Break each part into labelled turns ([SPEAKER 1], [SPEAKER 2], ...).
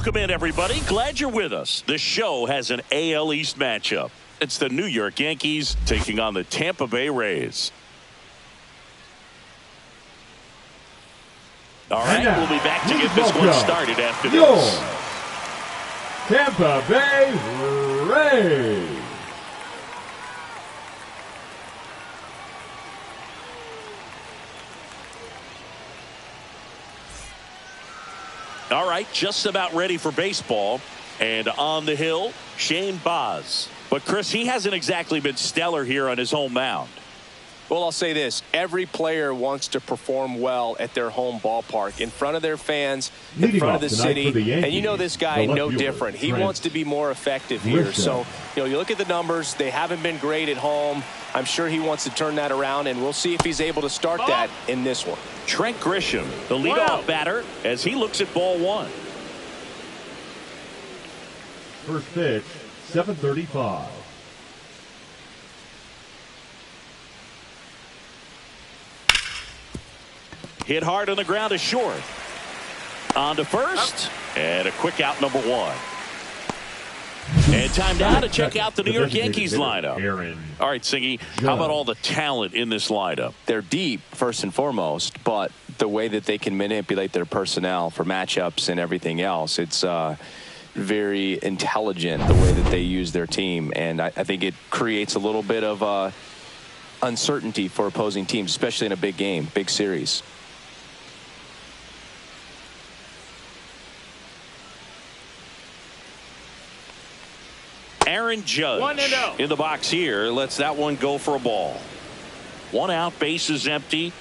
[SPEAKER 1] Welcome in, everybody. Glad you're with us. The show has an AL East matchup. It's the New York Yankees taking on the Tampa Bay Rays. All right, we'll be back to get this one started after this.
[SPEAKER 2] Tampa Bay Rays.
[SPEAKER 1] All right, just about ready for baseball. And on the hill, Shane Baz. But, Chris, he hasn't exactly been stellar here on his home mound.
[SPEAKER 3] Well, I'll say this. Every player wants to perform well at their home ballpark, in front of their fans, in front of the city. And you know this guy no different. He wants to be more effective here. So, you look at the numbers. They haven't been great at home. I'm sure he wants to turn that around, and we'll see if he's able to start that in this one.
[SPEAKER 1] Trent Grisham, the leadoff batter, as he looks at ball one.
[SPEAKER 2] First pitch, 7:35.
[SPEAKER 1] Hit hard on the ground to short. On to first. And a quick out, number one. And time now to check out the New York Yankees lineup. All right, Singy, how about all the talent in this lineup?
[SPEAKER 3] They're deep, first and foremost, but the way that they can manipulate their personnel for matchups and everything else, it's very intelligent the way that they use their team. And I think it creates a little bit of uncertainty for opposing teams, especially in a big game, big series.
[SPEAKER 1] Aaron Judge
[SPEAKER 4] 1-0
[SPEAKER 1] in the box here. Lets that one go for a ball. One out, bases empty.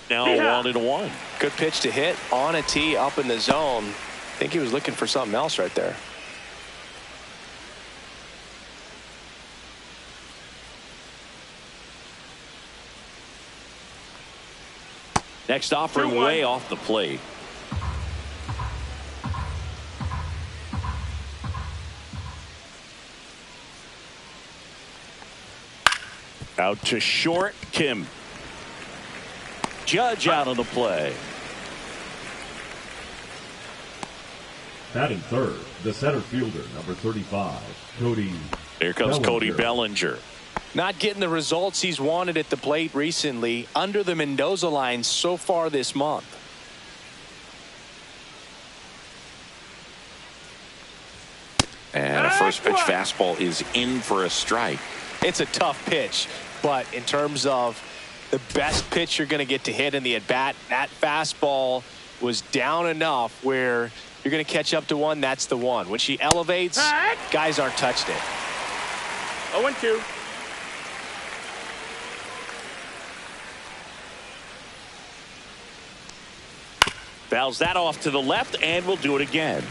[SPEAKER 1] Now 1-1.
[SPEAKER 3] Good pitch to hit on a tee up in the zone. I think he was looking for something else right there.
[SPEAKER 1] Next offering way off the plate. Out to short, Kim. Judge out on the play.
[SPEAKER 2] Batting third, the center fielder, number 35, Cody.
[SPEAKER 1] Here comes
[SPEAKER 2] Bellinger.
[SPEAKER 1] Cody Bellinger.
[SPEAKER 3] Not getting the results he's wanted at the plate recently under the Mendoza line so far this month.
[SPEAKER 5] And a first pitch fastball is in for a strike.
[SPEAKER 3] It's a tough pitch, but in terms of the best pitch you're going to get to hit in the at-bat, that fastball was down enough where you're going to catch up to one. That's the one. When she elevates, guys aren't touched it.
[SPEAKER 4] 0-2.
[SPEAKER 1] Fouls that off to the left, and we'll do it again.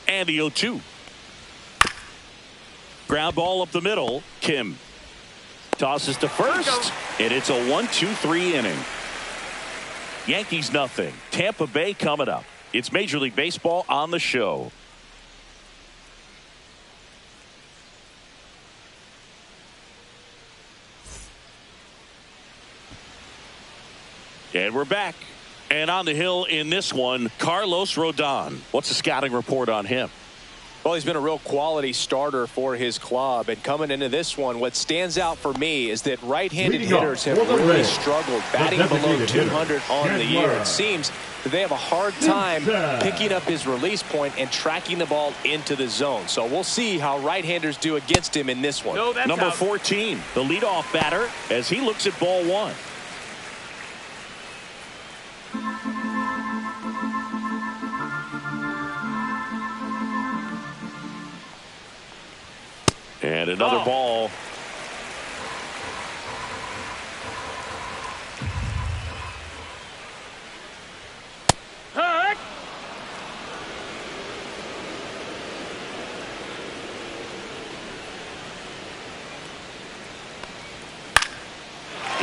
[SPEAKER 1] And the 0-2. Ground ball up the middle. Kim tosses to first, and it's a 1-2-3 inning. Yankees nothing. Tampa Bay coming up. It's Major League Baseball on the show. And we're back. And on the hill in this one, Carlos Rodon. What's the scouting report on him?
[SPEAKER 3] Well, he's been a real quality starter for his club. And coming into this one, what stands out for me is that right-handed hitters have really struggled, batting below 200 on the year. It seems that they have a hard time picking up his release point and tracking the ball into the zone. So we'll see how right-handers do against him in this one.
[SPEAKER 1] Number 14, the leadoff batter, as he looks at ball one. And another ball.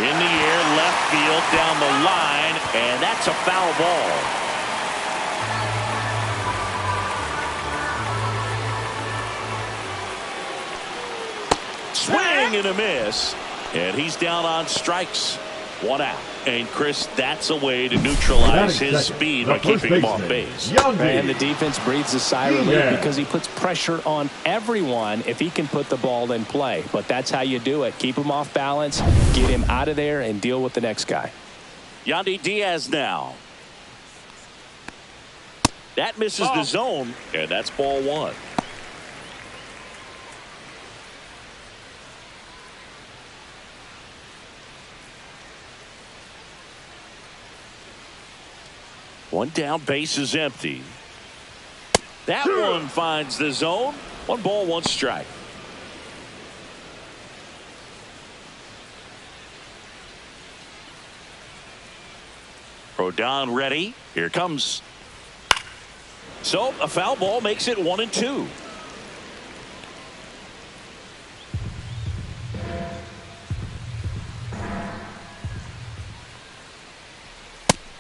[SPEAKER 1] In the air, left field, down the line, and that's a foul ball. Swing and a miss, and he's down on strikes. 1 out. And Chris, that's a way to neutralize his speed by keeping him off base.
[SPEAKER 3] And the defense breathes a sigh of relief because he puts pressure on everyone if he can put the ball in play. But that's how you do it. Keep him off balance, get him out of there, and deal with the next guy.
[SPEAKER 1] Yandy Diaz now. That misses the zone, and that's ball 1. One down, base is empty. That one finds the zone. 1 ball, 1 strike. Rodon ready. Here comes. So a foul ball makes it 1-2.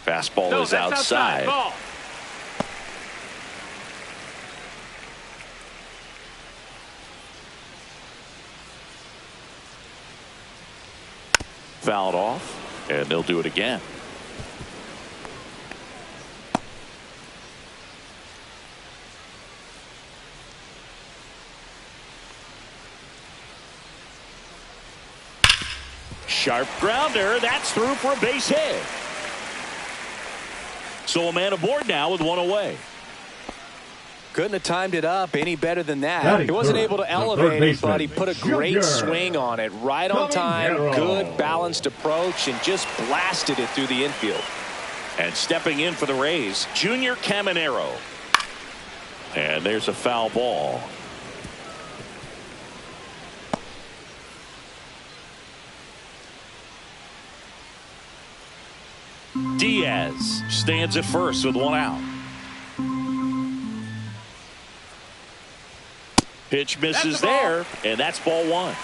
[SPEAKER 1] Fastball is outside.
[SPEAKER 4] Ball.
[SPEAKER 1] Fouled off, and they'll do it again. Sharp grounder. That's through for a base hit. So a man aboard now with 1 away.
[SPEAKER 3] Couldn't have timed it up any better than that. He wasn't able to elevate it, but he put a great swing on it. Right on time, good balanced approach, and just blasted it through the infield.
[SPEAKER 1] And stepping in for the Rays, Junior Caminero. And there's a foul ball. Diaz stands at first with 1 out. Pitch misses there, and that's ball 1.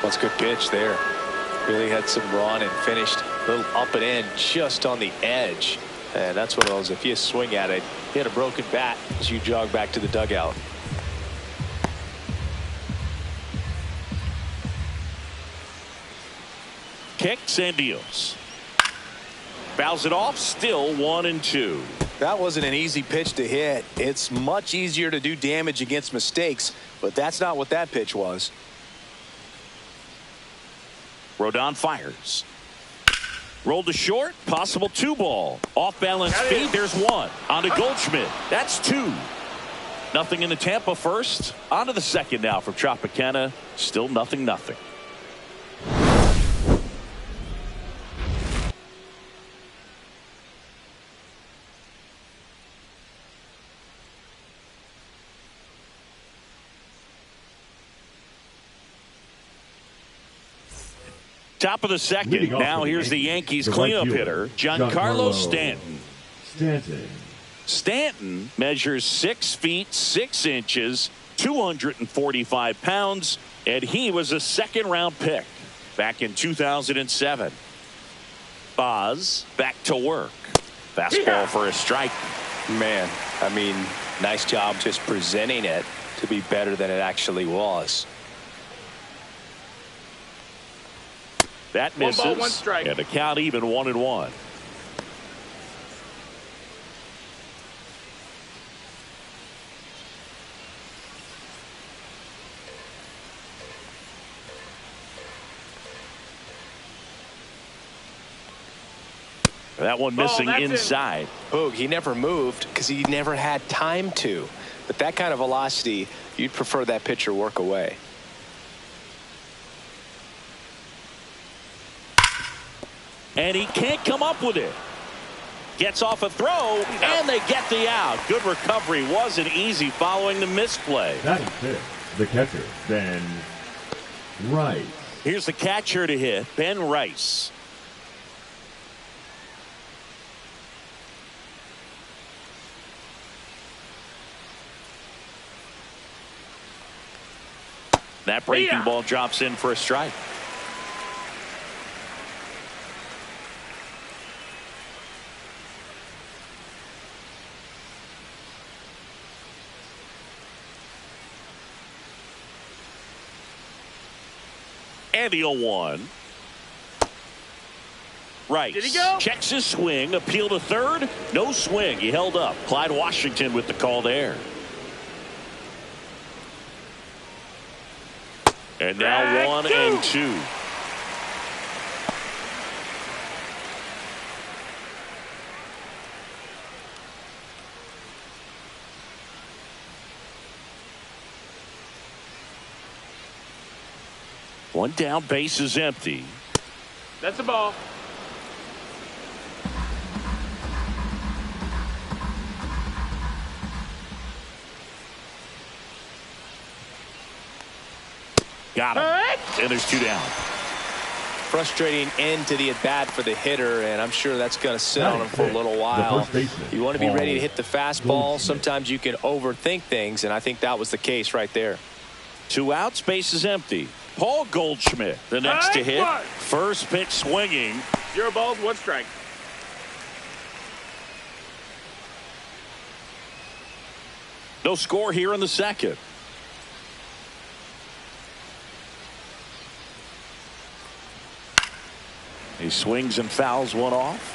[SPEAKER 3] That's a good pitch there. Really had some run and finished a little up and in just on the edge. And that's one of those, if you swing at it, hit a broken bat as you jog back to the dugout.
[SPEAKER 1] Kicks and deals. Fouls it off, still 1-2.
[SPEAKER 3] That wasn't an easy pitch to hit. It's much easier to do damage against mistakes, but that's not what that pitch was.
[SPEAKER 1] Rodon fires. Rolled to short, possible 2 ball. Off balance speed, there's 1. On to Goldschmidt. That's 2. Nothing in the Tampa first. On to the second now from Tropicana. Still 0-0. Top of the second. Now here's the Yankees cleanup hitter, Giancarlo Stanton. Stanton measures 6 feet 6 inches, 245 pounds, and he was a 2nd-round pick back in 2007. Boz back to work. Fastball for a strike.
[SPEAKER 3] Man, I mean, nice job just presenting it to be better than it actually was.
[SPEAKER 1] That misses,
[SPEAKER 4] 1 ball, 1 strike.
[SPEAKER 1] and the count even 1-1. That one missing inside.
[SPEAKER 3] Boog, he never moved because he never had time to. But that kind of velocity, you'd prefer that pitcher work away.
[SPEAKER 1] And he can't come up with it. Gets off a throw, and they get the out. Good recovery. Wasn't easy following the misplay.
[SPEAKER 2] That is it. The catcher, Ben Rice.
[SPEAKER 1] Here's the catcher to hit, Ben Rice. That breaking ball drops in for a strike. And the 0-1. Right.
[SPEAKER 4] Did he go?
[SPEAKER 1] Checks his swing. Appeal to third. No swing. He held up. Clyde Washington with the call there. And now 1-2. One down, base is empty.
[SPEAKER 4] That's a ball.
[SPEAKER 1] Got him. And there's 2 down.
[SPEAKER 3] Frustrating end to the at-bat for the hitter, and I'm sure that's going to sit on him for a little while. You want to be ready to hit the fastball. Sometimes you can overthink things, and I think that was the case right there.
[SPEAKER 1] 2 outs, base is empty. Paul Goldschmidt, the next to hit. First pitch swinging.
[SPEAKER 4] 0 balls, 1 strike.
[SPEAKER 1] No score here in the second. He swings and fouls one off.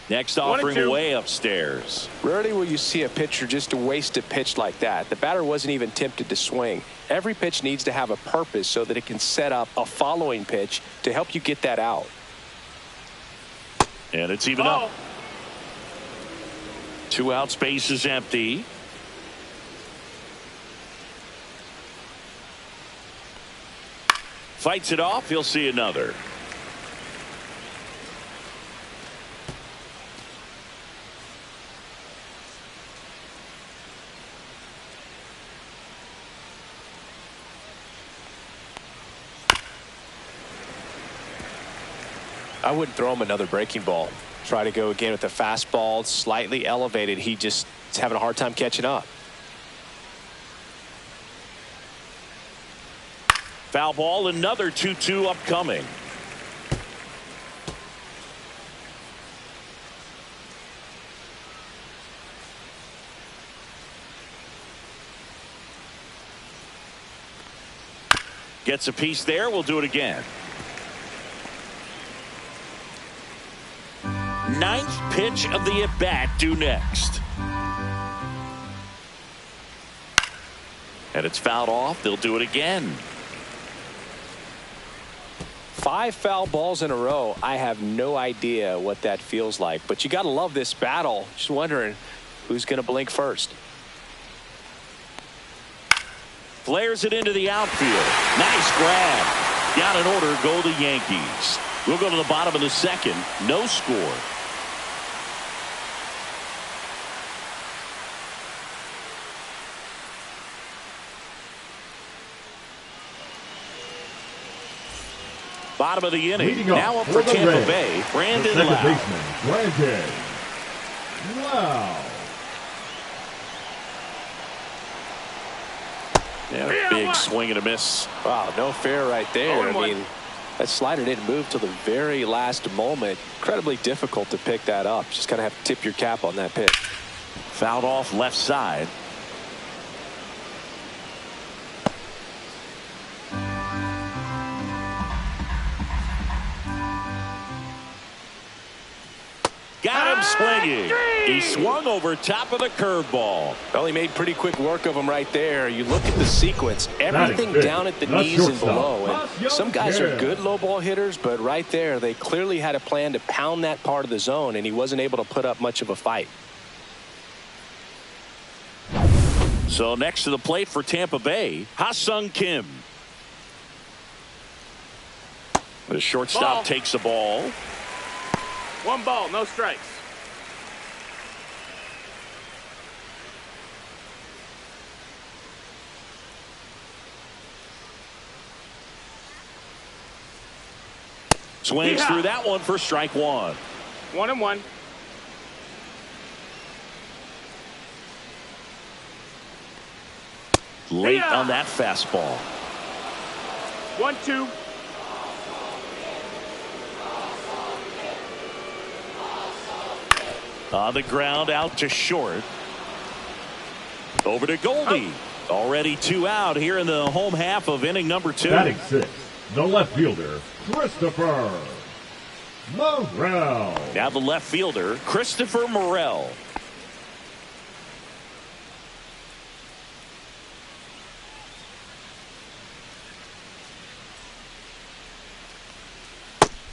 [SPEAKER 1] Next offering way upstairs.
[SPEAKER 3] Rarely will you see a pitcher just waste a pitch like that. The batter wasn't even tempted to swing. Every pitch needs to have a purpose so that it can set up a following pitch to help you get that out.
[SPEAKER 1] And it's even up. 2 outs, base is empty. Fights it off. He'll see another.
[SPEAKER 3] I wouldn't throw him another breaking ball. Try to go again with the fastball, slightly elevated. He just is having a hard time catching up.
[SPEAKER 1] Foul ball, another 2-2 upcoming. Gets a piece there. We'll do it again. 9th pitch of the at-bat due next. And it's fouled off. They'll do it again.
[SPEAKER 3] 5 foul balls in a row. I have no idea what that feels like, but you got to love this battle. Just wondering who's going to blink first.
[SPEAKER 1] Flares it into the outfield. Nice grab. Down in order go the Yankees. We'll go to the bottom of the second. No score. Bottom of the inning. Now up for Tampa Bay. Brandon Lau. Yeah, big swing and a miss.
[SPEAKER 3] Wow, no fair right there. I mean, that slider didn't move till the very last moment. Incredibly difficult to pick that up. Just kind of have to tip your cap on that pitch.
[SPEAKER 1] Fouled off left side. Got him swinging. He swung over top of the curveball.
[SPEAKER 3] Well, he made pretty quick work of him right there. You look at the sequence, everything down at the knees and below. And some guys are good low ball hitters, but right there, they clearly had a plan to pound that part of the zone, and he wasn't able to put up much of a fight.
[SPEAKER 1] So next to the plate for Tampa Bay, Ha-Sung Kim. The shortstop takes the ball.
[SPEAKER 4] 1 ball, no strikes.
[SPEAKER 1] Swings through that one for strike one.
[SPEAKER 4] 1-1.
[SPEAKER 1] Late on that fastball.
[SPEAKER 4] 1-2.
[SPEAKER 1] On the ground, out to short. Over to Goldie. Already 2 out here in the home half of inning number 2.
[SPEAKER 2] Batting 6, the left fielder, Christopher Morel.
[SPEAKER 1] Now the left fielder, Christopher Morel.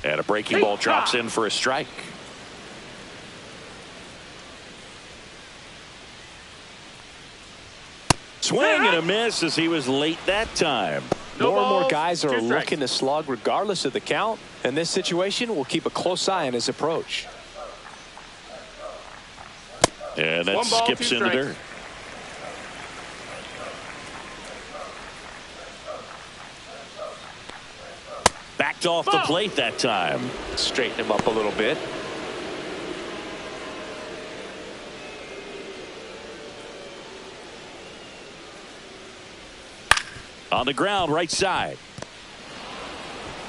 [SPEAKER 1] And a breaking ball drops in for a strike. Swing and a miss as he was late that time.
[SPEAKER 3] More and more guys are looking to slug regardless of the count. In this situation, we'll keep a close eye on his approach.
[SPEAKER 1] And that skips in the dirt. Backed off the plate that time.
[SPEAKER 3] Straighten him up a little bit.
[SPEAKER 1] On the ground, right side.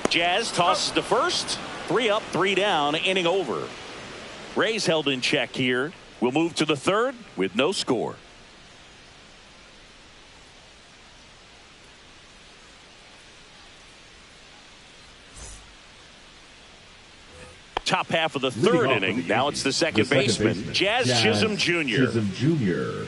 [SPEAKER 1] Jazz tosses to first. 3 up, 3 down, inning over. Rays held in check here. We'll move to the third with no score. Top half of the third inning. Now it's the second baseman, Jazz Chisholm Jr.
[SPEAKER 2] Chisholm Jr.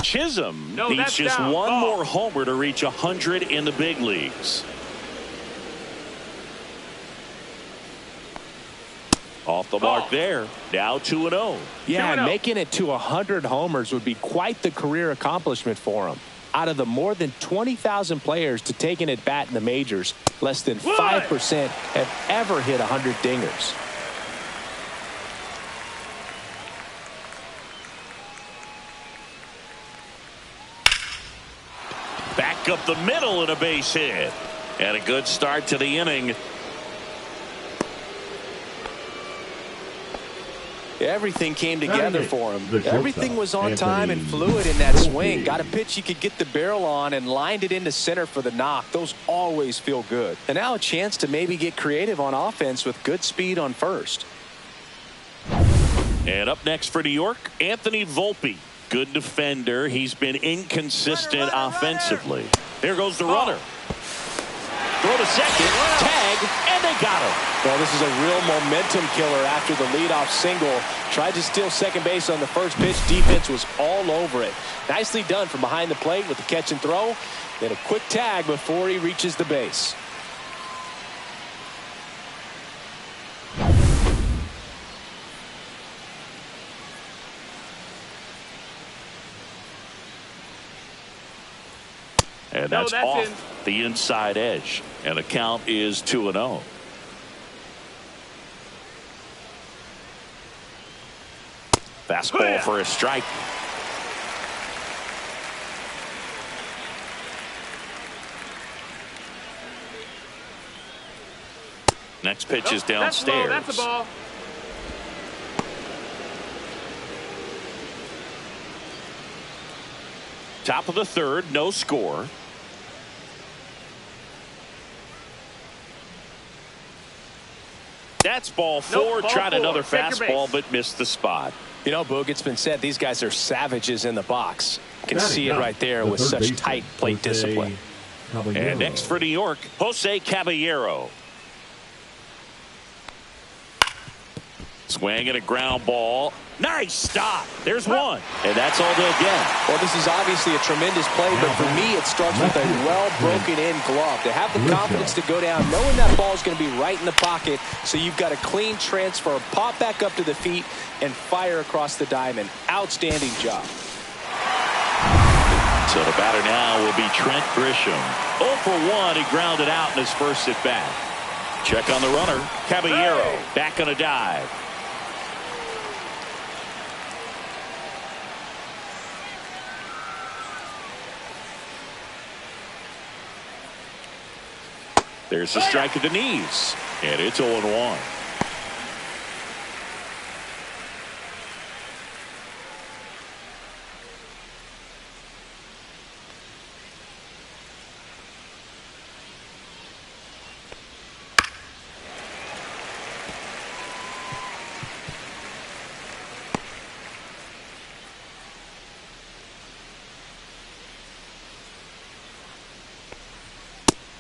[SPEAKER 1] Chisholm needs just one more homer to reach 100 in the big leagues. Off the mark there. Now 2-0.
[SPEAKER 3] Yeah, and making it to 100 homers would be quite the career accomplishment for him. Out of the more than 20,000 players to take an at-bat in the majors, less than 5% have ever hit 100 dingers.
[SPEAKER 1] Back up the middle and a base hit. And a good start to the inning.
[SPEAKER 3] Everything came together for him. Everything was on time and fluid in that swing. Got a pitch he could get the barrel on and lined it into center for the knock. Those always feel good. And now a chance to maybe get creative on offense with good speed on first.
[SPEAKER 1] And up next for New York, Anthony Volpe. Good defender. He's been inconsistent offensively. Here goes the runner. Throw to second, tag, and they got him.
[SPEAKER 3] Well, this is a real momentum killer after the leadoff single. Tried to steal second base on the first pitch. Defense was all over it. Nicely done from behind the plate with the catch and throw. Then a quick tag before he reaches the base.
[SPEAKER 1] And that's off the inside edge. And the count is 2-0. Fastball for a strike. Next pitch is downstairs.
[SPEAKER 4] That's a ball.
[SPEAKER 1] Top of the third, no score. That's ball 4. Tried another fastball, but missed the spot.
[SPEAKER 3] You know, Boog, it's been said these guys are savages in the box. You can see it right there with such tight plate discipline.
[SPEAKER 1] And next for New York, Jose Caballero. Swing and a ground ball. Nice stop. There's one. And that's all they'll get.
[SPEAKER 3] Well, this is obviously a tremendous play, but for me, it starts with a well-broken-in glove. To have the confidence to go down, knowing that ball is going to be right in the pocket, so you've got a clean transfer, pop back up to the feet, and fire across the diamond. Outstanding job.
[SPEAKER 1] So the batter now will be Trent Grisham. 0 for 1. He grounded out in his first at-bat. Check on the runner. Caballero back on a dive. There's a strike at the knees, and it's 0-1.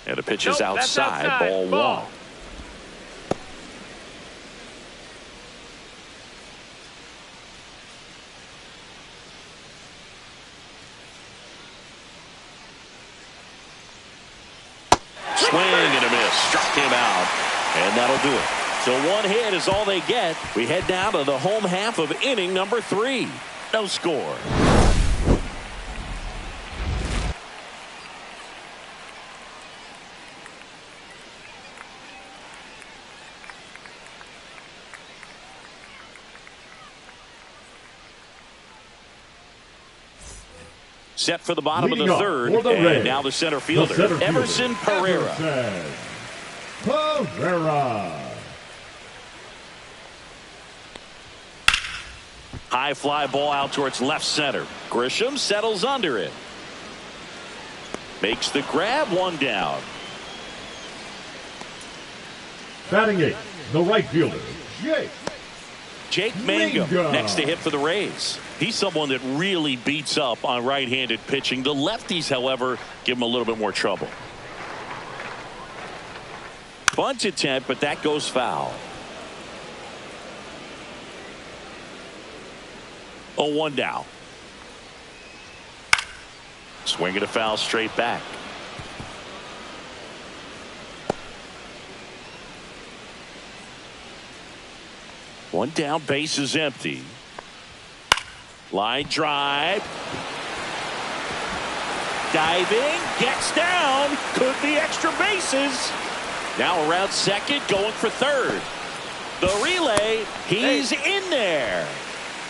[SPEAKER 1] And the pitch is outside. Ball 1. Swing and a miss. Struck him out. And that'll do it. So 1 hit is all they get. We head down to the home half of inning number 3. No score. Set for the bottom of the third, and now the center fielder, Emerson Pereira. High fly ball out towards left center. Grisham settles under it. Makes the grab, 1 down.
[SPEAKER 2] Batting 8th, the right fielder,
[SPEAKER 1] Jake Mangum next to hit for the Rays. He's someone that really beats up on right-handed pitching. The lefties, however, give him a little bit more trouble. Bunt attempt, but that goes foul. 0-1 down. Swing and a foul straight back. One down, base is empty. Line drive. Diving, gets down, could be extra bases. Now around second, going for third. The relay, he's in there.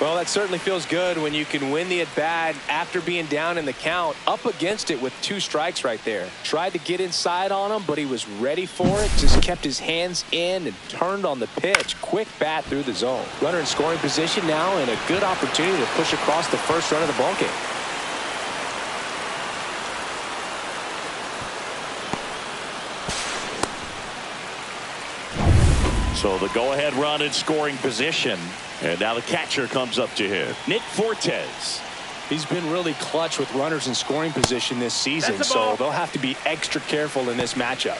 [SPEAKER 3] Well, that certainly feels good when you can win the at-bat after being down in the count, up against it with 2 strikes right there. Tried to get inside on him, but he was ready for it. Just kept his hands in and turned on the pitch. Quick bat through the zone. Runner in scoring position now, and a good opportunity to push across the first run of the ball game.
[SPEAKER 1] So the go-ahead run in scoring position. And now the catcher comes up to hit. Nick Fortes.
[SPEAKER 3] He's been really clutch with runners in scoring position this season, so they'll have to be extra careful in this matchup.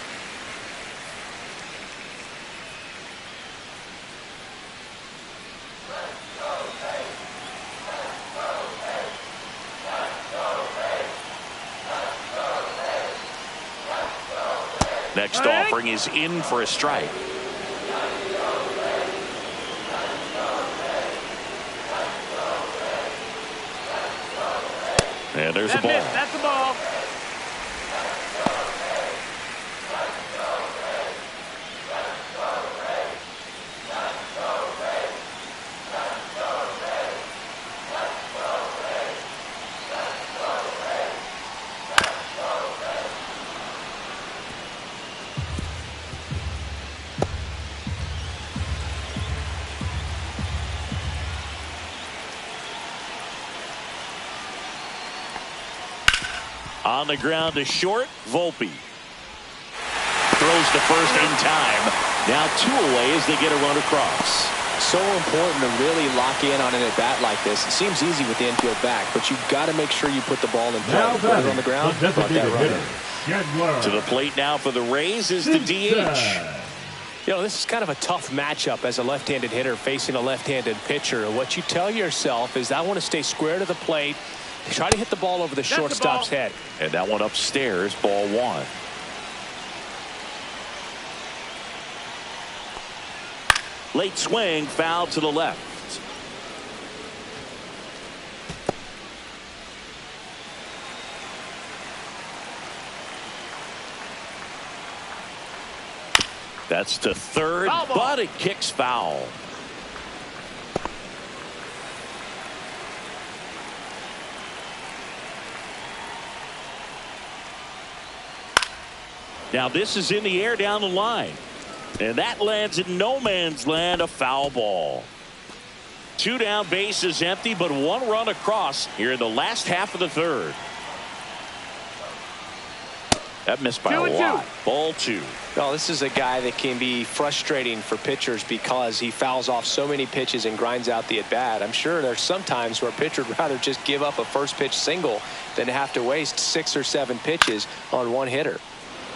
[SPEAKER 1] Next offering is in for a strike. And there's a ball.
[SPEAKER 4] That's a ball.
[SPEAKER 1] On the ground to short, Volpe. Throws to first in time. Now 2 away as they get a run across.
[SPEAKER 3] So important to really lock in on an at-bat like this. It seems easy with the infield back, but you've got to make sure you put the ball in play. Put it on the ground, brought that runner.
[SPEAKER 1] To the plate now for the Rays is the DH.
[SPEAKER 3] You know, this is kind of a tough matchup as a left-handed hitter facing a left-handed pitcher. What you tell yourself is, I want to stay square to the plate, try to hit the ball over the shortstop's head.
[SPEAKER 1] And that one upstairs, ball 1. Late swing, foul to the left. That's to third, but it kicks foul. Now this is in the air down the line. And that lands in no man's land, a foul ball. 2 down, bases empty, but 1 run across here in the last half of the third. That missed by a lot. Ball 2.
[SPEAKER 3] Well, this is a guy that can be frustrating for pitchers because he fouls off so many pitches and grinds out the at-bat. I'm sure there's some times where a pitcher would rather just give up a first pitch single than have to waste 6 or 7 pitches on one hitter.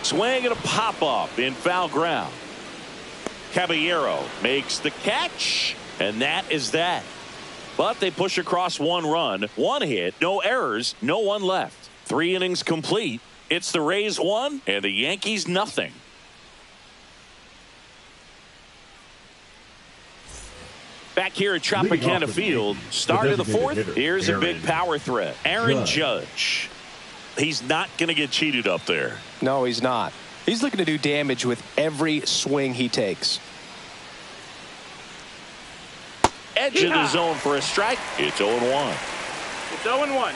[SPEAKER 1] Swing and a pop-up in foul ground. Caballero makes the catch, and that is that. But they push across 1 run, 1 hit, no errors, no one left. 3 innings complete. It's the Rays 1 and the Yankees nothing. Back here at Tropicana Field, start of the 4th. Here's a big power threat. Aaron Judge. He's not going to get cheated up there.
[SPEAKER 3] No, he's not. He's looking to do damage with every swing he takes.
[SPEAKER 1] Edge of the zone for a strike. It's 0-1.
[SPEAKER 4] It's 0-1.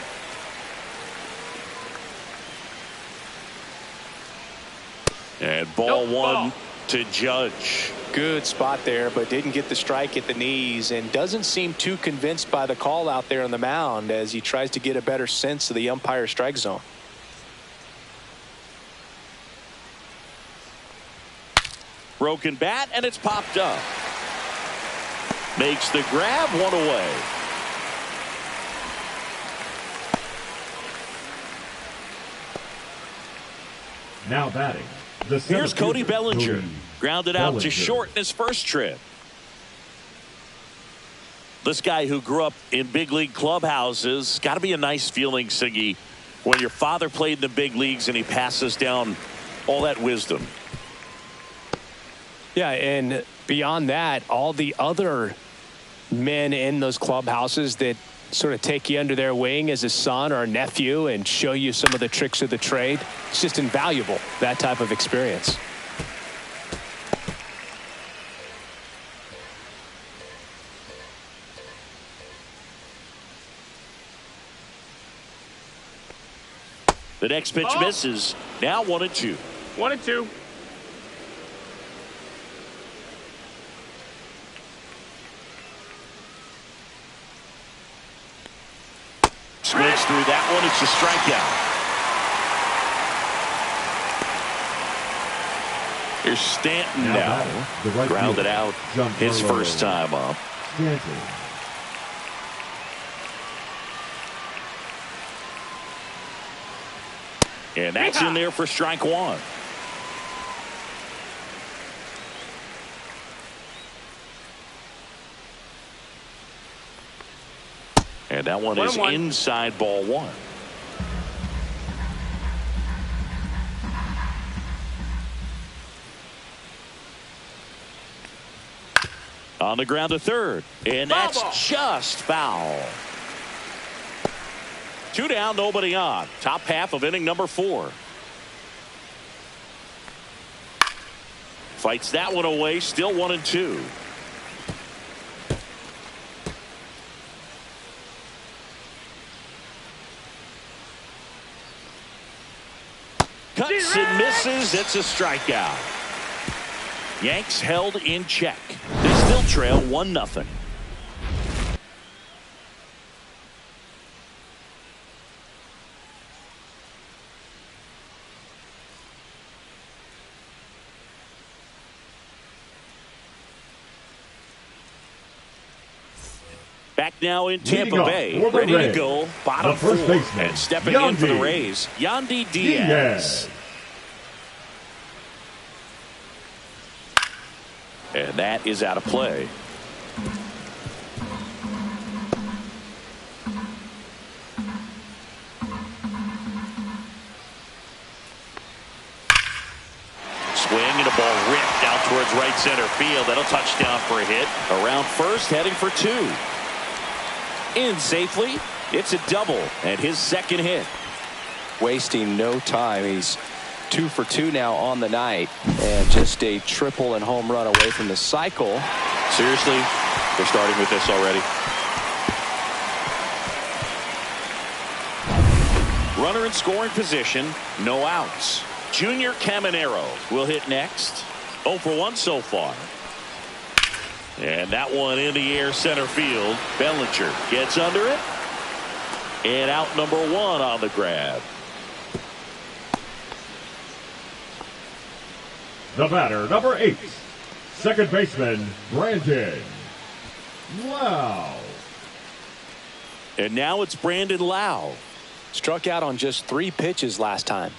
[SPEAKER 1] And ball 1 to Judge.
[SPEAKER 3] Good spot there, but didn't get the strike at the knees and doesn't seem too convinced by the call out there on the mound as he tries to get a better sense of the umpire's strike zone.
[SPEAKER 1] Broken bat, and it's popped up. Makes the grab, 1 away.
[SPEAKER 2] Now batting.
[SPEAKER 1] Here's Cody Bellinger. Grounded out to short in his first trip. This guy who grew up in big league clubhouses, got to be a nice feeling, Siggy, when your father played in the big leagues and he passes down all that wisdom.
[SPEAKER 3] Yeah, and beyond that, all the other men in those clubhouses that sort of take you under their wing as a son or a nephew and show you some of the tricks of the trade. It's just invaluable, that type of experience.
[SPEAKER 1] The next pitch misses. Now 1-2.
[SPEAKER 4] 1-2.
[SPEAKER 1] Swings through that one. It's a strikeout. Here's Stanton now. Grounded out his first time up. And that's in there for strike 1. And that one is inside ball 1. On the ground to third. And that's just foul. 2 down, nobody on. Top half of inning number 4. Fights that one away. Still 1-2. Cuts and misses. It's a strikeout. Yanks held in check. They still trail 1-0. Back now in Tampa Bay, ready to go, bottom 4, and stepping in for the Rays, Yandy Diaz. And that is out of play. Swing and a ball ripped out towards right center field. That'll touch down for a hit. Around first, heading for 2. In safely. It's a double and his second hit.
[SPEAKER 3] Wasting no time. He's 2 for 2 now on the night, and just a triple and home run away from the cycle.
[SPEAKER 1] Seriously, they're starting with this already. Runner in scoring position, no outs. Junior Caminero will hit next. 0 for 1 so far. And that one in the air center field. Bellinger gets under it. And out number 1 on the grab.
[SPEAKER 2] The batter, number 8, second baseman, Brandon Lau.
[SPEAKER 1] And now it's Brandon Lau.
[SPEAKER 3] Struck out on just 3 pitches last time.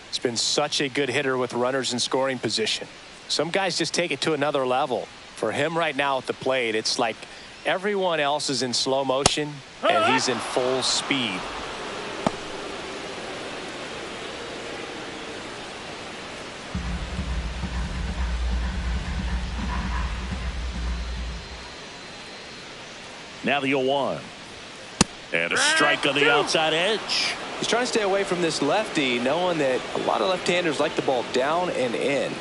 [SPEAKER 3] He's been such a good hitter with runners in scoring position. Some guys just take it to another level. For him right now at the plate, it's like everyone else is in slow motion and he's in full speed.
[SPEAKER 1] Now the 0-1. And a strike on the outside edge.
[SPEAKER 3] He's trying to stay away from this lefty, knowing that a lot of left-handers like the ball down and in.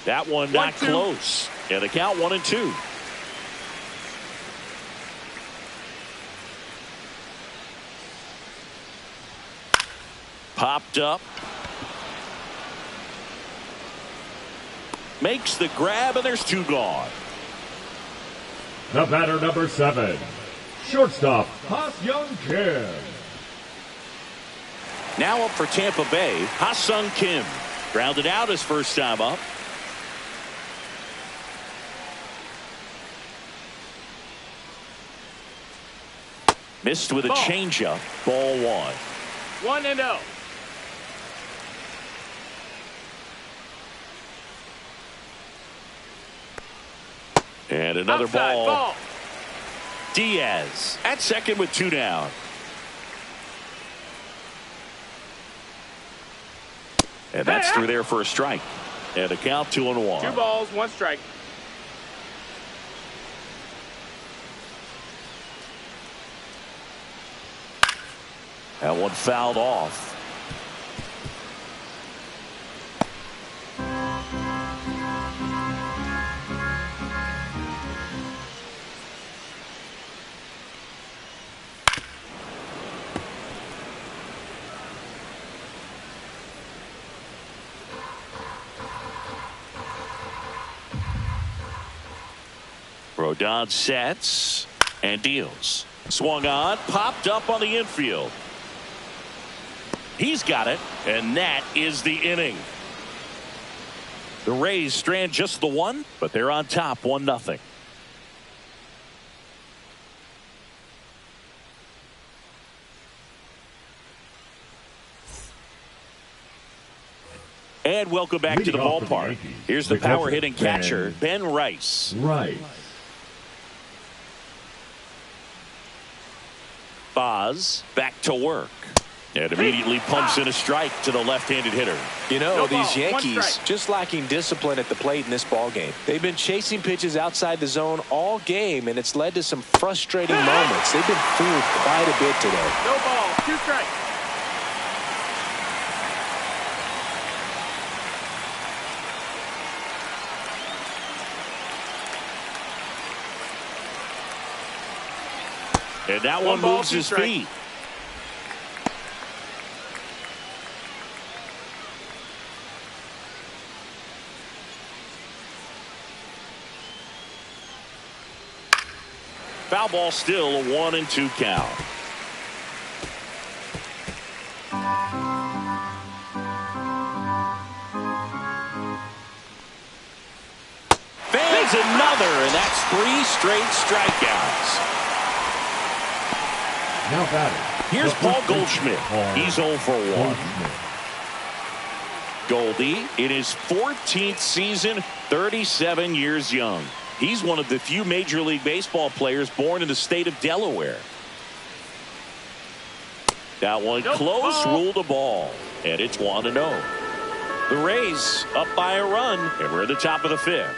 [SPEAKER 1] That one not close. And the count 1-2. Popped up. Makes the grab, and there's 2 gone.
[SPEAKER 2] The batter, number 7, shortstop, Ha-Seong Kim.
[SPEAKER 1] Now up for Tampa Bay, Ha-Seong Kim. Grounded out his first time up. Missed with a changeup. Ball 1.
[SPEAKER 4] 1-0.
[SPEAKER 1] And another
[SPEAKER 4] Outside ball.
[SPEAKER 1] Diaz at second with 2 down. And that's through there for a strike. And a count 2-1.
[SPEAKER 4] 2 balls, 1 strike.
[SPEAKER 1] That one fouled off. Rodon sets and deals. Swung on, popped up on the infield. He's got it, and that is the inning. The Rays strand just the 1, but they're on top 1-0. And welcome back to the ballpark. Here's the power hitting catcher, Ben Rice. Boz back to work. And immediately pumps in a strike to the left-handed hitter.
[SPEAKER 3] You know, these Yankees just lacking discipline at the plate in this ball game. They've been chasing pitches outside the zone all game, and it's led to some frustrating moments. They've been fooled quite a bit today.
[SPEAKER 4] No ball, 2 strikes.
[SPEAKER 1] And that one moves his feet. Foul ball, still a 1-2 count. Fans another, and that's 3 straight strikeouts.
[SPEAKER 2] Now batting.
[SPEAKER 1] Here's Paul Goldschmidt. He's 0 for 1. Goldie in his 14th season, 37 years young. He's one of the few Major League Baseball players born in the state of Delaware. That one close, ruled a ball, and it's 1-0. The Rays up by a run, and we're at the top of the 5th.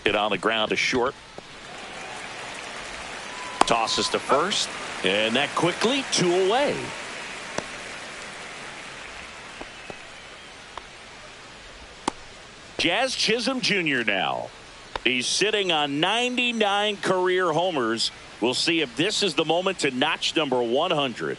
[SPEAKER 1] Hit on the ground to short. Tosses to first. And that quickly 2 away. Jazz Chisholm Jr. now. He's sitting on 99 career homers. We'll see if this is the moment to notch number 100.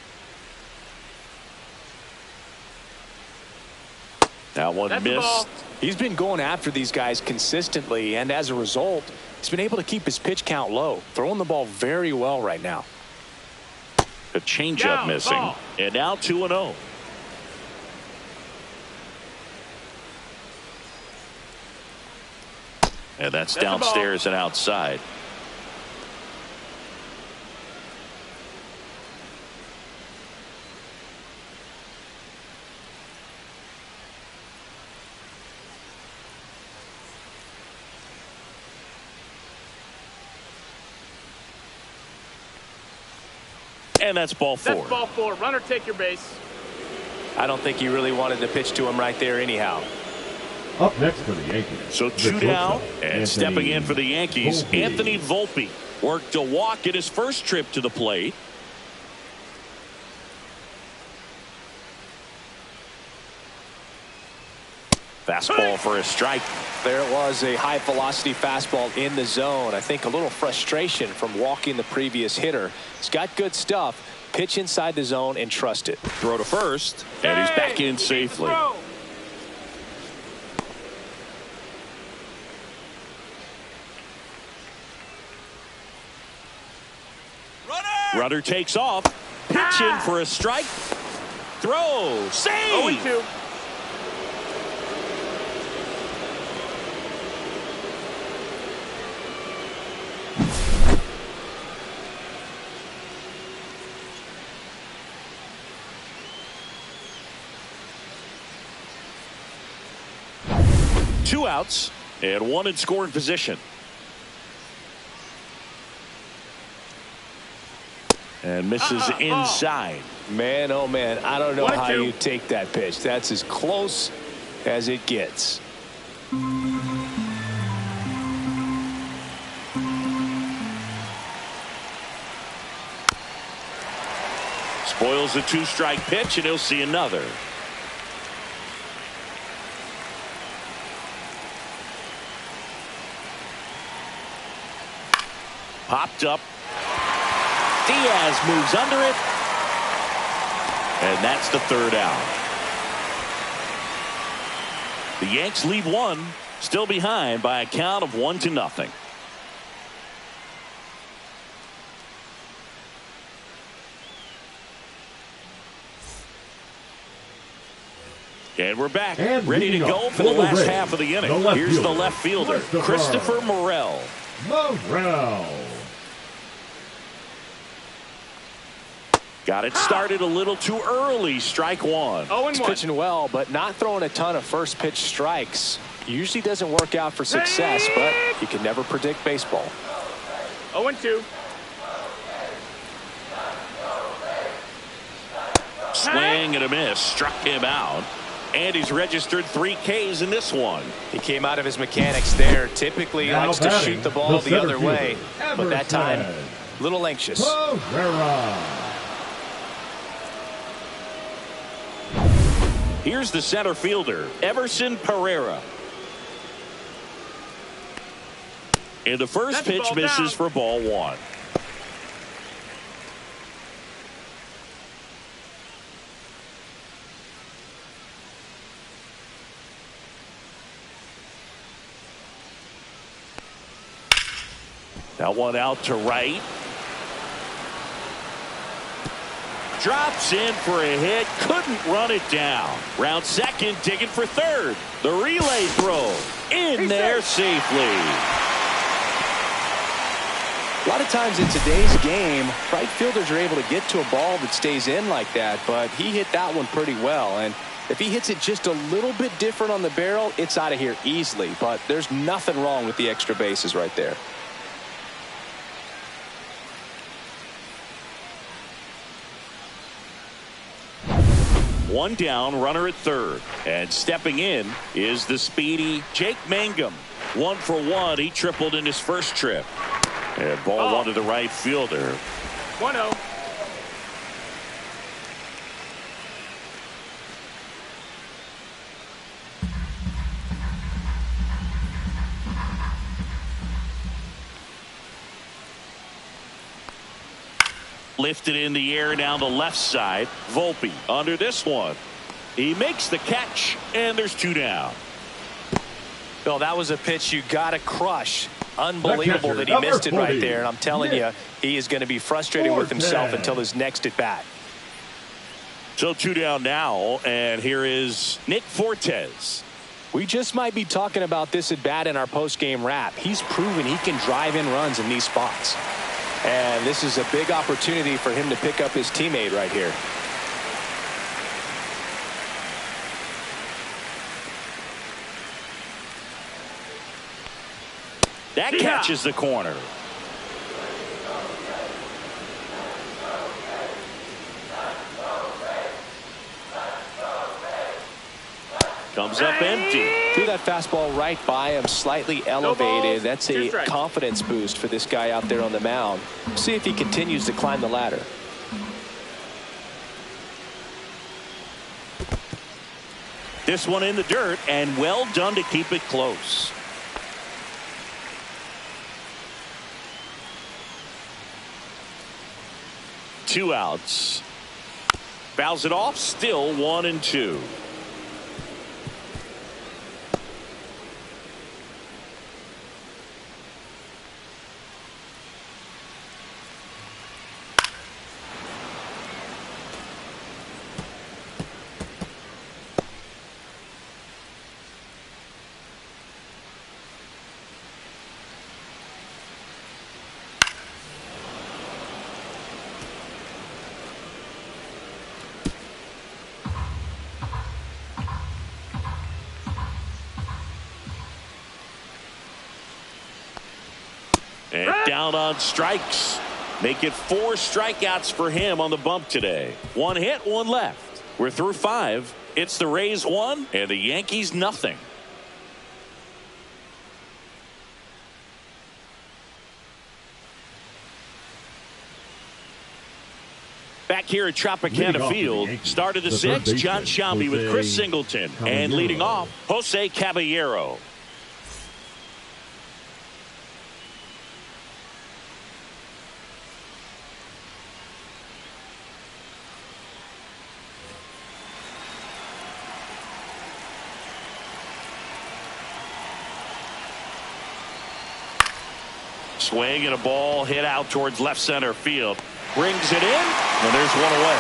[SPEAKER 1] That one
[SPEAKER 4] That's
[SPEAKER 1] missed.
[SPEAKER 3] He's been going after these guys consistently, and as a result, he's been able to keep his pitch count low, throwing the ball very well right now.
[SPEAKER 1] A changeup
[SPEAKER 4] Down,
[SPEAKER 1] missing.
[SPEAKER 4] ball.
[SPEAKER 1] And now 2-0. And that's downstairs and outside. And that's ball 4.
[SPEAKER 4] That's ball 4. Runner, take your base.
[SPEAKER 3] I don't think he really wanted to pitch to him right there anyhow.
[SPEAKER 2] Up next for the Yankees.
[SPEAKER 1] So
[SPEAKER 2] the
[SPEAKER 1] 2 down,
[SPEAKER 2] shortstop,
[SPEAKER 1] and stepping in for the Yankees,
[SPEAKER 2] Volpe.
[SPEAKER 1] Anthony Volpe worked a walk in his first trip to the plate. Fastball for a strike.
[SPEAKER 3] There it was, a high velocity fastball in the zone. I think a little frustration from walking the previous hitter. He's got good stuff. Pitch inside the zone and trust it.
[SPEAKER 1] Throw to first, and he's back in safely.
[SPEAKER 4] Throw.
[SPEAKER 1] Runner takes off. Pitch in for a strike. Throw. Save.
[SPEAKER 4] 0-2.
[SPEAKER 1] Two outs and one in scoring position. And misses inside.
[SPEAKER 3] Man, oh man, I don't know
[SPEAKER 4] 1-2.
[SPEAKER 3] how you take that pitch. That's as close as it gets.
[SPEAKER 1] Spoils a 2-strike pitch, and he'll see another. Popped up. Diaz moves under it. And that's the 3rd out. The Yanks leave one, still behind by a count of 1-0. And we're back,
[SPEAKER 2] And
[SPEAKER 1] ready to go for the last half of the inning. Here's the left fielder, Christopher Morel.
[SPEAKER 2] Morel.
[SPEAKER 1] Got it started a little too early. Strike 1.
[SPEAKER 4] 0-1.
[SPEAKER 3] He's pitching well, but not throwing a ton of first pitch strikes. Usually doesn't work out for success, but you can never predict baseball.
[SPEAKER 4] 0-2.
[SPEAKER 1] Swing and a miss. Struck him out. And he's registered 3 Ks in this one.
[SPEAKER 3] He came out of his mechanics there. Typically
[SPEAKER 2] Now
[SPEAKER 3] likes to
[SPEAKER 2] batting,
[SPEAKER 3] shoot the ball the other
[SPEAKER 2] center
[SPEAKER 3] way,
[SPEAKER 2] fielder,
[SPEAKER 3] but that time
[SPEAKER 2] Everson
[SPEAKER 3] a little anxious.
[SPEAKER 2] Pereira.
[SPEAKER 1] Here's the center fielder, Everson Pereira. And the first
[SPEAKER 4] That's the
[SPEAKER 1] pitch
[SPEAKER 4] ball
[SPEAKER 1] misses
[SPEAKER 4] down.
[SPEAKER 1] for ball 1. That one out to right. Drops in for a hit. Couldn't run it down. Round second, digging for third. The relay throw. In there safely.
[SPEAKER 3] A lot of times in today's game, right fielders are able to get to a ball that stays in like that, but he hit that one pretty well. And if he hits it just a little bit different on the barrel, it's out of here easily. But there's nothing wrong with the extra bases right there.
[SPEAKER 1] One down, runner at third. And stepping in is the speedy Jake Mangum. 1 for 1. He tripled in his first trip. And ball one to the right fielder.
[SPEAKER 4] 1-0.
[SPEAKER 1] Lifted in the air down the left side. Volpe under this one. He makes the catch, and there's 2 down.
[SPEAKER 3] Bill, that was a pitch you got to crush. Unbelievable that he missed it right there. And I'm telling you, he is going to be frustrated with himself until his next at bat.
[SPEAKER 1] So 2 down now, and here is Nick Fortes.
[SPEAKER 3] We just might be talking about this at bat in our post-game wrap. He's proven he can drive in runs in these spots. And this is a big opportunity for him to pick up his teammate right here.
[SPEAKER 1] That catches the corner. Comes up empty.
[SPEAKER 3] Threw that fastball right by him, slightly elevated. That's a confidence boost for this guy out there on the mound. See if he continues to climb the ladder.
[SPEAKER 1] This one in the dirt, and well done to keep it close. Two outs. Fouls it off. Still 1-2. And down on strikes. Make it 4 strikeouts for him on the bump today. 1 hit, 1 left. We're through 5. It's the Rays 1 and the Yankees nothing. Back here at Tropicana Field, start of the 6th, John Shambi with Chris Singleton. And leading off, Jose Caballero. Swing and a ball hit out towards left center field. Brings it in, and there's one away.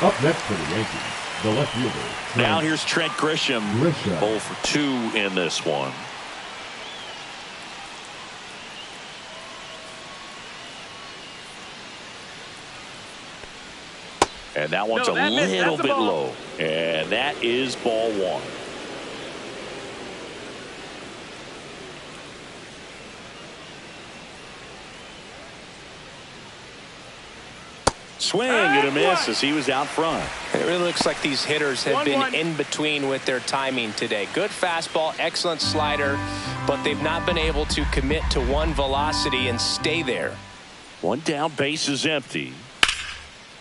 [SPEAKER 2] Up next for the Yankees, the left fielder.
[SPEAKER 1] Now here's Trent Grisham. 0 for 2 in this one. And that one's a little bit low. And that is ball 1. Swing and a miss as he was out front.
[SPEAKER 3] It really looks like these hitters have been in between with their timing today. Good fastball, excellent slider, but they've not been able to commit to one velocity and stay there.
[SPEAKER 1] 1 down, base is empty.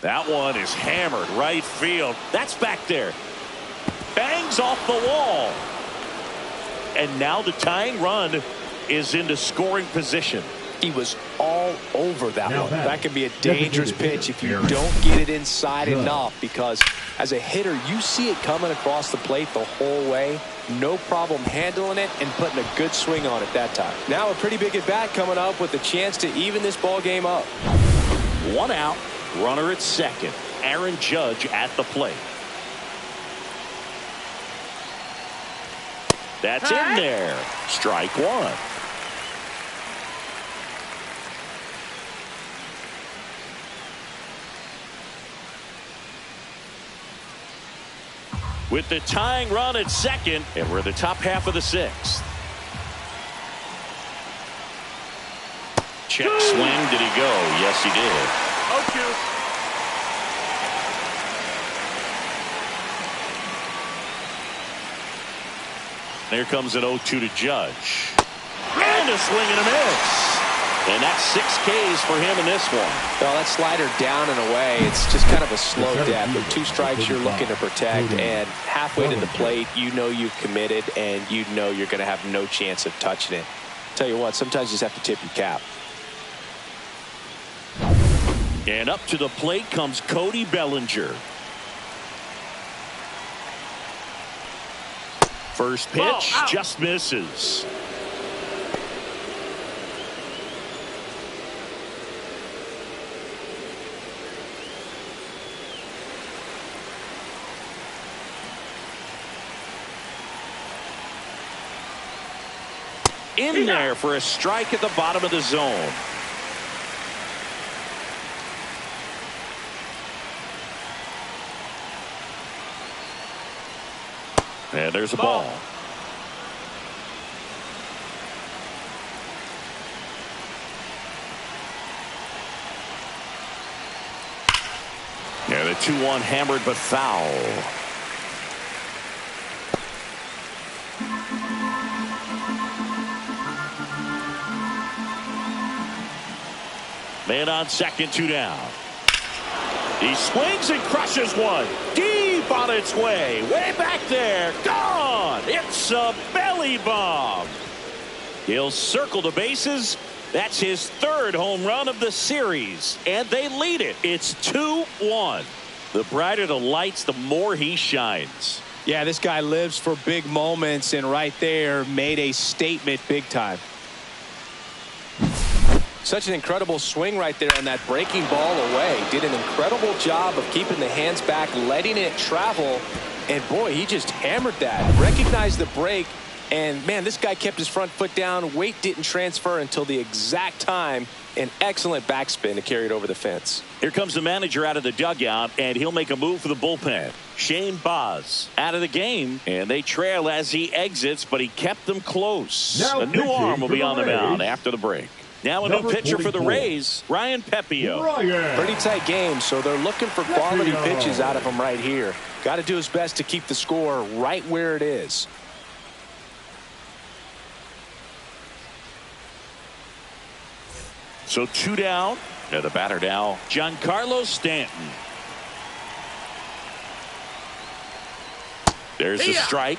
[SPEAKER 1] That one is hammered right field. That's back there. Bangs off the wall. And now the tying run is into scoring position.
[SPEAKER 3] He was all over that one. That could be a dangerous pitch if you don't get it inside enough, because as a hitter, you see it coming across the plate the whole way. No problem handling it and putting a good swing on it that time. Now a pretty big at bat coming up with a chance to even this ball game up.
[SPEAKER 1] 1 out, runner at second. Aaron Judge at the plate. That's in there. Strike 1. With the tying run at second, and we're the top half of the 6th. Check swing. Did he go? Yes, he did.
[SPEAKER 4] 0-2.
[SPEAKER 1] Here comes an 0-2 to Judge. And a swing and a miss. And that's 6 Ks for him in this one.
[SPEAKER 3] Well, that slider down and away, it's just kind of a slow death. With 2 strikes you're looking to protect, and halfway to the plate, you know you've committed, and you know you're going to have no chance of touching it. Tell you what, sometimes you just have to tip your cap.
[SPEAKER 1] And up to the plate comes Cody Bellinger. First pitch just misses. In there for a strike at the bottom of the zone. And there's a ball. Yeah, the 2-1 hammered but foul. Man on second, 2 down. He swings and crushes one. Deep on its way. Way back there. Gone. It's a belly bomb. He'll circle the bases. That's his 3rd home run of the series. And they lead it. It's 2-1. The brighter the lights, the more he shines.
[SPEAKER 3] Yeah, this guy lives for big moments, and right there made a statement big time. Such an incredible swing right there on that breaking ball away. Did an incredible job of keeping the hands back, letting it travel. And boy, he just hammered that. Recognized the break. And man, this guy kept his front foot down. Weight didn't transfer until the exact time. An excellent backspin to carry it over the fence.
[SPEAKER 1] Here comes the manager out of the dugout, and he'll make a move for the bullpen. Shane Baz out of the game, and they trail as he exits, but he kept them close.
[SPEAKER 2] Now
[SPEAKER 1] a new arm will be on the
[SPEAKER 2] Rays.
[SPEAKER 1] mound after the break. Now a new pitcher for the Rays, Ryan Pepiot.
[SPEAKER 3] Pretty tight game, so they're looking for quality pitches out of him right here. Got to do his best to keep the score right where it is.
[SPEAKER 1] So 2 down. And the batter now, Giancarlo Stanton. There's the strike.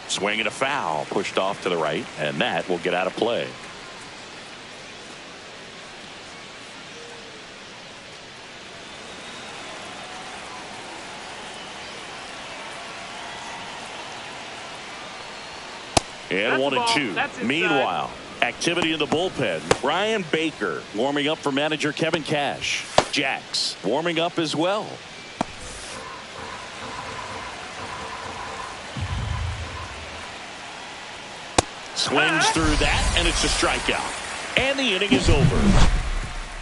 [SPEAKER 1] Swing and a foul, pushed off to the right, and that will get out of play. And 1-2. Meanwhile, activity in the bullpen. Brian Baker warming up for manager Kevin Cash. Jax warming up as well. Swings through that, and it's a strikeout. And the inning is over.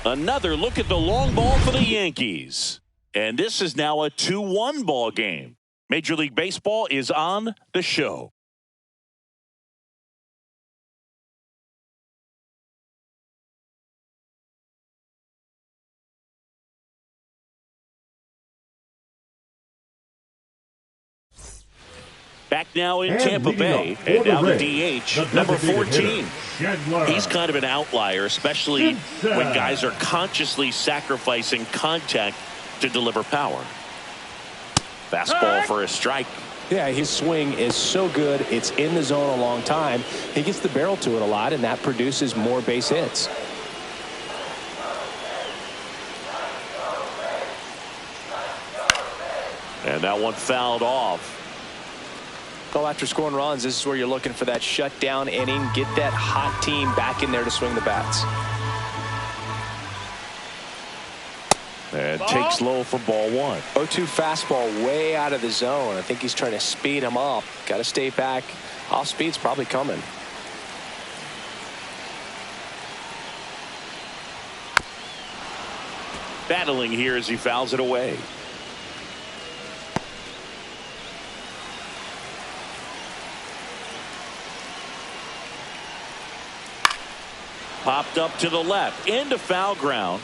[SPEAKER 1] Another look at the long ball for the Yankees. And this is now a 2-1 ball game. Major League Baseball is on the show. Back now in Tampa Bay, and now the DH, number 14. He's kind of an outlier, especially when guys are consciously sacrificing contact to deliver power. Fastball for a strike.
[SPEAKER 3] Yeah, his swing is so good. It's in the zone a long time. He gets the barrel to it a lot, and that produces more base hits.
[SPEAKER 1] And that one fouled off.
[SPEAKER 3] Well, after scoring runs, this is where you're looking for that shutdown inning. Get that hot team back in there to swing the bats.
[SPEAKER 1] And takes low for ball 1.
[SPEAKER 3] 0-2 fastball way out of the zone. I think he's trying to speed him up. Got to stay back. Off speed's probably coming.
[SPEAKER 1] Battling here as he fouls it away. Popped up to the left into foul ground.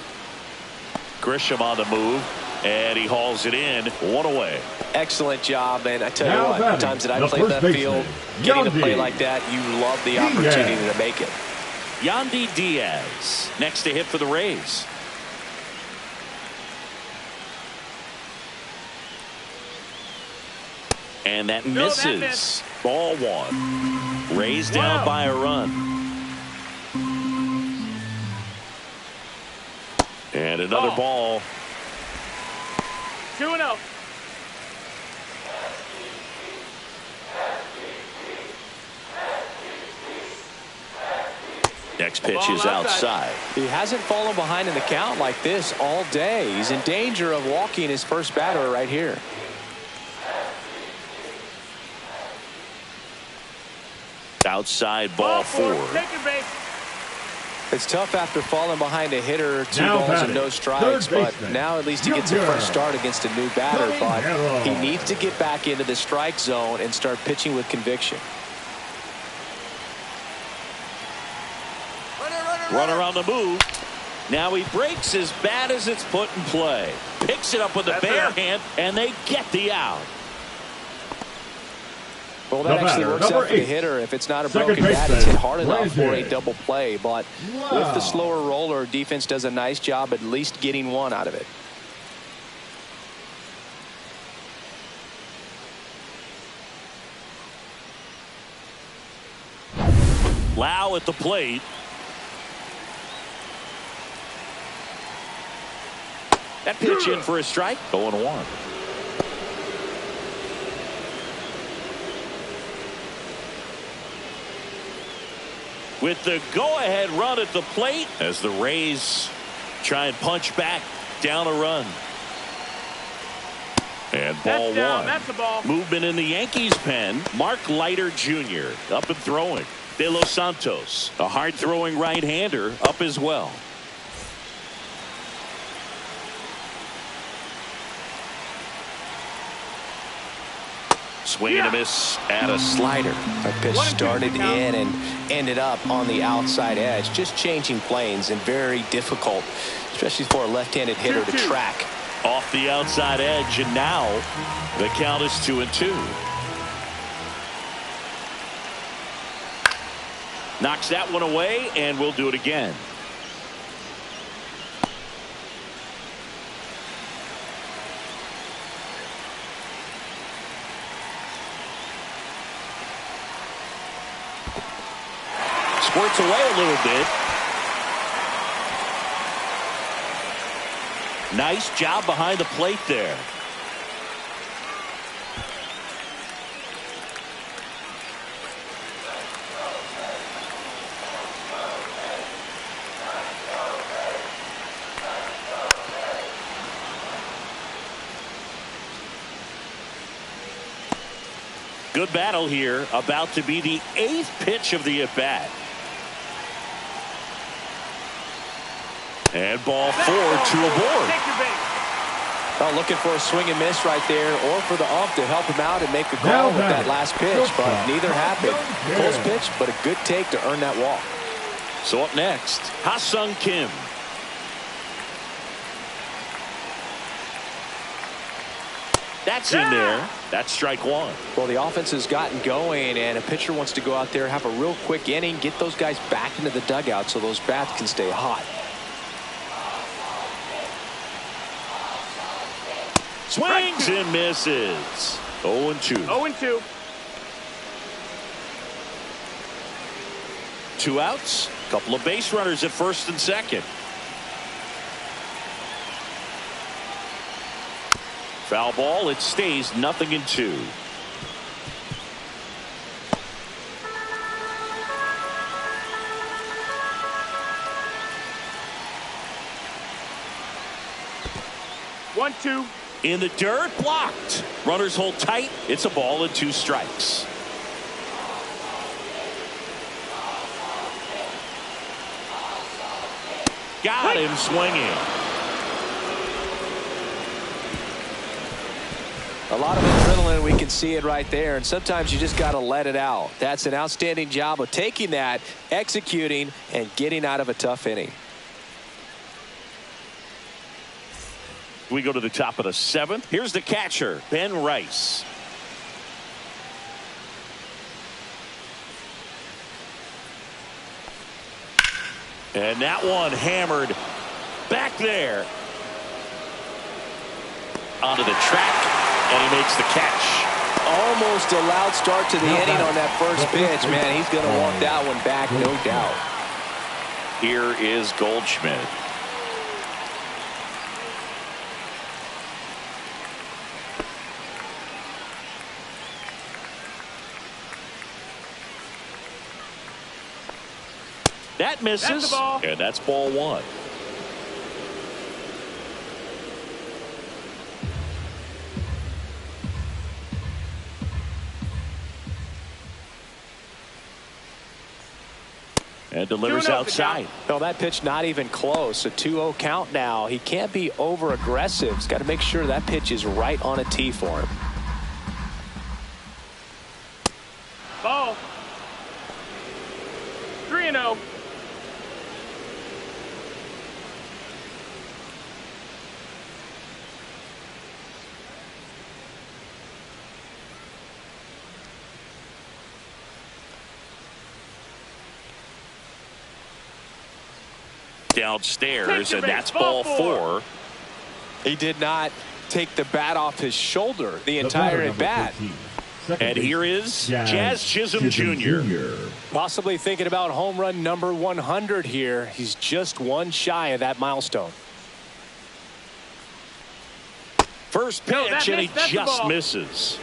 [SPEAKER 1] Grisham on the move, and he hauls it in. One away.
[SPEAKER 3] Excellent job, and I tell you what, times that I played that field, getting to play like that, you love the opportunity to make it.
[SPEAKER 1] Yandy Diaz next to hit for the Rays. And that misses. Ball one. Rays down by a run. And another ball.
[SPEAKER 4] 2-0.
[SPEAKER 1] Next pitch is outside.
[SPEAKER 3] He hasn't fallen behind in the count like this all day. He's in danger of walking his first batter right here.
[SPEAKER 1] Outside ball four.
[SPEAKER 4] Take your base.
[SPEAKER 3] It's tough after falling behind a hitter, 2 balls and no strikes, but now at least he gets a fresh start against a new batter. But he needs to get back into the strike zone and start pitching with conviction.
[SPEAKER 1] Runner on the move. Now he breaks as bad as it's put in play. Picks it up with a bare hand, and they get the out.
[SPEAKER 3] Well, that actually works out for the hitter. If it's not a broken bat, it's hit hard enough for a double play. But with the slower roller, defense does a nice job at least getting one out of it.
[SPEAKER 1] Lau at the plate. That pitch in for a strike. 0-1. With the go-ahead run at the plate as the Rays try and punch back down a run. And ball one.
[SPEAKER 4] That's the ball.
[SPEAKER 1] Movement in the Yankees pen. Mark Leiter Jr. up and throwing. De Los Santos, a hard-throwing right-hander, up as well. Swing and a miss at a slider.
[SPEAKER 3] A pitch started in and ended up on the outside edge. Just changing planes and very difficult, especially for a left-handed hitter to track.
[SPEAKER 1] Off the outside edge, and now the count is 2-2. Knocks that one away, and we'll do it again. Squirts away a little bit. Nice job behind the plate there. Good battle here. About to be the 8th pitch of the at-bat. And ball 4, 2 aboard.
[SPEAKER 3] Well, looking for a swing and miss right there, or for the ump to help him out and make a call with that last pitch, but neither happened. Close pitch, but a good take to earn that walk.
[SPEAKER 1] So up next, Ha-Sung Kim. That's in there. That's strike one.
[SPEAKER 3] Well, the offense has gotten going, and a pitcher wants to go out there, have a real quick inning, get those guys back into the dugout so those bats can stay hot.
[SPEAKER 1] Swings and misses. 0-2.
[SPEAKER 4] 0-2.
[SPEAKER 1] 2 outs. Couple of base runners at first and second. Foul ball. It stays 0-2.
[SPEAKER 4] One, 2.
[SPEAKER 1] In the dirt, blocked. Runners hold tight. It's a ball and 2 strikes. Got him swinging.
[SPEAKER 3] A lot of adrenaline we can can see it right there, and sometimes you just got to let it out. That's an outstanding job of taking that, executing, and getting out of a tough inning.
[SPEAKER 1] We go to the top of the 7th. Here's the catcher, Ben Rice. And that one hammered back there. Onto the track, and he makes the catch.
[SPEAKER 3] Almost a loud start to the inning on that first pitch. Man, he's going to walk that one back, no doubt.
[SPEAKER 5] Here is Goldschmidt.
[SPEAKER 1] That misses,
[SPEAKER 4] that's the ball.
[SPEAKER 1] And that's ball 1. And delivers outside.
[SPEAKER 3] Well, that pitch not even close. A 2-0 count now. He can't be over aggressive. He's got to make sure that pitch is right on a tee for him.
[SPEAKER 4] Ball. 3-0.
[SPEAKER 1] Downstairs, and that's ball 4.
[SPEAKER 3] He did not take the bat off his shoulder the entire at bat.
[SPEAKER 1] And here is Jazz Chisholm Jr.
[SPEAKER 3] Possibly thinking about home run number 100 here. He's just one shy of that milestone.
[SPEAKER 1] First pitch, and he just misses.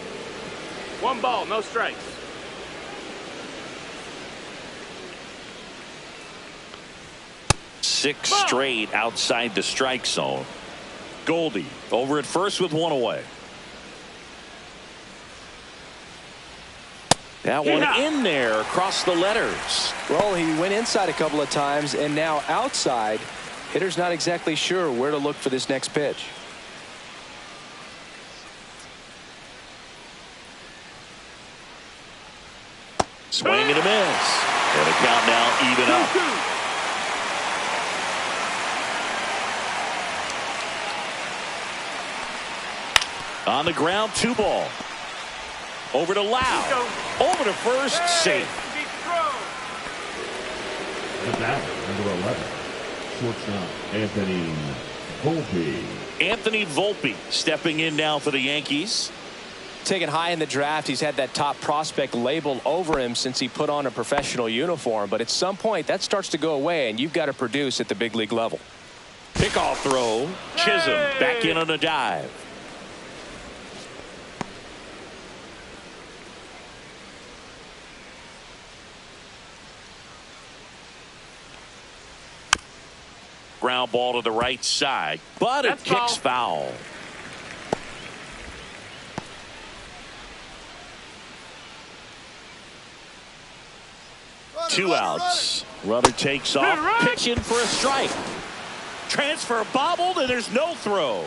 [SPEAKER 4] 1 ball, no strikes.
[SPEAKER 1] Six straight outside the strike zone. Goldie over at first with 1 away. That one in there across the letters.
[SPEAKER 3] Well, he went inside a couple of times and now outside. Hitter's not exactly sure where to look for this next pitch.
[SPEAKER 1] Swing and a miss. And a count now even up. On the ground, 2 ball. Over to Lau. Over to first, safe.
[SPEAKER 2] The batter, number 11, shortstop Anthony Volpe.
[SPEAKER 1] Anthony Volpe stepping in now for the Yankees.
[SPEAKER 3] Taken high in the draft, he's had that top prospect label over him since he put on a professional uniform. But at some point, that starts to go away, and you've got to produce at the big league level.
[SPEAKER 1] Pickoff throw. Chisholm back in on a dive. Ground ball to the right side, but it kicks foul. Two outs. Runner takes off. Pitch in for a strike. Transfer bobbled, and there's no throw.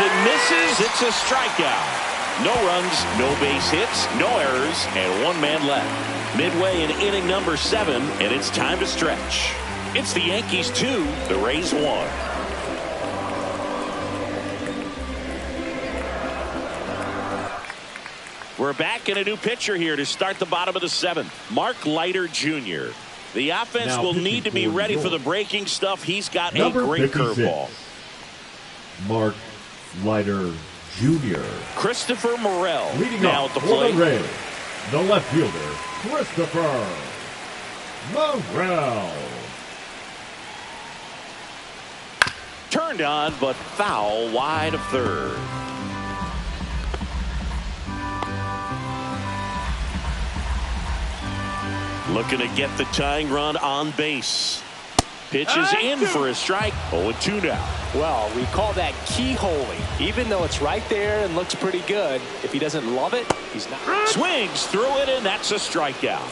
[SPEAKER 1] And misses. It's a strikeout. No runs, no base hits, no errors, and 1 man left. Midway in inning number 7, and it's time to stretch. It's the Yankees 2, the Rays 1. We're back in a new pitcher here to start the bottom of the 7th. Mark Leiter Jr. The offense will need to be ready for the breaking stuff. He's got a great curveball.
[SPEAKER 2] Mark Leiter Jr.
[SPEAKER 1] Christopher Morel
[SPEAKER 2] leading
[SPEAKER 1] now
[SPEAKER 2] off
[SPEAKER 1] at the plate.
[SPEAKER 2] The Rays, the left fielder, Christopher Morel.
[SPEAKER 1] Turned on, but foul wide of third. Looking to get the tying run on base. Pitch is in for a strike. 0-2 now.
[SPEAKER 3] Well, we call that keyholing. Even though it's right there and looks pretty good, if he doesn't love it, he's not.
[SPEAKER 1] Swings through it, and that's a strikeout.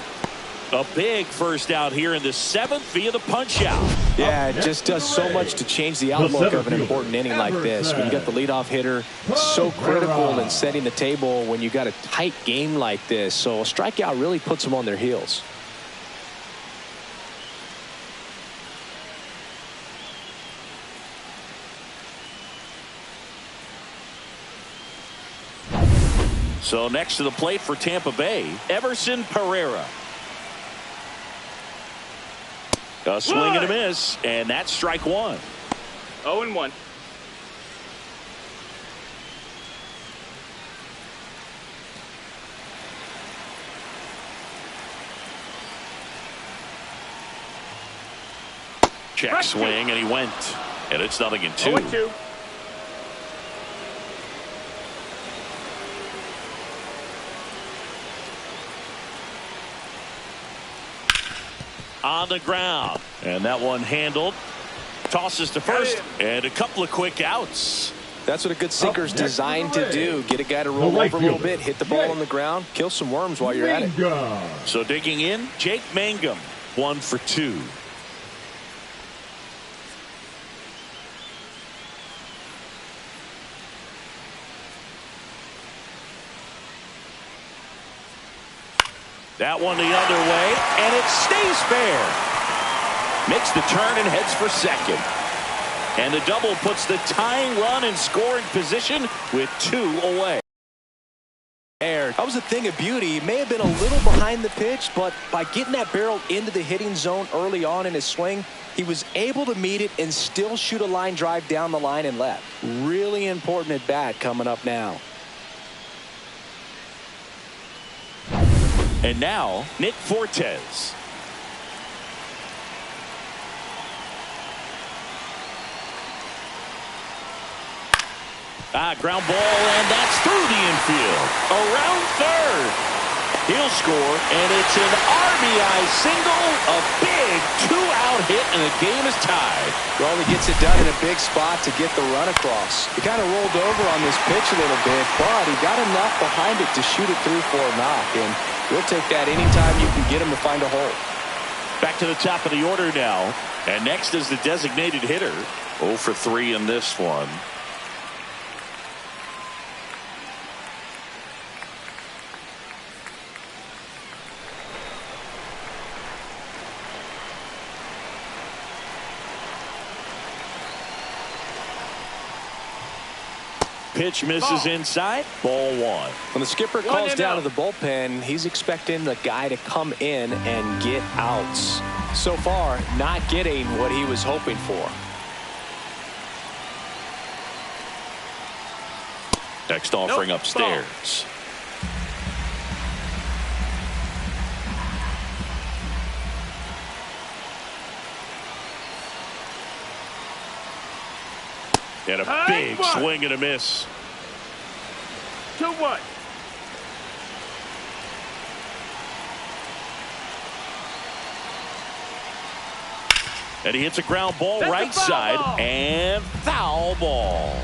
[SPEAKER 1] A big first out here in the 7th via the punch out.
[SPEAKER 3] Yeah, it just does so much to change the outlook of an important inning like this. When you got the leadoff hitter, so critical in setting the table when you got a tight game like this. So a strikeout really puts them on their heels.
[SPEAKER 1] So next to the plate for Tampa Bay, Everson Pereira. A swing and a miss, and that's strike one.
[SPEAKER 4] 0-1.
[SPEAKER 1] Check swing, and he went. And it's 0-2.
[SPEAKER 4] 0-2.
[SPEAKER 1] On the ground, and that one handled. Tosses to first, and a couple of quick outs.
[SPEAKER 3] That's what a good sinker's designed to do. Get a guy to roll over a little bit, hit the ball on the ground, kill some worms while you're at it.
[SPEAKER 1] So digging in, Jake Mangum, 1 for 2. That one the other way, and it stays fair. Makes the turn and heads for second. And the double puts the tying run in scoring position with 2 away.
[SPEAKER 3] That was a thing of beauty. He may have been a little behind the pitch, but by getting that barrel into the hitting zone early on in his swing, he was able to meet it and still shoot a line drive down the line and left. Really important at bat coming up now.
[SPEAKER 1] And now, Nick Fortes. Ground ball, and that's through the infield. Around third. He'll score, and it's an RBI single. A big 2-out hit, and the game is tied.
[SPEAKER 3] Well, he gets it done in a big spot to get the run across. He kind of rolled over on this pitch a little bit, but he got enough behind it to shoot it through for a knock. And we'll take that anytime you can get him to find a hole.
[SPEAKER 1] Back to the top of the order now. And next is the designated hitter.
[SPEAKER 5] 0 for 3 in this one.
[SPEAKER 1] Pitch misses inside. Ball 1.
[SPEAKER 3] When the skipper calls down to the bullpen, he's expecting the guy to come in and get outs. So far, not getting what he was hoping for.
[SPEAKER 5] Next offering upstairs.
[SPEAKER 1] And a big swing and a miss.
[SPEAKER 4] 2-1.
[SPEAKER 1] And he hits a ground ball right side and foul ball.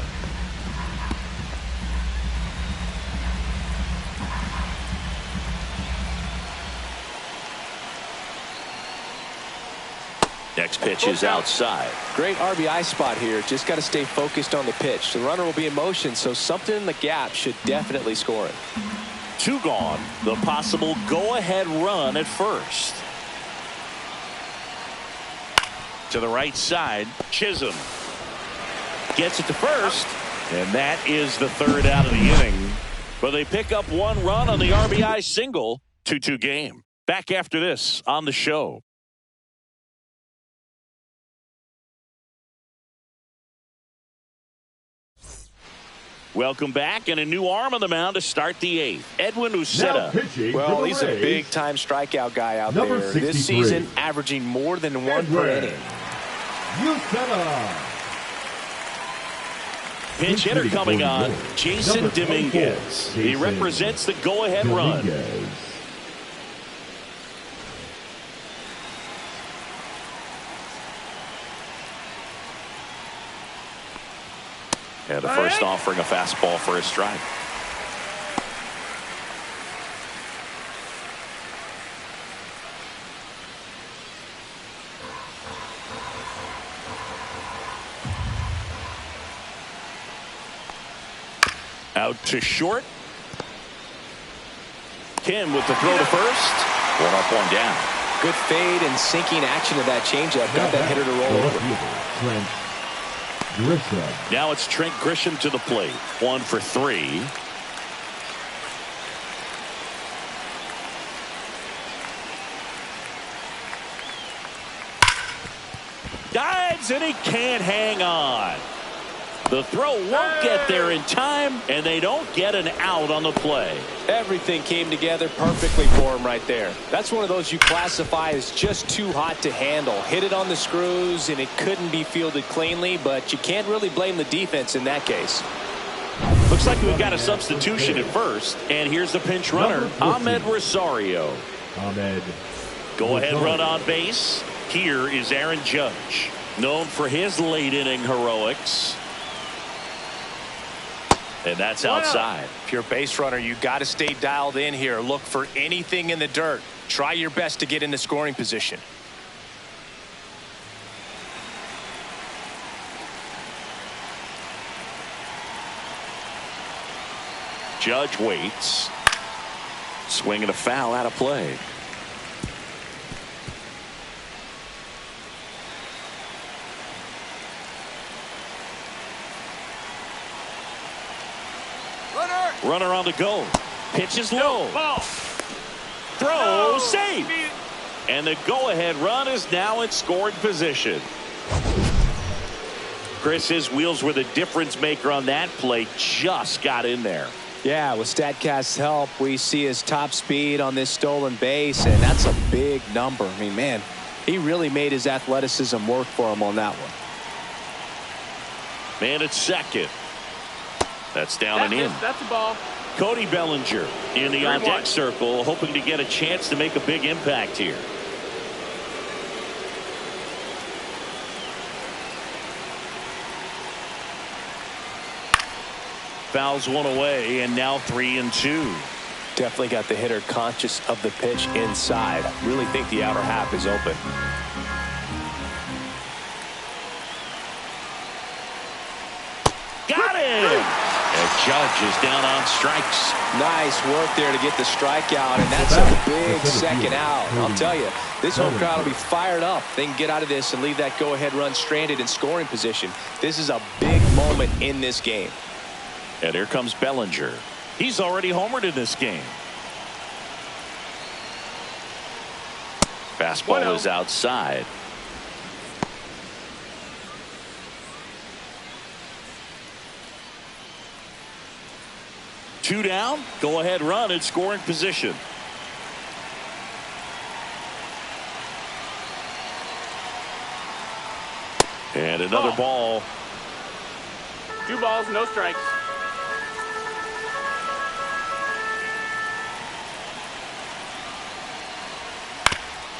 [SPEAKER 1] Next pitch is outside.
[SPEAKER 3] Great RBI spot here. Just got to stay focused on the pitch. The runner will be in motion, so something in the gap should definitely score it.
[SPEAKER 1] 2 gone. The possible go-ahead run at first. To the right side, Chisholm gets it to first, and that is the 3rd out of the inning. But they pick up 1 run on the RBI single. 2-2 game. Back after this on the show. Welcome back, and a new arm on the mound to start the 8th. Edwin Uceta.
[SPEAKER 3] Well, he's a big-time strikeout guy out there. This season, averaging more than 1 per inning.
[SPEAKER 1] Pinch hitter coming on, Jason Dominguez. He represents the go-ahead run.
[SPEAKER 5] And the first offering a fastball for a strike.
[SPEAKER 1] Out to short. Kim with the throw to first.
[SPEAKER 5] One up, one down.
[SPEAKER 3] Good fade and sinking action of that changeup. Got that hitter to roll over.
[SPEAKER 1] Now it's Trent Grisham to the plate. 1 for 3. Dives and he can't hang on. The throw won't get there in time, and they don't get an out on the play.
[SPEAKER 3] Everything came together perfectly for him right there. That's one of those you classify as just too hot to handle. Hit it on the screws, and it couldn't be fielded cleanly, but you can't really blame the defense in that case.
[SPEAKER 1] Looks like we've got a substitution at first, and here's the pinch runner, Ahmed Rosario. Go ahead run on base. Here is Aaron Judge, known for his late inning heroics. And that's outside.
[SPEAKER 3] If you're a base runner, you got to stay dialed in here. Look for anything in the dirt. Try your best to get into scoring position.
[SPEAKER 1] Judge waits. Swinging a foul out of play. Runner on the go. Pitch is low.
[SPEAKER 4] Ball.
[SPEAKER 1] Throw safe. And the go-ahead run is now in scoring position. Chris, his wheels were the difference maker on that play. Just got in there.
[SPEAKER 3] Yeah, with StatCast's help, we see his top speed on this stolen base, and that's a big number. I mean, man, he really made his athleticism work for him on that one.
[SPEAKER 1] Man at second. That's down and in.
[SPEAKER 4] That's a ball.
[SPEAKER 1] Cody Bellinger in the on-deck circle, hoping to get a chance to make a big impact here. Fouls one away, and now 3-2.
[SPEAKER 3] Definitely got the hitter conscious of the pitch inside. Really think the outer half is open.
[SPEAKER 1] Got him! And Judge is down on strikes.
[SPEAKER 3] Nice work there to get the strikeout, and that's a big second out. I'll tell you, this home crowd will be fired up. They can get out of this and leave that go-ahead run stranded in scoring position. This is a big moment in this game.
[SPEAKER 1] And here comes Bellinger. He's already homered in this game. Fastball is outside. Two down. Go ahead run in scoring position. And another ball.
[SPEAKER 4] 2 balls, no strikes.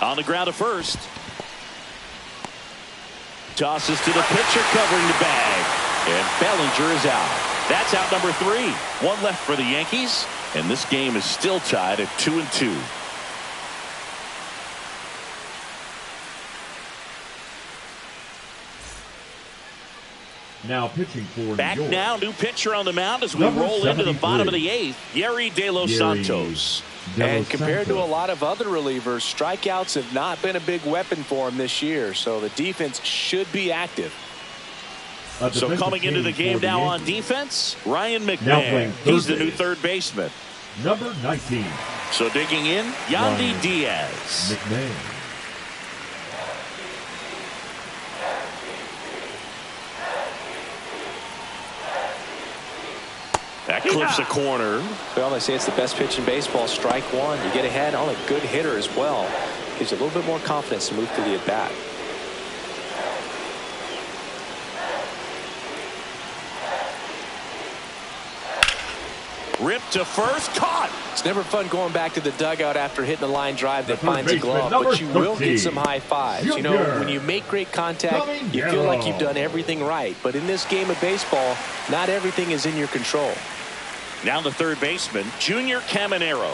[SPEAKER 1] On the ground to first. Tosses to the pitcher covering the bag. And Bellinger is out. That's out number 3. 1 left for the Yankees. And this game is still tied at 2-2.
[SPEAKER 2] Now pitching for
[SPEAKER 1] Back
[SPEAKER 2] New York.
[SPEAKER 1] now, new pitcher on the mound as we
[SPEAKER 2] Number
[SPEAKER 1] roll into the
[SPEAKER 2] 73.
[SPEAKER 1] bottom of the 8th. Yerry De Los Santos.
[SPEAKER 3] And compared to a lot of other relievers, strikeouts have not been a big weapon for him this year, so the defense should be active.
[SPEAKER 1] So coming into the game now on defense, Ryan
[SPEAKER 2] Now
[SPEAKER 1] McMahon.
[SPEAKER 2] playing
[SPEAKER 1] He's
[SPEAKER 2] third
[SPEAKER 1] the new
[SPEAKER 2] base.
[SPEAKER 1] third baseman.
[SPEAKER 2] Number 19.
[SPEAKER 1] So digging in, Yandy
[SPEAKER 2] Ryan
[SPEAKER 1] Diaz.
[SPEAKER 2] McMahon.
[SPEAKER 1] That clips a corner.
[SPEAKER 3] Well, they say it's the best pitch in baseball. Strike one. You get ahead on a good hitter as well. Gives you a little bit more confidence to move to the at-bat.
[SPEAKER 1] Ripped to first, caught.
[SPEAKER 3] It's never fun going back to the dugout after hitting a line drive that
[SPEAKER 2] The third
[SPEAKER 3] finds a glove,
[SPEAKER 2] baseman,
[SPEAKER 3] but you
[SPEAKER 2] number
[SPEAKER 3] will get
[SPEAKER 2] 13,
[SPEAKER 3] some high fives. You know,
[SPEAKER 2] Junior.
[SPEAKER 3] when you make great contact,
[SPEAKER 2] Coming
[SPEAKER 3] you feel like
[SPEAKER 2] down.
[SPEAKER 3] you've done everything right. But in this game of baseball, not everything is in your control.
[SPEAKER 1] Now the third baseman, Junior Caminero.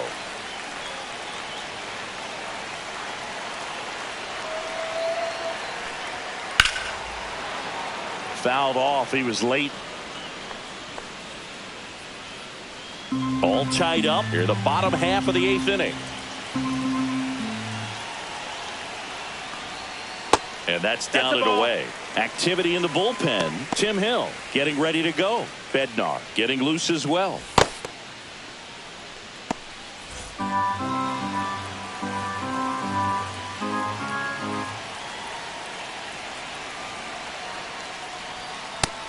[SPEAKER 1] Fouled off. He was late. tied up here in the bottom half of the 8th inning. And that's down and away. Activity in the bullpen. Tim Hill getting ready to go. Bednar getting loose as well.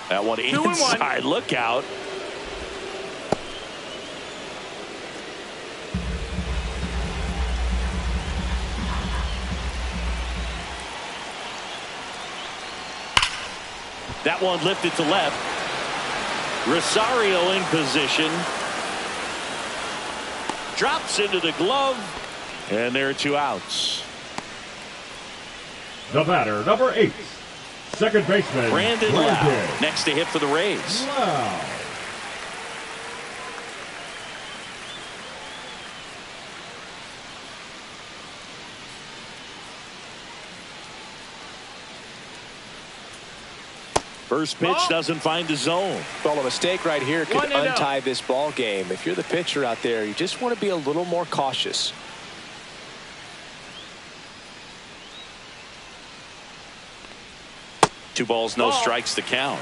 [SPEAKER 1] That one inside. Look out. That one lifted to left. Rosario in position. Drops into the glove. And there are 2 outs.
[SPEAKER 2] The batter, number 8. Second baseman,
[SPEAKER 1] Brandon Lau. Next to hit for the Rays.
[SPEAKER 2] Lau.
[SPEAKER 1] First pitch doesn't find the zone.
[SPEAKER 3] Well, a mistake right here could untie this ball game. If you're the pitcher out there, you just want to be a little more cautious.
[SPEAKER 1] Two balls, no strikes to count.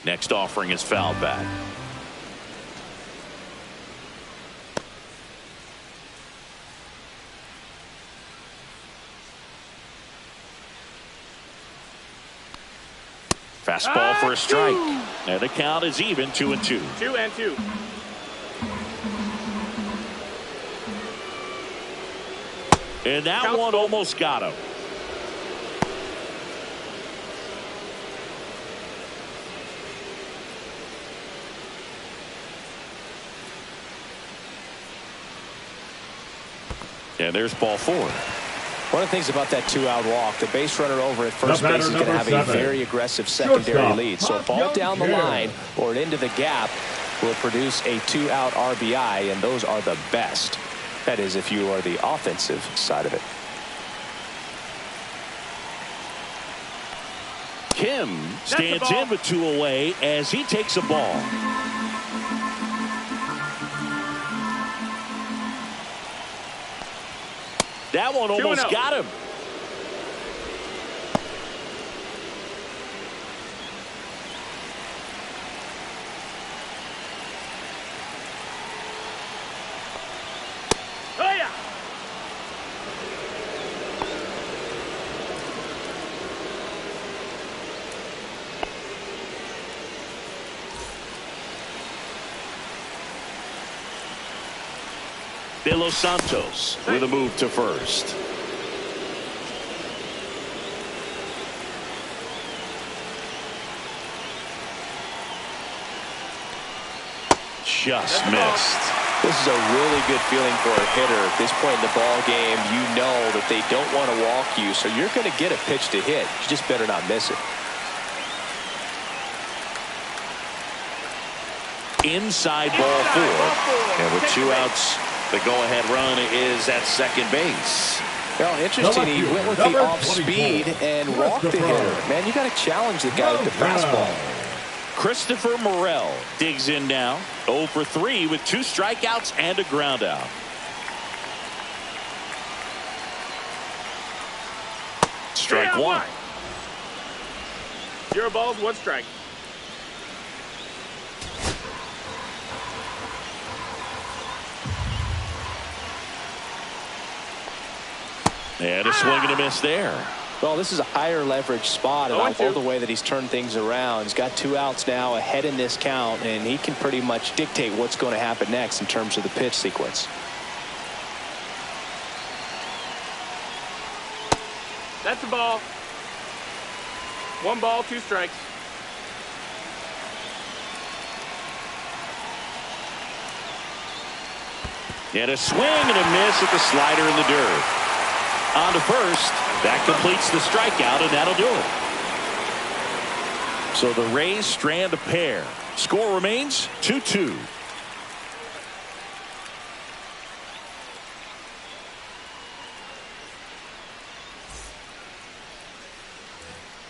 [SPEAKER 1] Next offering is fouled back. Fastball for a strike. And the count is even 2-2.
[SPEAKER 4] 2-2.
[SPEAKER 1] And that one almost got him. And there's ball 4.
[SPEAKER 3] One of the things about that 2-out walk, the base runner over at first base is going to have a very aggressive secondary lead. So a ball down the line or into the gap will produce a 2-out RBI, and those are the best. That is, if you are the offensive side of it.
[SPEAKER 1] Kim stands in with 2 away as he takes a ball. That one almost got him.
[SPEAKER 4] Oh, yeah.
[SPEAKER 1] De Los Santos with a move to first. Just missed.
[SPEAKER 3] This is a really good feeling for a hitter. At this point in the ball game, you know that they don't want to walk you, so you're going to get a pitch to hit. You just better not miss it.
[SPEAKER 1] Inside ball 4. And with 2 outs, the go-ahead run is at second base.
[SPEAKER 3] Well, interesting. He went with the off-speed and walked the hitter. Man, you got to challenge the guy with the fastball.
[SPEAKER 1] Christopher Morel digs in now. 0 for 3 with 2 strikeouts and a ground out. Strike 1.
[SPEAKER 4] 0 balls, 1 strike.
[SPEAKER 1] And a swing and a miss there.
[SPEAKER 3] Well, this is a higher leverage spot, and I love the way that he's turned things around. He's got 2 outs now ahead in this count, and he can pretty much dictate what's going to happen next in terms of the pitch sequence.
[SPEAKER 4] That's a ball. 1 ball, 2 strikes.
[SPEAKER 1] And a swing and a miss at the slider in the dirt. On to first. That completes the strikeout, and that'll do it. So the Rays strand a pair. Score remains 2-2.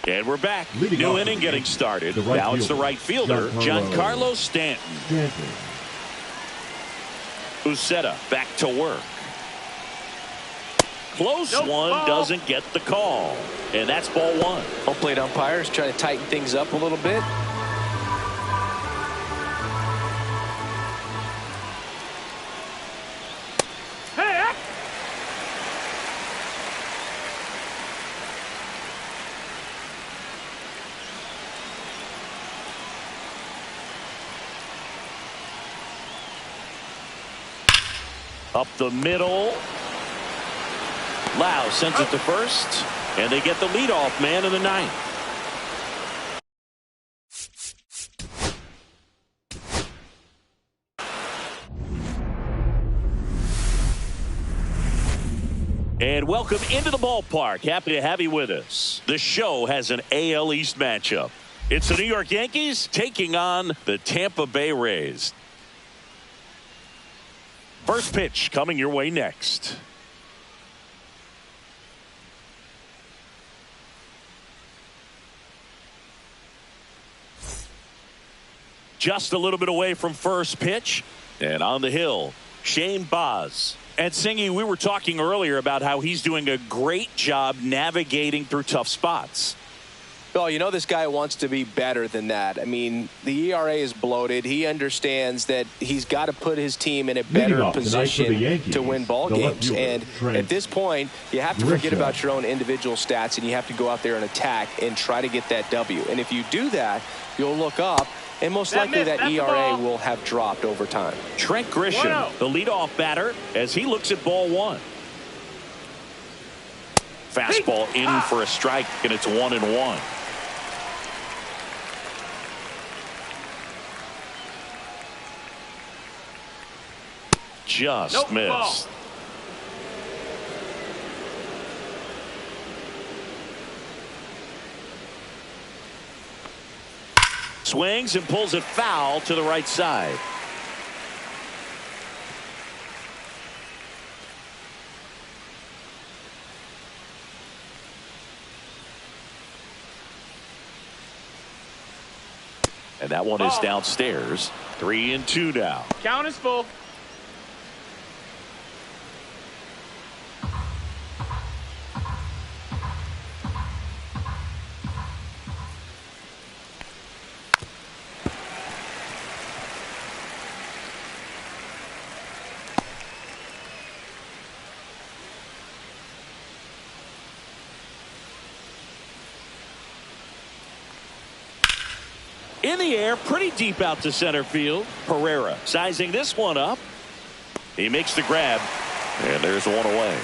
[SPEAKER 1] And we're back.
[SPEAKER 2] Leading
[SPEAKER 1] New
[SPEAKER 2] off
[SPEAKER 1] inning getting started.
[SPEAKER 2] the right
[SPEAKER 1] Now it's the
[SPEAKER 2] fielder,
[SPEAKER 1] right fielder, Giancarlo Stanton. Uceta back to work. Close one, doesn't get the call. And that's ball one.
[SPEAKER 3] Home plate umpires trying to tighten things up a little bit.
[SPEAKER 1] Up the middle. Lau sends it to first, and they get the leadoff man in the ninth. And welcome into the ballpark. Happy to have you with us. The show has an AL East matchup. It's the New York Yankees taking on the Tampa Bay Rays. First pitch coming your way next. Just a little bit away from first pitch. And on the hill, Shane Baz. And Singy, we were talking earlier about how he's doing a great job navigating through tough spots.
[SPEAKER 3] Well, you know this guy wants to be better than that. I mean, the ERA is bloated. He understands that he's got to put his team in a better position to win ball games. And at this point, you have to forget about your own individual stats, and you have to go out there and attack and try to get that W. And if you do that, you'll look up, and most likely that ERA will have dropped over time.
[SPEAKER 1] Trent Grisham, the leadoff batter, as he looks at ball one. Fastball in for a strike, and it's 1-1. Just missed. Swings and pulls it foul to the right side. And that one is downstairs. 3-2 now.
[SPEAKER 4] Count is full.
[SPEAKER 1] In the air, pretty deep out to center field. Pereira sizing this one up. He makes the grab, and there's one away.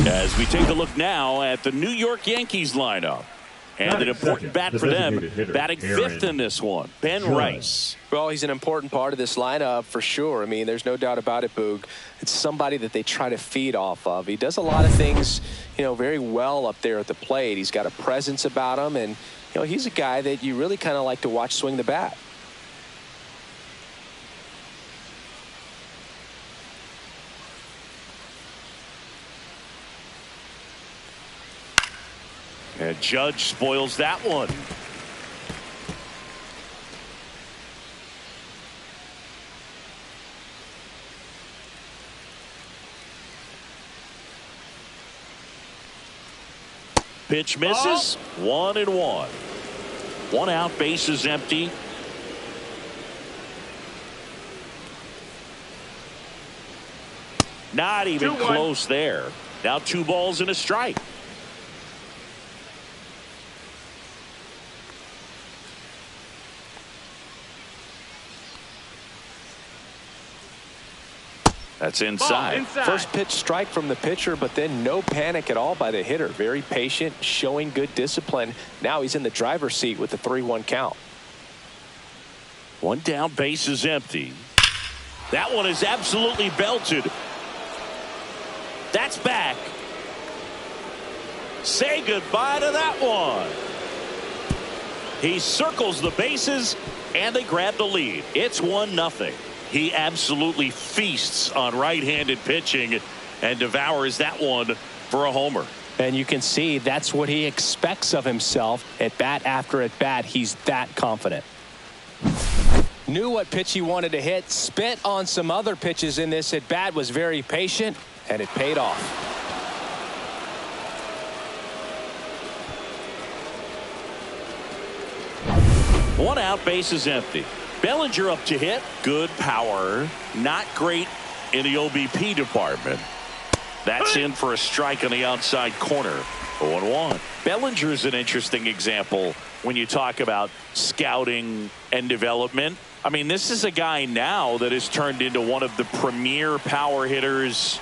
[SPEAKER 1] As we take a look now at the New York Yankees lineup. And an important bat for them, batting fifth in this one, Ben Rice.
[SPEAKER 3] Well, he's an important part of this lineup for sure. I mean, there's no doubt about it, Boog. It's somebody that they try to feed off of. He does a lot of things, you know, very well up there at the plate. He's got a presence about him, and, you know, he's a guy that you really kind of like to watch swing the bat.
[SPEAKER 1] And Judge spoils that one. Pitch misses. 1-1. One out, base is empty. Not even close there. Now 2 balls and a strike. That's inside.
[SPEAKER 3] First pitch strike from the pitcher, but then no panic at all by the hitter. Very patient, showing good discipline. Now he's in the driver's seat with the 3-1 count.
[SPEAKER 1] One down, base is empty. That one is absolutely belted. That's back. Say goodbye to that one. He circles the bases, and they grab the lead. It's 1-0. He absolutely feasts on right-handed pitching and devours that one for a homer.
[SPEAKER 3] And you can see that's what he expects of himself at bat after at bat. He's that confident. Knew what pitch he wanted to hit, spit on some other pitches in this at bat, was very patient, and it paid off.
[SPEAKER 1] One out, bases empty. Bellinger up to hit. Good power. Not great in the OBP department. That's in for a strike on the outside corner. 0-1. Bellinger is an interesting example when you talk about scouting and development. I mean, this is a guy now that has turned into one of the premier power hitters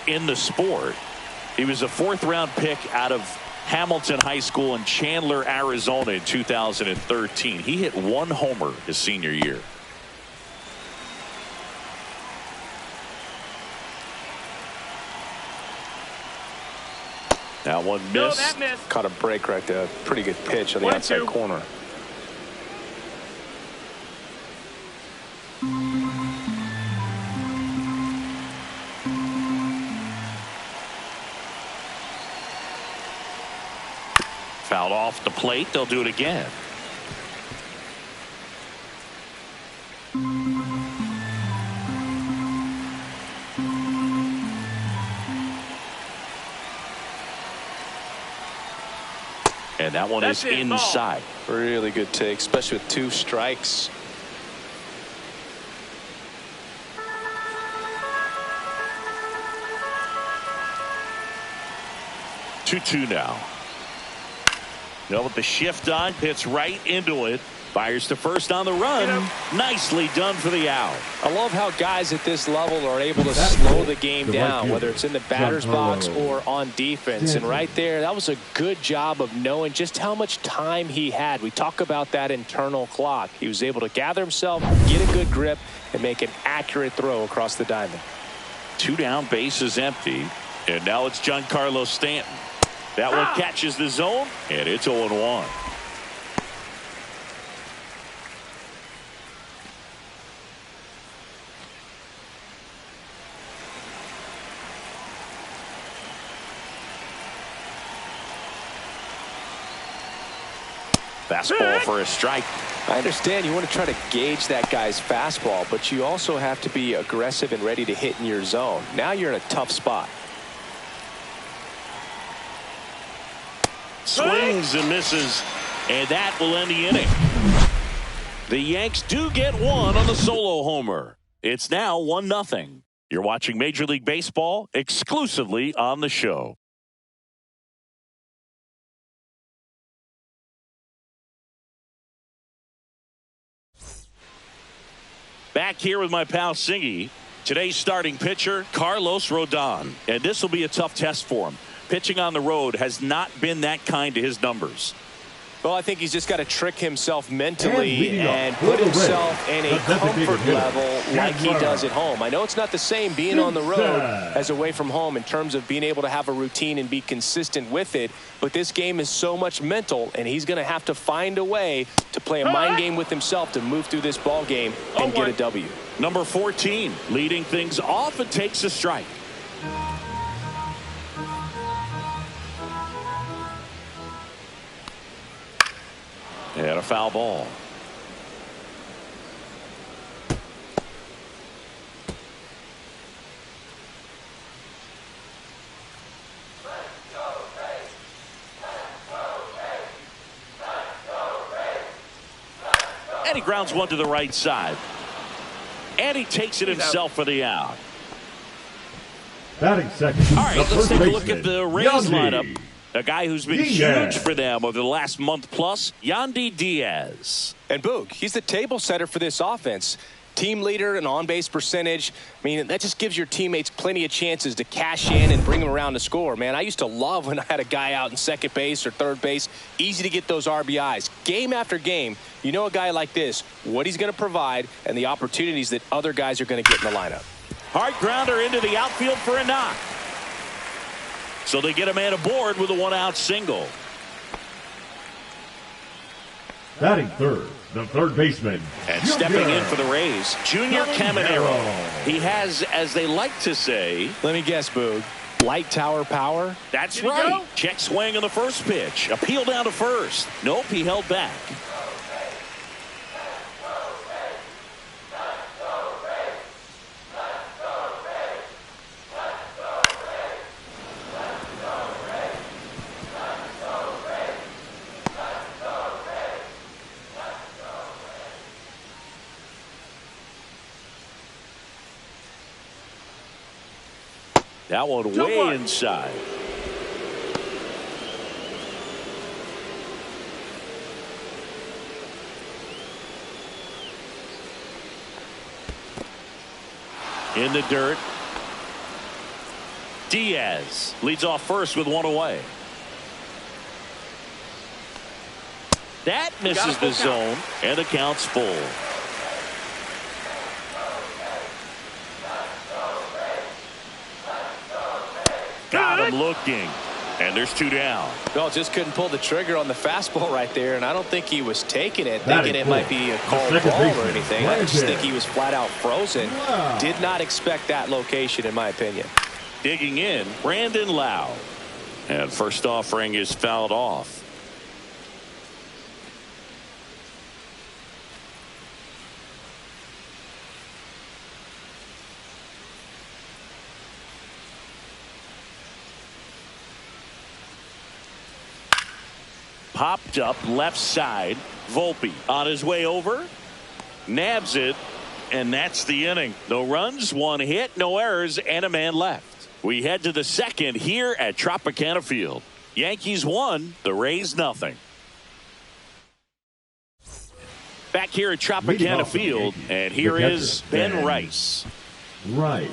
[SPEAKER 1] in the sport. He was a 4th-round pick out of Hamilton High School in Chandler, Arizona in 2013. He hit 1 homer his senior year. That one missed.
[SPEAKER 4] No, that missed.
[SPEAKER 3] Caught a break right there. Pretty good pitch on the outside corner.
[SPEAKER 1] Fouled off the plate. They'll do it again. And that one is inside.
[SPEAKER 3] Really good take, especially with 2 strikes.
[SPEAKER 1] Two now. With the shift on, hits right into it. Fires to first on the run. Nicely done for the out.
[SPEAKER 3] I love how guys at this level are able to slow the game down, whether it's in the batter's box or on defense. And right there, that was a good job of knowing just how much time he had. We talk about that internal clock. He was able to gather himself, get a good grip, and make an accurate throw across the diamond.
[SPEAKER 1] 2 down, bases empty. And now it's Giancarlo Stanton. That one catches the zone, and it's 0-1. Fastball for a strike.
[SPEAKER 3] I understand you want to try to gauge that guy's fastball, but you also have to be aggressive and ready to hit in your zone. Now you're in a tough spot.
[SPEAKER 1] Swings and misses, and that will end the inning. The Yanks do get one on the solo homer. It's now 1-0. You're watching Major League Baseball exclusively on the show. Back here with my pal Singy. Today's starting pitcher, Carlos Rodon. And this will be a tough test for him. Pitching on the road has not been that kind to his numbers.
[SPEAKER 3] Well, I think he's just got to trick himself mentally and put himself in a comfort level like he does at home. I know it's not the same being on the road as away from home in terms of being able to have a routine and be consistent with it. But this game is so much mental, and he's going to have to find a way to play a mind game with himself to move through this ball game and get a W.
[SPEAKER 1] Number 14, leading things off, and takes a strike. And a foul ball. And he grounds one to the right side. And he takes it himself for the out.
[SPEAKER 2] Batting second.
[SPEAKER 1] All right, let's take a look at the Rays lineup. A guy who's been huge for them over the last month plus, Yandy Diaz.
[SPEAKER 3] And Boog, he's the table setter for this offense. Team leader and on-base percentage. I mean, that just gives your teammates plenty of chances to cash in and bring them around to score. Man, I used to love when I had a guy out in second base or third base. Easy to get those RBIs. Game after game, you know a guy like this, what he's going to provide and the opportunities that other guys are going to get in the lineup.
[SPEAKER 1] Hard grounder into the outfield for a knock. So they get a man aboard with a 1-out single.
[SPEAKER 2] Batting third, the third baseman.
[SPEAKER 1] And stepping in for the Rays, Junior Caminero. He has, as they like to say...
[SPEAKER 3] Let me guess, Boog. Light tower power.
[SPEAKER 1] That's right. Check swing on the first pitch. Appeal down to first. Nope, he held back. That one way inside. In the dirt. Diaz leads off first with one away. That misses the zone, and the count's full. Got him looking, and there's two down.
[SPEAKER 3] Well, just couldn't pull the trigger on the fastball right there, and I don't think he was taking it, thinking it might be a called ball or anything. I just think he was flat out frozen. Did not expect that location, in my opinion.
[SPEAKER 1] Digging in, Brandon Lau. And first offering is fouled off. Popped up left side. Volpe on his way over. Nabs it. And that's the inning. No runs, one hit, no errors, and a man left. We head to the second here at Tropicana Field. Yankees 1, the Rays nothing. Back here at Tropicana Field, and here is Ben Rice.
[SPEAKER 2] Rice.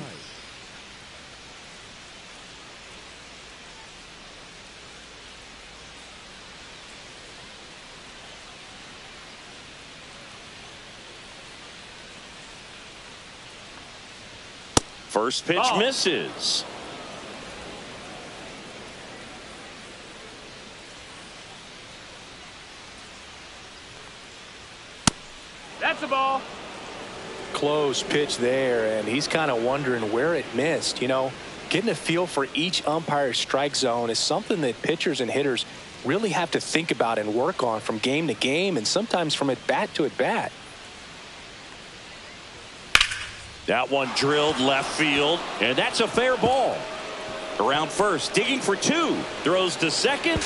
[SPEAKER 1] First pitch misses.
[SPEAKER 4] That's a ball.
[SPEAKER 3] Close pitch there, and he's kind of wondering where it missed. You know, getting a feel for each umpire's strike zone is something that pitchers and hitters really have to think about and work on from game to game, and sometimes from at bat to at bat.
[SPEAKER 1] That one drilled left field, and that's a fair ball. Around first, digging for two. Throws to second.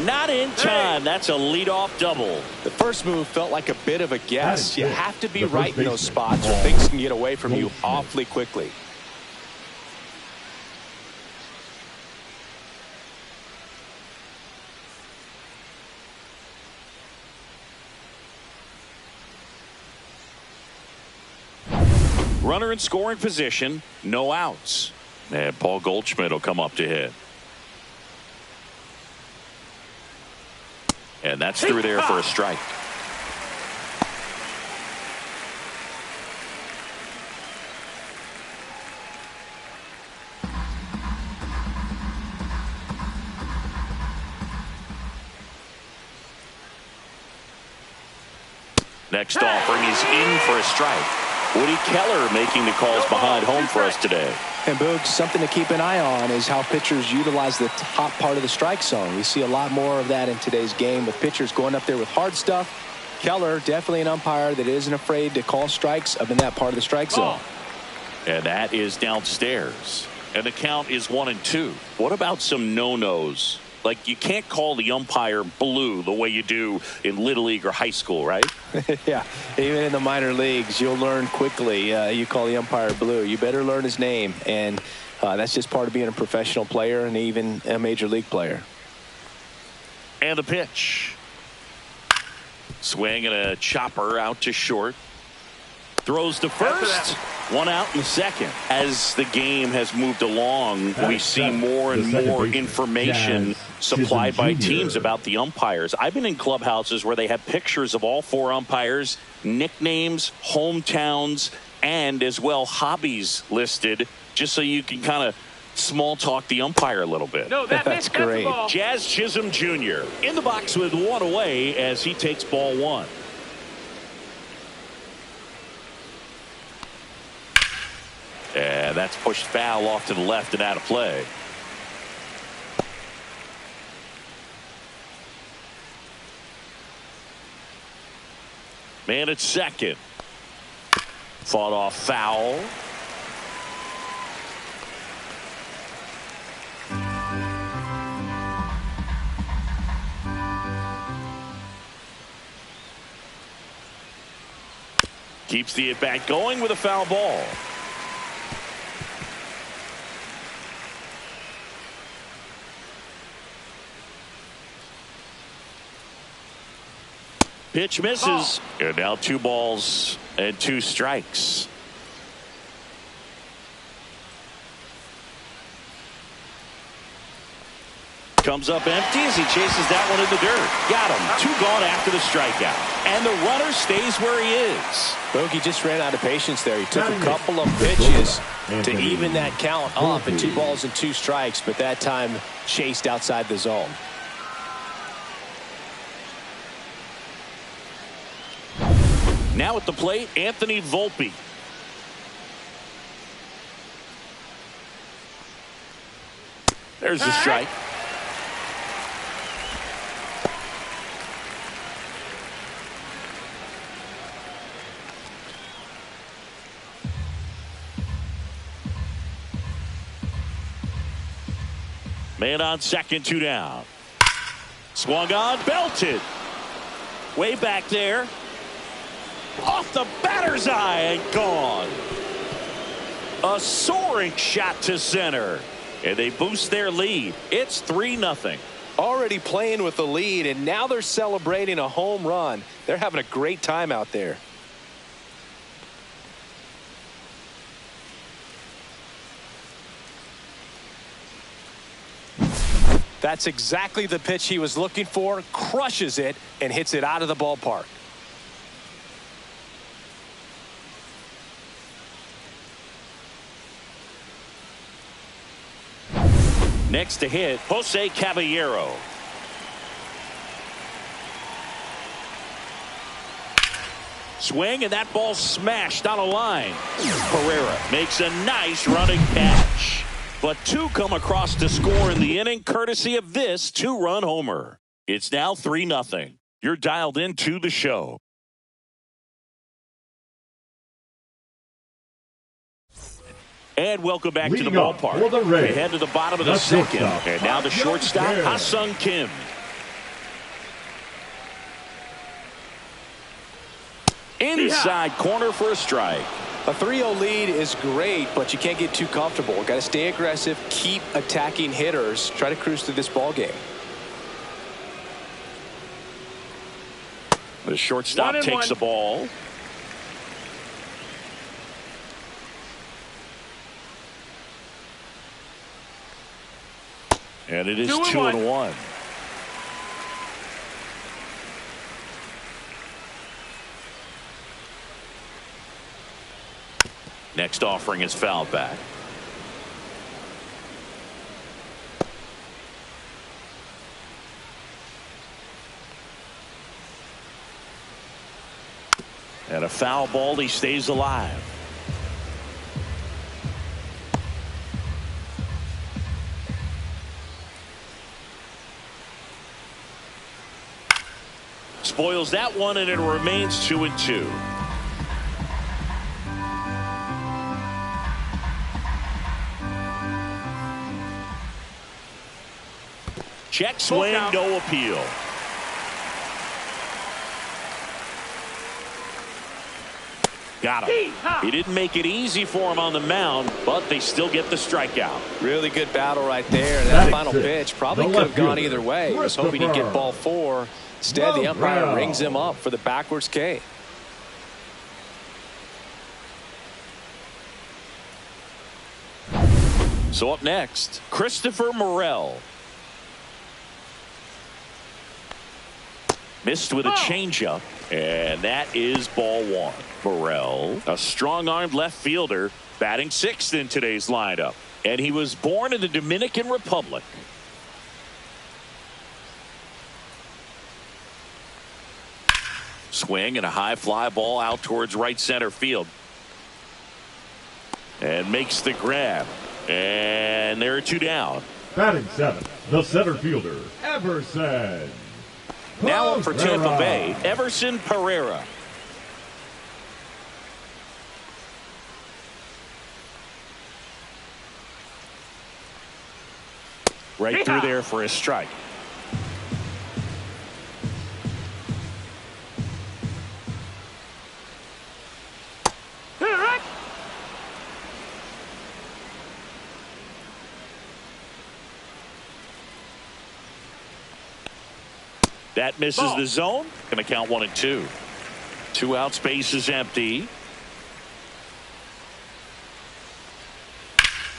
[SPEAKER 1] Not in time. That's a leadoff double.
[SPEAKER 3] The first move felt like a bit of a guess. You have to be right in those spots or things can get away from you awfully quickly.
[SPEAKER 1] Runner in scoring position, no outs. And Paul Goldschmidt will come up to hit. And that's through there for a strike. Next offering is in for a strike. Woody Keller making the calls behind home for us today.
[SPEAKER 3] And Boogs, something to keep an eye on is how pitchers utilize the top part of the strike zone. We see a lot more of that in today's game with pitchers going up there with hard stuff. Keller, definitely an umpire that isn't afraid to call strikes up in that part of the strike zone.
[SPEAKER 1] And that is downstairs. And the count is 1-2. What about some no-nos? Like, you can't call the umpire blue the way you do in Little League or high school, right?
[SPEAKER 3] Yeah, even in the minor leagues, you'll learn quickly. You call the umpire blue. You better learn his name. And that's just part of being a professional player and even a major league player.
[SPEAKER 1] And the pitch. Swing and a chopper out to short. Throws to first. One out in the second. As the game has moved along, we see more and more information supplied by teams about the umpires. I've been in clubhouses where they have pictures of all four umpires, nicknames, hometowns, and as well hobbies listed, just so you can kind of small talk the umpire a little bit.
[SPEAKER 4] No, that's great.
[SPEAKER 1] Jazz Chisholm Jr. in the box with one away as he takes ball one. And And that's pushed foul off to the left and out of play. Man at second. Fought off foul. Keeps the at-bat going with a foul ball. Pitch misses. And now 2 balls and 2 strikes. Comes up empty as he chases that one in the dirt. Got him. 2 gone after the strikeout. And the runner stays where he is.
[SPEAKER 3] Bogey just ran out of patience there. He took a couple of pitches to even that count up at 2 balls and 2 strikes, but that time chased outside the zone.
[SPEAKER 1] Now at the plate, Anthony Volpe. There's the strike. Man on second, 2 down. Swung on, belted. Way back there. Off the batter's eye and gone. A soaring shot to center. And they boost their lead. It's 3-0.
[SPEAKER 3] Already playing with the lead, and now they're celebrating a home run. They're having a great time out there. That's exactly the pitch he was looking for. Crushes it and hits it out of the ballpark.
[SPEAKER 1] Next to hit, Jose Caballero. Swing, and that ball smashed on a line. Pereira makes a nice running catch. But 2 come across to score in the inning, courtesy of this 2-run homer. It's now 3-0. You're dialed into the show. And welcome back to the ballpark. We head to the bottom of the second. And now the shortstop, Ha-Sung Kim. Inside corner for a strike.
[SPEAKER 3] A 3-0 lead is great, but you can't get too comfortable. Got to stay aggressive, keep attacking hitters, try to cruise through this ball game.
[SPEAKER 1] The shortstop takes the ball. And it is 2-1. Next offering is fouled back. And a foul ball, he stays alive. Spoils that one, and it remains 2-2. Check swing, no appeal. Got him. He didn't make it easy for him on the mound, but they still get the strikeout.
[SPEAKER 3] Really good battle right there. That final pitch probably could have gone either way. He was hoping he'd get ball 4. Instead, the umpire rings him up for the backwards K.
[SPEAKER 1] So up next, Christopher Morel. Missed with a changeup, and that is ball 1. Morel, a strong-armed left fielder, batting 6th in today's lineup. And he was born in the Dominican Republic. Swing and a high fly ball out towards right center field. and makes the grab. And there are 2 down.
[SPEAKER 2] Batting 7th, the center fielder, Everson.
[SPEAKER 1] Now up for Tampa Bay, Everson Pereira. Right through there for a strike. That misses the zone. Going to count 1 and 2. 2 outs, base is empty.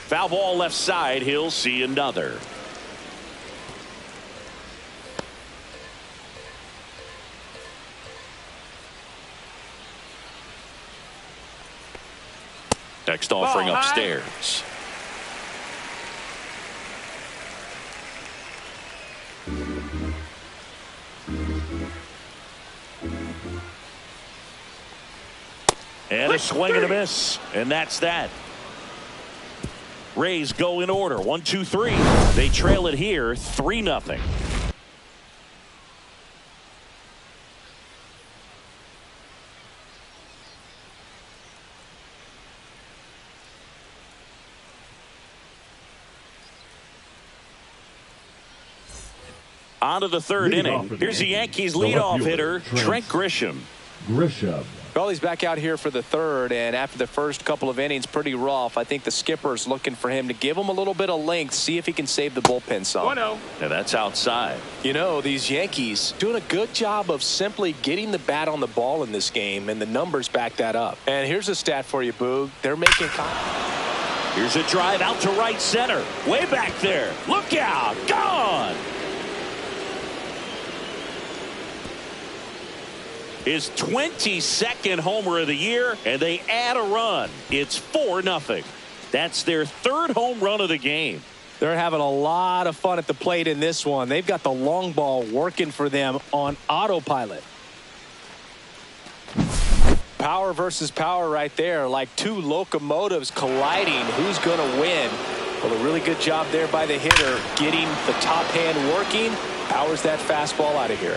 [SPEAKER 1] Foul ball left side. He'll see another. Next offering upstairs. And a swing and a miss. And that's that. Rays go in order. 1, 2, 3. They trail it here 3-0. On to the 3rd inning. Here's the Yankees leadoff hitter, Trent Grisham.
[SPEAKER 3] Well, he's back out here for the 3rd, and after the first couple of innings, pretty rough. I think the skipper's looking for him to give him a little bit of length, see if he can save the bullpen some.
[SPEAKER 4] 1-0.
[SPEAKER 1] And that's outside.
[SPEAKER 3] You know, these Yankees doing a good job of simply getting the bat on the ball in this game, and the numbers back that up. And here's a stat for you, Boog. They're making
[SPEAKER 1] Here's a drive out to right center. Way back there. Look out. Gone. His 22nd homer of the year, and they add a run. It's 4-0. That's their 3rd home run of the game.
[SPEAKER 3] They're having a lot of fun at the plate in this one. They've got the long ball working for them on autopilot. Power versus power right there, like 2 locomotives colliding. Who's going to win? Well, a really good job there by the hitter, getting the top hand working. Powers that fastball out of here.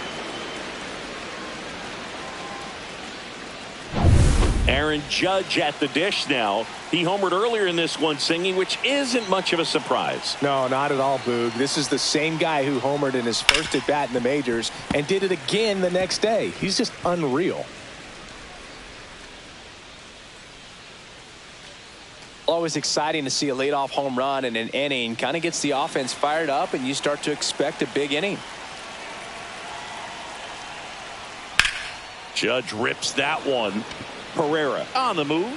[SPEAKER 1] Aaron Judge at the dish now. He homered earlier in this one, singing, which isn't much of a surprise.
[SPEAKER 3] No, not at all, Boog. This is the same guy who homered in his first at bat in the majors and did it again the next day. He's just unreal. Always exciting to see a leadoff home run in an inning. Kind of gets the offense fired up, and you start to expect a big inning.
[SPEAKER 1] Judge rips that one. Pereira on the move.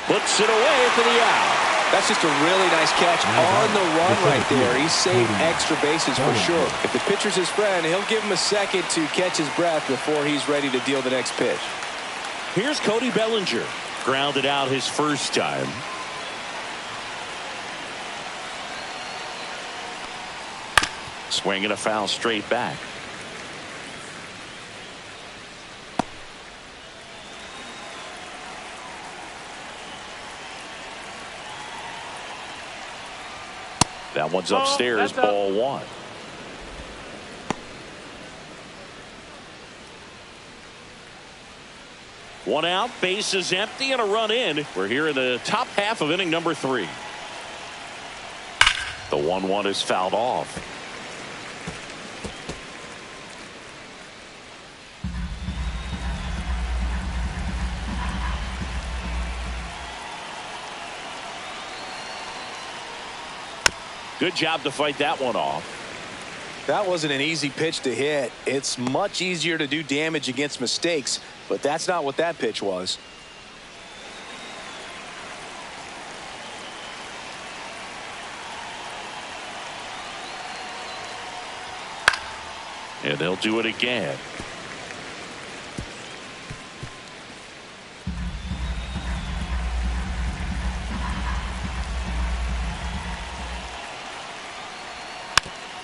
[SPEAKER 1] Puts it away for the out.
[SPEAKER 3] That's just a really nice catch on the run right there. He saved extra bases for sure. If the pitcher's his friend, he'll give him a second to catch his breath before he's ready to deal the next pitch.
[SPEAKER 1] Here's Cody Bellinger. Grounded out his first time. Swinging a foul straight back. That one's upstairs, ball 1. One out, base is empty, and a run in. We're here in the top half of inning number 3. The 1-1 is fouled off. Good job to fight that one off.
[SPEAKER 3] That wasn't an easy pitch to hit. It's much easier to do damage against mistakes, but that's not what that pitch was.
[SPEAKER 1] And they'll do it again.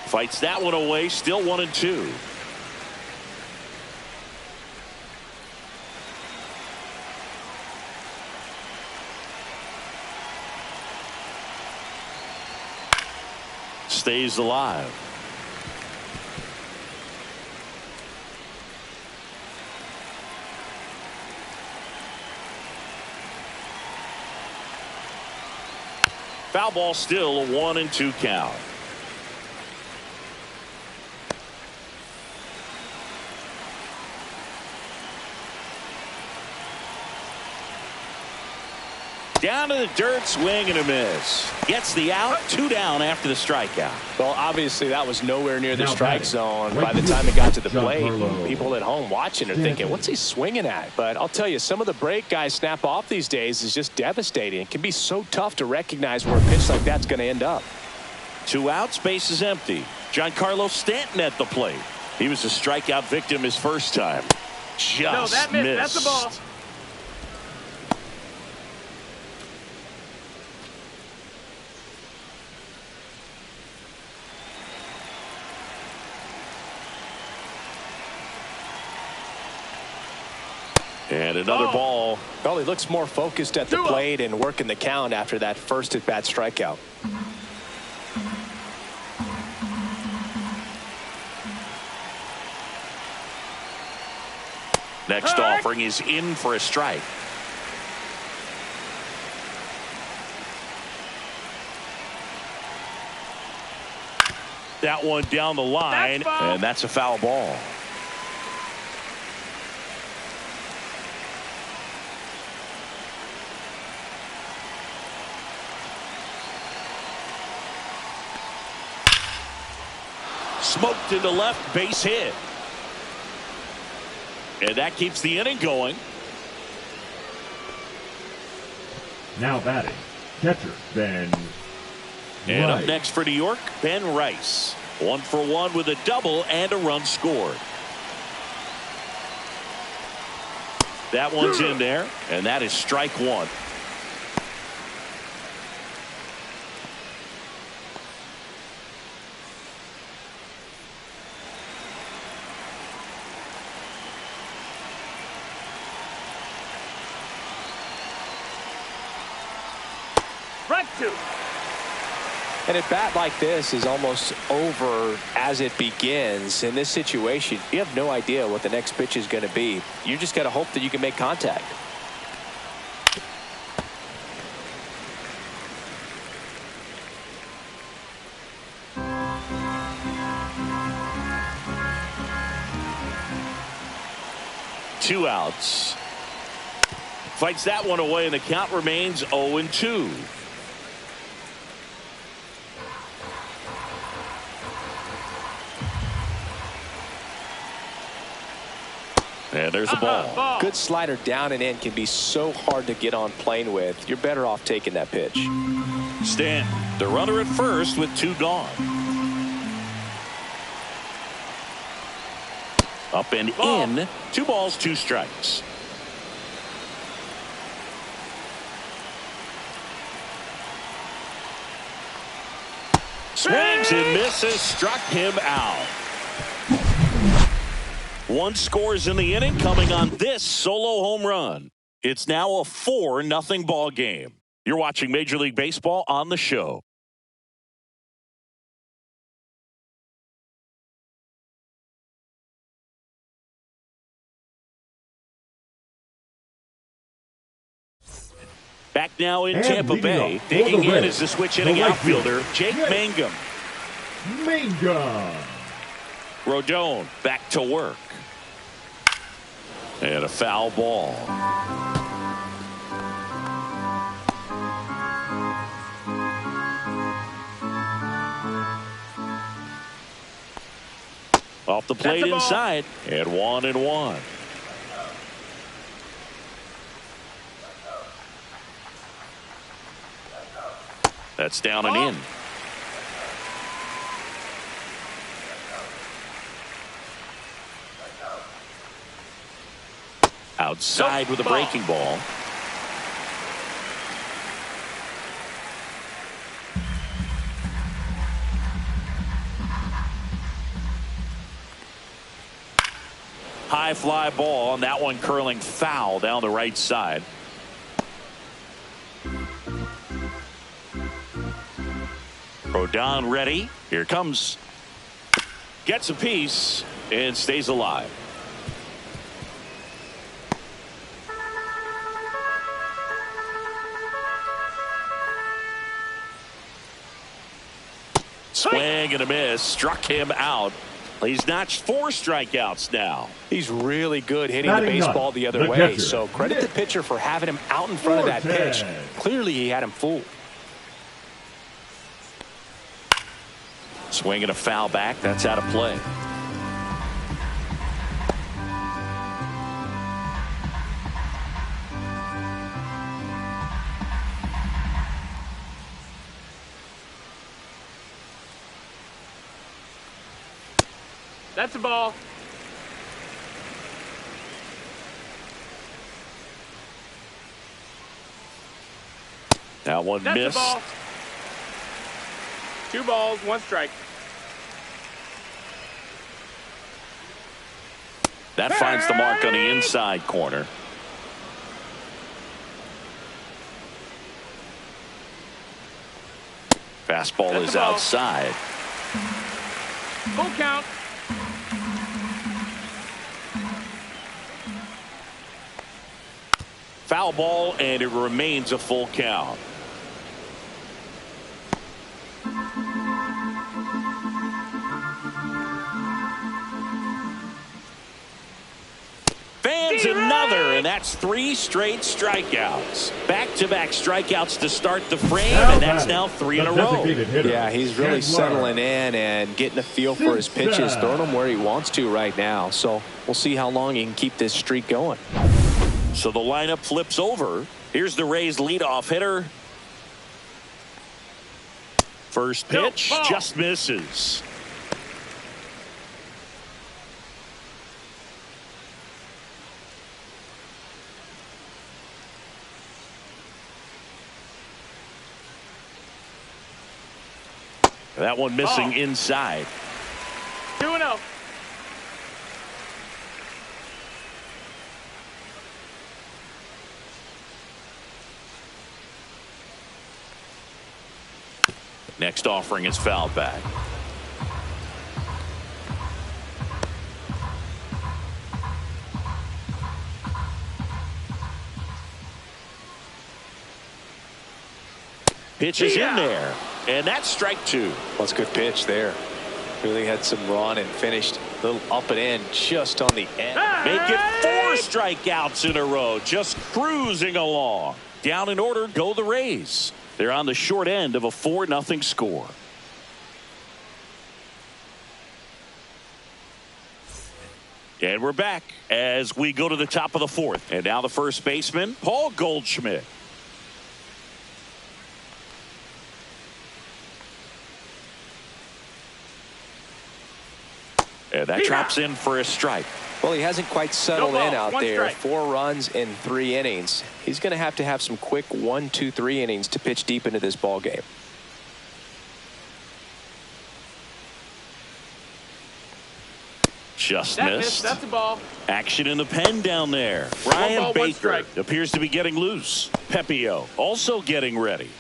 [SPEAKER 1] Fights that one away, still 1-2. stays alive. Foul ball, still a 1-2 count. Down to the dirt, swing and a miss. Gets the out, 2 down after the strikeout.
[SPEAKER 3] Well, obviously that was nowhere near the strike zone by the time it got to the plate. People at home watching are thinking, what's he swinging at? But I'll tell you, some of the break guys snap off these days is just devastating. It can be so tough to recognize where a pitch like that's going to end up.
[SPEAKER 1] 2 outs, base is empty. Giancarlo Stanton at the plate. He was a strikeout victim his first time. Just missed.
[SPEAKER 4] That's the ball.
[SPEAKER 1] And another ball.
[SPEAKER 3] Well, he looks more focused at the plate and working the count after that first at-bat strikeout.
[SPEAKER 1] Next offering is in for a strike. That one down the line, and that's a foul ball. Smoked into left, base hit. And that keeps the inning going.
[SPEAKER 2] Now batting, catcher Ben
[SPEAKER 1] And
[SPEAKER 2] Rice.
[SPEAKER 1] up next for New York, Ben Rice. 1 for 1 with a double and a run scored. That one's in there, and that is strike 1.
[SPEAKER 3] And a bat like this is almost over as it begins. In this situation, you have no idea what the next pitch is going to be. You just got to hope that you can make contact.
[SPEAKER 1] Two outs. Fights that one away, and the count remains 0-2. And there's the ball.
[SPEAKER 3] Good slider down and in can be so hard to get on plane with. You're better off taking that pitch.
[SPEAKER 1] Stanton, the runner at first with 2 gone. Up and in. 2 balls, 2 strikes. Swings and misses, struck him out. 1 scores in the inning, coming on this solo home run. It's now a 4-0 ball game. You're watching Major League Baseball on the show. Back now in Tampa Bay. Digging in is the switch hitting outfielder, Jake Mangum. Rodon back to work. And a foul ball. Off the plate inside, and 1-1. That's down and in. Outside with a breaking ball. High fly ball, and that one curling foul down the right Rodon ready. Here comes. Gets a piece and stays alive. Swing and a miss. Struck him out. He's notched 4 strikeouts now.
[SPEAKER 3] He's really good hitting the baseball the other way. So credit the pitcher for having him out in front of that pitch. Clearly he had him fooled.
[SPEAKER 1] Swing and a foul back. That's out of play.
[SPEAKER 4] That's a ball.
[SPEAKER 1] That one
[SPEAKER 4] That's
[SPEAKER 1] missed.
[SPEAKER 4] a ball. 2 balls, 1 strike.
[SPEAKER 1] That finds the mark on the inside corner. Fastball
[SPEAKER 4] That's
[SPEAKER 1] is
[SPEAKER 4] the ball.
[SPEAKER 1] outside.
[SPEAKER 4] Full count.
[SPEAKER 1] Foul ball, and it remains a full count. Fans another, and that's 3 straight strikeouts. Back-to-back strikeouts to start the frame, and that's now 3 in a row.
[SPEAKER 3] Yeah, he's really settling in and getting a feel for his pitches, throwing them where he wants to right now. So we'll see how long he can keep this streak going.
[SPEAKER 1] So the lineup flips over. Here's the Rays leadoff hitter. First pitch just misses. That one missing inside.
[SPEAKER 4] 2-0.
[SPEAKER 1] Next offering is fouled back. Pitch is in there, and that's strike 2.
[SPEAKER 3] Well, that's a good pitch there. Really had some run and finished a little up and in just on the end.
[SPEAKER 1] Make it 4 strikeouts in a row, just cruising along. Down in order go the Rays. They're on the short end of a 4-0 score. And we're back as we go to the top of the 4th. And now the first baseman, Paul Goldschmidt. And that drops in for a strike.
[SPEAKER 3] Well, he hasn't quite settled in out there.
[SPEAKER 4] Strike.
[SPEAKER 3] 4 runs in 3 innings. He's going to have some quick 1, 2, 3 innings to pitch deep into this ball game.
[SPEAKER 1] Just
[SPEAKER 4] That
[SPEAKER 1] missed.
[SPEAKER 4] That's a ball.
[SPEAKER 1] Action in the pen down there. Brian
[SPEAKER 4] ball,
[SPEAKER 1] Baker appears to be getting loose. Pepio also getting ready.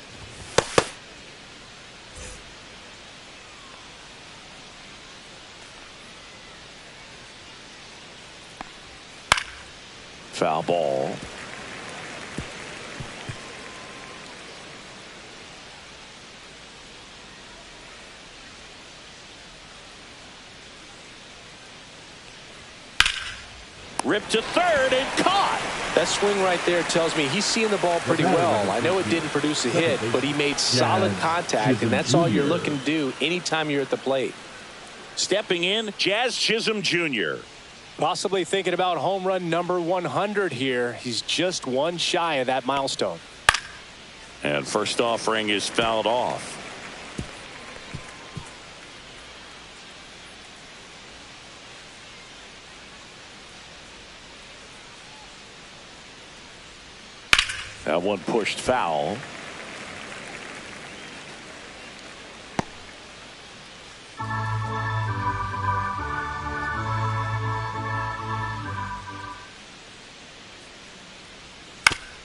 [SPEAKER 1] Foul ball. Ripped to third and caught.
[SPEAKER 3] That swing right there tells me he's seeing the ball pretty well. I know it didn't produce a hit, but he made solid contact, and that's all you're looking to do anytime you're at the plate.
[SPEAKER 1] Stepping in, Jazz Chisholm Jr.
[SPEAKER 3] Possibly thinking about home run number 100 here. He's just 1 shy of that milestone.
[SPEAKER 1] And first offering is fouled off. That one pushed foul.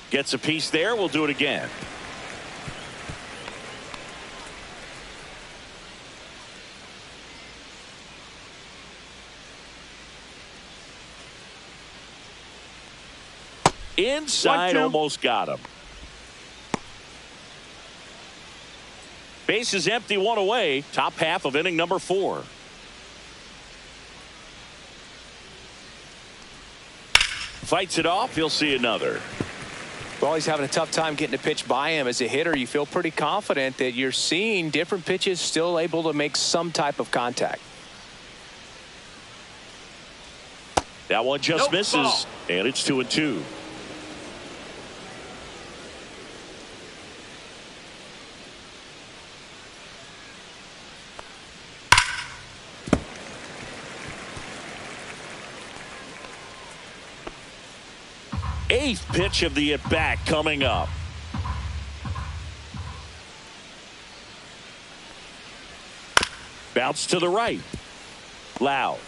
[SPEAKER 1] Gets a piece there. We'll do it again. Inside,
[SPEAKER 4] 1-2.
[SPEAKER 1] almost got him. Base is empty, one away. Top half of inning number 4. Fights it off. He'll see another.
[SPEAKER 3] Well, he's having a tough time getting a pitch by him. As a hitter, you feel pretty confident that you're seeing different pitches still able to make some type of contact.
[SPEAKER 1] That one just misses,
[SPEAKER 4] ball.
[SPEAKER 1] and it's 2-2. Eighth pitch of the at-bat coming up. Bounce to the right. Loud.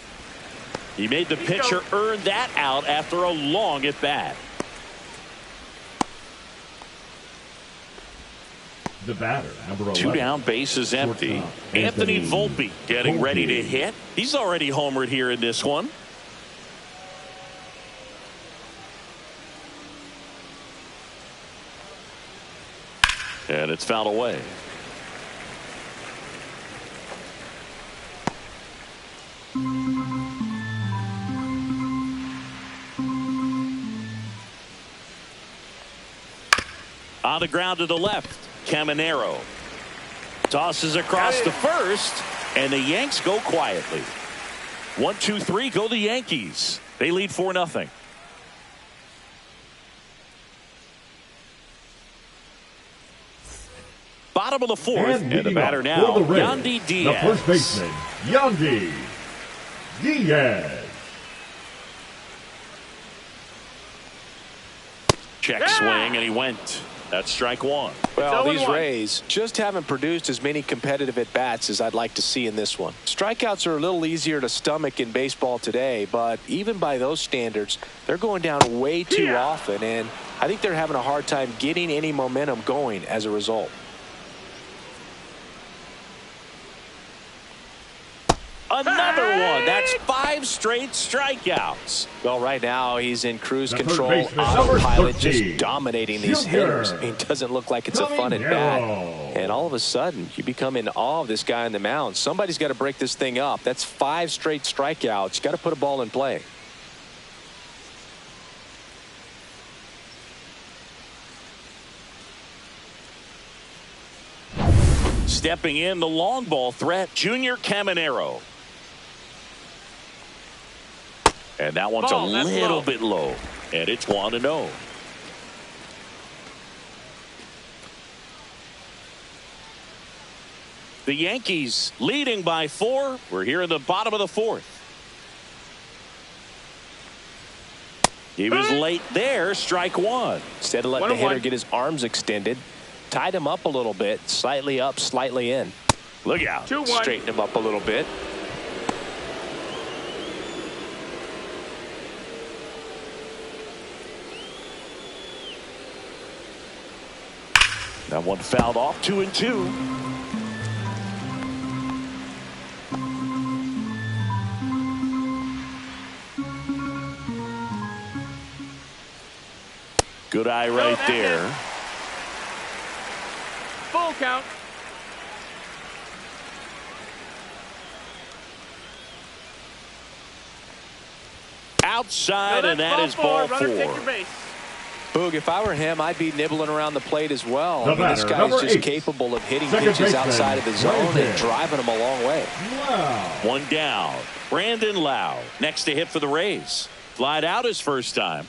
[SPEAKER 1] He made the pitcher earn that out after a long at-bat.
[SPEAKER 2] The batter, number 11.
[SPEAKER 1] 2 down, base is empty.
[SPEAKER 2] Shortstop,
[SPEAKER 1] Anthony Volpe getting ready to hit. He's already homered here in this one. And it's fouled away. On the ground to the left, Caminero tosses across to first, and the Yanks go quietly. 1-2-3, go the Yankees. They lead 4-0. Bottom of the 4th, and the batter now, Yandy Diaz.
[SPEAKER 2] The first baseman, Yandy Diaz.
[SPEAKER 1] Check swing, and he went. That's strike 1.
[SPEAKER 3] Well, these
[SPEAKER 4] 0-1.
[SPEAKER 3] Rays just haven't produced as many competitive at-bats as I'd like to see in this one. Strikeouts are a little easier to stomach in baseball today, but even by those standards, they're going down way too often, and I think they're having a hard time getting any momentum going as a result.
[SPEAKER 1] Another one. That's 5 straight strikeouts.
[SPEAKER 3] Well, right now he's in cruise
[SPEAKER 2] The third
[SPEAKER 3] control,
[SPEAKER 2] baseman,
[SPEAKER 3] autopilot,
[SPEAKER 2] number
[SPEAKER 3] just
[SPEAKER 2] 13,
[SPEAKER 3] dominating these
[SPEAKER 2] Bellinger.
[SPEAKER 3] hitters. I mean, it doesn't look like it's a fun at bat. And all of a sudden, you become in awe of this guy on the mound. Somebody's got to break this thing up. That's 5 straight strikeouts. You got to put a ball in play.
[SPEAKER 1] Stepping in, the long ball threat, Junior Caminero. And that one's
[SPEAKER 4] Ball,
[SPEAKER 1] a
[SPEAKER 4] that's
[SPEAKER 1] little
[SPEAKER 4] low.
[SPEAKER 1] bit low. And it's 1-0. The Yankees leading by 4. We're here in the bottom of the 4th. He was late there, strike 1.
[SPEAKER 3] Instead of letting the hitter
[SPEAKER 4] 1-1.
[SPEAKER 3] get his arms extended, tied him up a little bit, slightly up, slightly in.
[SPEAKER 1] Look out.
[SPEAKER 4] 2-1.
[SPEAKER 3] Straighten him up a little bit.
[SPEAKER 1] That one fouled off, 2-2. Good eye right there.
[SPEAKER 4] Full count.
[SPEAKER 1] Outside,
[SPEAKER 4] No,
[SPEAKER 1] and
[SPEAKER 4] that's
[SPEAKER 1] that is ball 4.
[SPEAKER 4] Runner, take your base.
[SPEAKER 3] Boog, if I were him, I'd be nibbling around the plate as well.
[SPEAKER 2] The
[SPEAKER 3] I mean, this
[SPEAKER 2] batter,
[SPEAKER 3] guy's
[SPEAKER 2] number
[SPEAKER 3] just
[SPEAKER 2] 8.
[SPEAKER 3] capable of hitting
[SPEAKER 2] Second
[SPEAKER 3] pitches
[SPEAKER 2] baseman,
[SPEAKER 3] outside of the zone
[SPEAKER 2] Brandon.
[SPEAKER 3] and driving them a long way.
[SPEAKER 2] Wow.
[SPEAKER 1] 1 down. Brandon Lau next to hit for the Rays. Flied out his first time.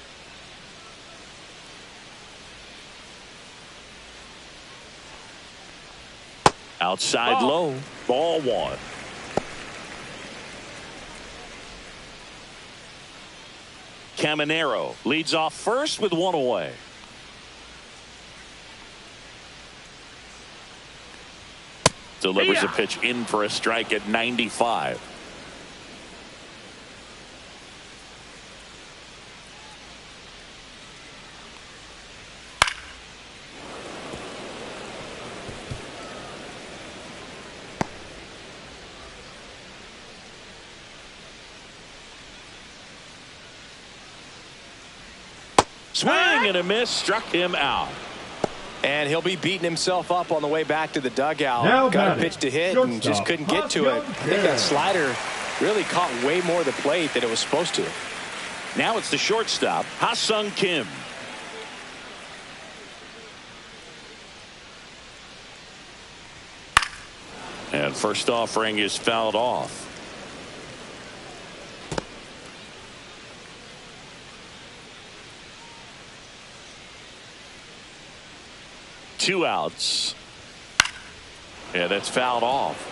[SPEAKER 1] Outside
[SPEAKER 4] Ball.
[SPEAKER 1] low. Ball 1. Caminero leads off first with 1 away. Delivers a pitch in for a strike at 95. Swing and a miss, struck him out.
[SPEAKER 3] And he'll be beating himself up on the way back to the dugout.
[SPEAKER 2] Now
[SPEAKER 3] got a pitch to hit and just couldn't get to it. I think that slider really caught way more of the plate than it was supposed to.
[SPEAKER 1] Now it's the shortstop, Ha-Sung Kim. And first offering is fouled off. Two outs. Yeah, that's fouled off.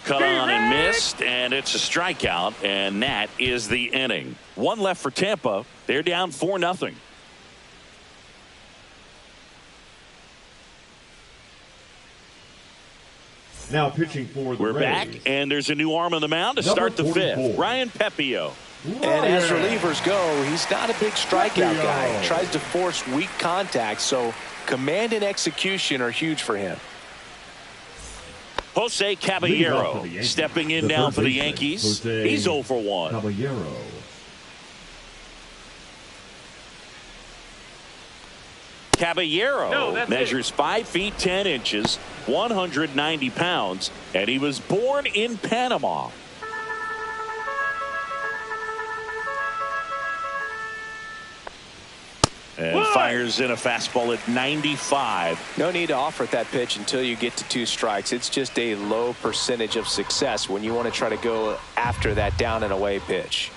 [SPEAKER 1] Cut on and missed, and it's a strikeout, and that is the inning. One left for Tampa. They're down 4-0.
[SPEAKER 2] Now pitching for the
[SPEAKER 1] We're
[SPEAKER 2] Rays.
[SPEAKER 1] back, and there's a new arm on the mound to start the
[SPEAKER 2] 44.
[SPEAKER 1] fifth. Ryan Pepio.
[SPEAKER 3] And as relievers go, he's not a big strikeout guy. He tries to force weak contact, so command and execution are huge for him.
[SPEAKER 1] Jose Caballero stepping in now for the Yankees. He's 0 for 1.
[SPEAKER 2] Caballero.
[SPEAKER 1] Caballero measures 5 feet 10 inches, 190 pounds, and he was born in Panama. And fires in a fastball at 95.
[SPEAKER 3] No need to offer at that pitch until you get to 2 strikes. It's just a low percentage of success when you want to try to go after that down and away pitch.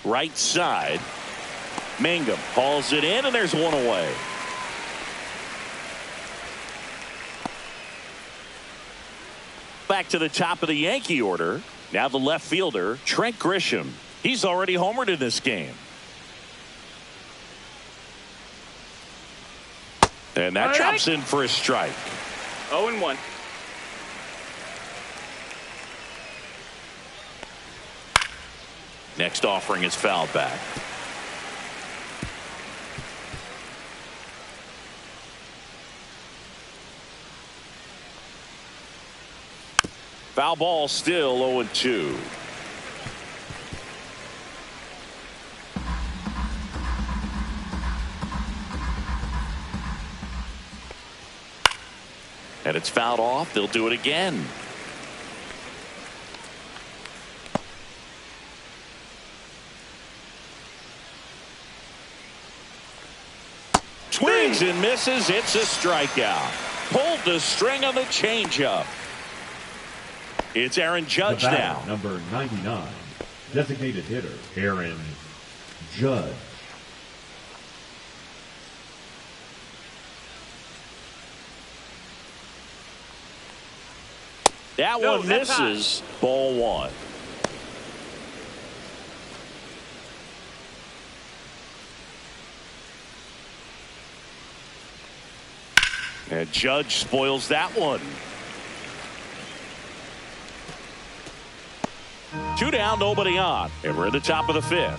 [SPEAKER 1] Right side. Mangum hauls it in, and there's one away. Back to the top of the Yankee order. Now the left fielder, Trent Grisham. He's already homered in this game. And that chops in for a strike.
[SPEAKER 4] 0-1.
[SPEAKER 1] Next offering is fouled back. Foul ball, still 0-2. And it's fouled off. They'll do it again. Swings and misses. It's a strikeout. Pulled the string on the changeup. It's Aaron Judge now.
[SPEAKER 2] Number 99, designated hitter, Aaron Judge.
[SPEAKER 1] That one misses. Ball 1. And Judge spoils that one. 2 down, nobody on, and we're at the top of the 5th.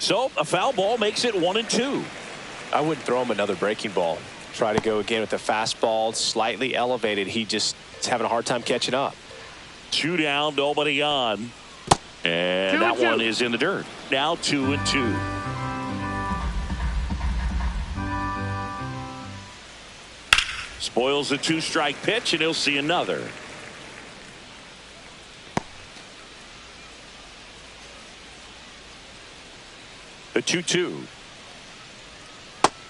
[SPEAKER 1] So a foul ball makes it 1-2.
[SPEAKER 3] I wouldn't throw him another breaking ball. Try to go again with the fastball, slightly elevated. He just is having a hard time catching up.
[SPEAKER 1] 2 down, nobody on, and that one is in the dirt. Now 2-2. Spoils the 2-strike pitch, and he'll see another. The 2-2.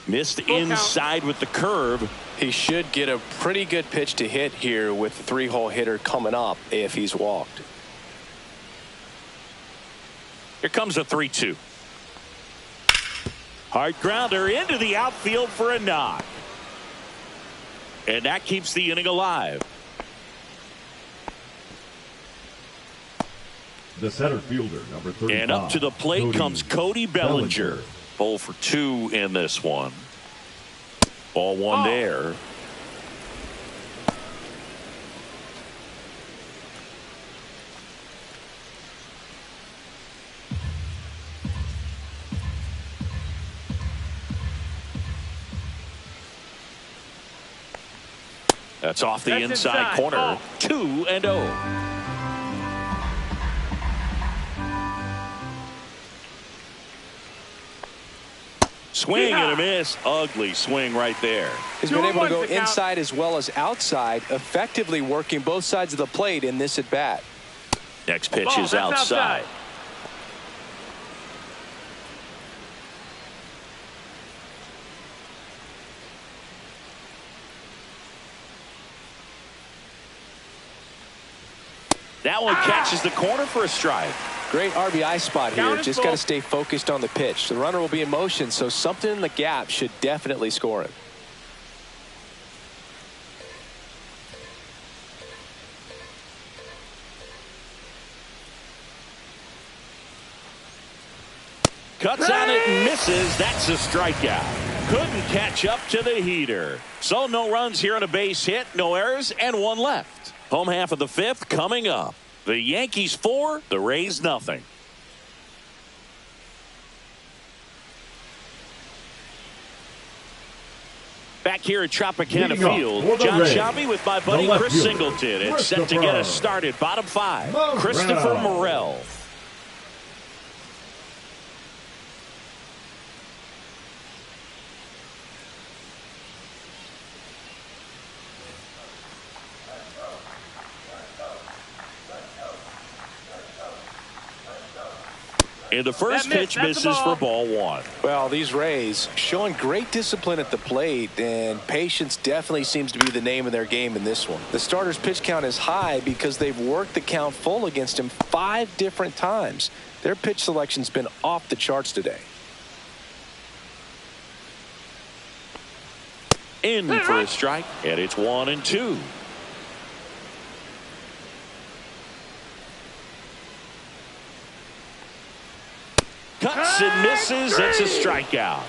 [SPEAKER 1] Missed inside with the curve.
[SPEAKER 3] He should get a pretty good pitch to hit here with the 3-hole hitter coming up if he's walked.
[SPEAKER 1] Here comes a 3-2. Hard grounder into the outfield for a knock. And that keeps the inning alive.
[SPEAKER 2] The center fielder, number 35.
[SPEAKER 1] And up to the plate comes Cody Bellinger. 0 for 2 in this one. Ball one there. That's off the inside corner.
[SPEAKER 4] Ball.
[SPEAKER 1] 2-0. Swing and a miss. Ugly swing right there.
[SPEAKER 3] He's been able to go inside as well as outside, effectively working both sides of the plate in this at bat.
[SPEAKER 1] Next pitch is outside. That one catches the corner for a strike.
[SPEAKER 3] Great RBI spot here.
[SPEAKER 4] Count is
[SPEAKER 3] Just
[SPEAKER 4] full.
[SPEAKER 3] got to stay focused on the pitch. The runner will be in motion, so something in the gap should definitely score him.
[SPEAKER 1] Cuts on it and misses. That's a strikeout. Couldn't catch up to the heater. So no runs here on a base hit, no errors, and one left. Home half of the fifth coming up. The Yankees 4, the Rays nothing. Back here at Tropicana Field, John Shabby with my buddy Chris Singleton. It's set to get us started. Bottom 5, Christopher Morel. And the first pitch misses for ball one.
[SPEAKER 3] Well, these Rays showing great discipline at the plate, and patience definitely seems to be the name of their game in this one. The starter's pitch count is high because they've worked the count full against him 5 different times. Their pitch selection's been off the charts today.
[SPEAKER 1] In for a strike, and it's 1-2. Cuts and misses. It's a strikeout.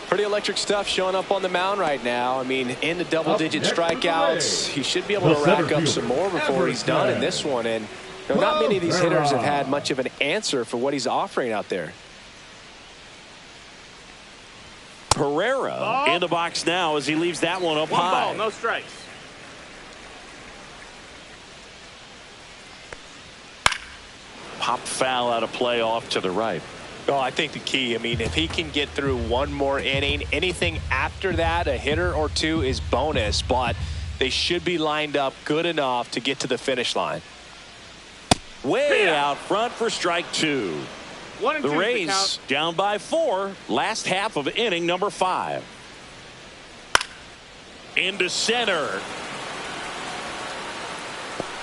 [SPEAKER 3] Pretty electric stuff showing up on the mound right now. I mean, in the double-digit strikeouts, he should be able to rack up some more before he's done in this one. And not many of these hitters have had much of an answer for what he's offering out there.
[SPEAKER 1] Pereira in the box now as he leaves that one up high.
[SPEAKER 4] One ball, no strikes.
[SPEAKER 1] Pop foul out of play off to the right.
[SPEAKER 3] Well, I think the key, I mean, if he can get through one more inning, anything after that, a hitter or two is bonus, but they should be lined up good enough to get to the finish line.
[SPEAKER 1] Way out front for strike 2.
[SPEAKER 4] 1-2.
[SPEAKER 1] The Rays down by 4. Last half of inning number 5. Into center.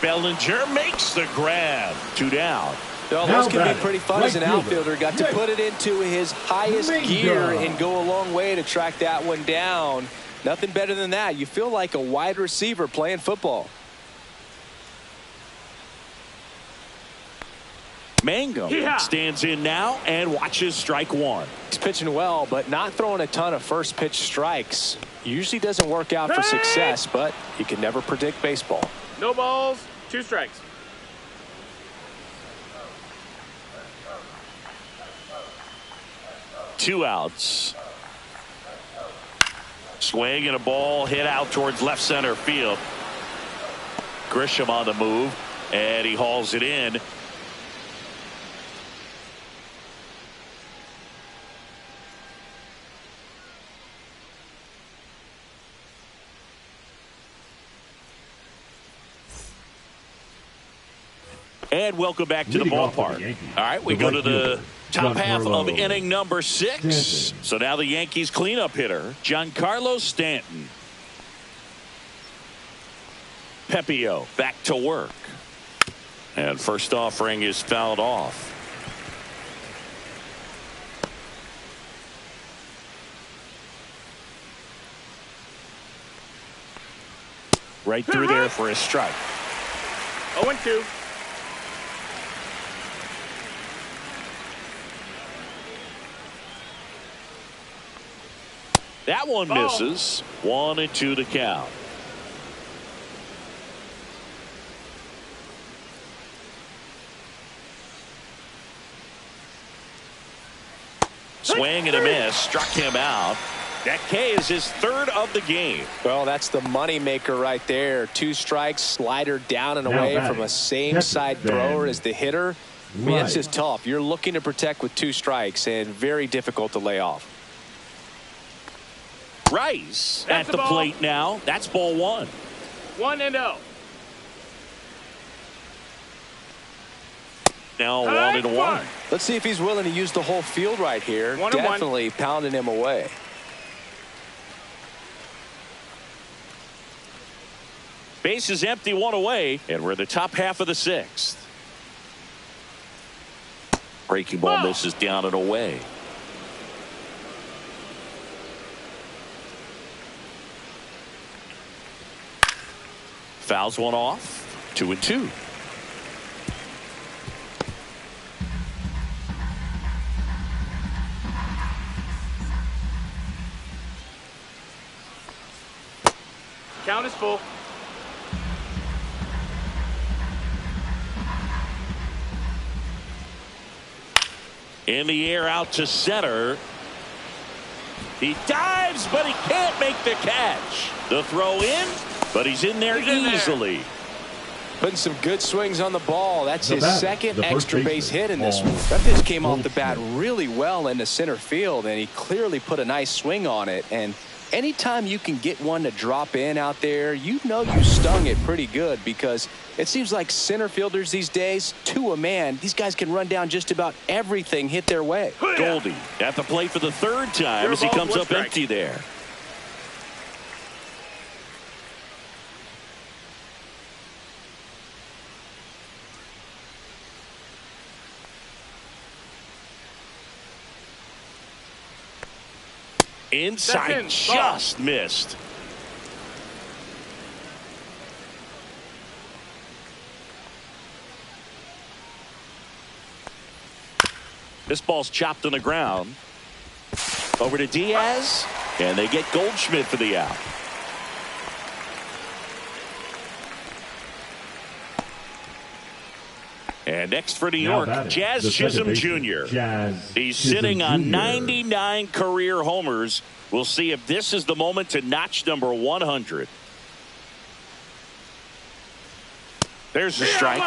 [SPEAKER 1] Bellinger makes the grab. 2 down.
[SPEAKER 3] Well, those can be pretty fun as an outfielder. Got to put it into his highest gear and go a long way to track that one down. Nothing better than that. You feel like a wide receiver playing football.
[SPEAKER 1] Mangum stands in now and watches strike 1.
[SPEAKER 3] He's pitching well, but not throwing a ton of first pitch strikes. Usually doesn't work out for success, but you can never predict baseball.
[SPEAKER 4] No balls, 2 strikes.
[SPEAKER 1] Two outs. Swing and a ball hit out towards left center field. Grisham on the move, and he hauls it in. And welcome back to the ballpark. All right, we go to the top half of inning number 6. So now the Yankees cleanup hitter, Giancarlo Stanton. Pepio back to work. And first offering is fouled off. Right through there for a strike.
[SPEAKER 4] 0-2.
[SPEAKER 1] That one misses. 1-2 to count. Swing and a miss. Struck him out. That K is his third of the game.
[SPEAKER 3] Well, that's the money maker right there. 2 strikes, slider down and away from a same side thrower as the hitter. I mean, it's just tough. You're looking to protect with 2 strikes and very difficult to lay off.
[SPEAKER 1] Rice at the plate now. That's ball 1.
[SPEAKER 4] 1-0.
[SPEAKER 1] Now 1-1.
[SPEAKER 3] Let's see if he's willing to use the whole field right here. Definitely pounding him away.
[SPEAKER 1] Base is empty, 1 away, and we're in the top half of the 6th. Breaking ball misses down and away. Fouls one off. 2-2.
[SPEAKER 4] Count is full.
[SPEAKER 1] In the air out to center. He dives, but he can't make the catch. The throw in, but he's in there easily.
[SPEAKER 3] Putting some good swings on the ball. That's his second extra base hit in this one.
[SPEAKER 2] That
[SPEAKER 3] pitch came off the bat really well into center field, and he clearly put a nice swing on it. And anytime you can get one to drop in out there, you know you stung it pretty good, because it seems like center fielders these days, to a man, these guys can run down just about everything hit their way.
[SPEAKER 1] Goldie at the plate for the 3rd time as he comes up empty there. Inside, just missed. This ball's chopped on the ground. Over to Diaz, and they get Goldschmidt for the out. And next for New York, Jazz Chisholm Jr. He's sitting on 99 career homers. We'll see if this is the moment to notch number 100. There's the strike.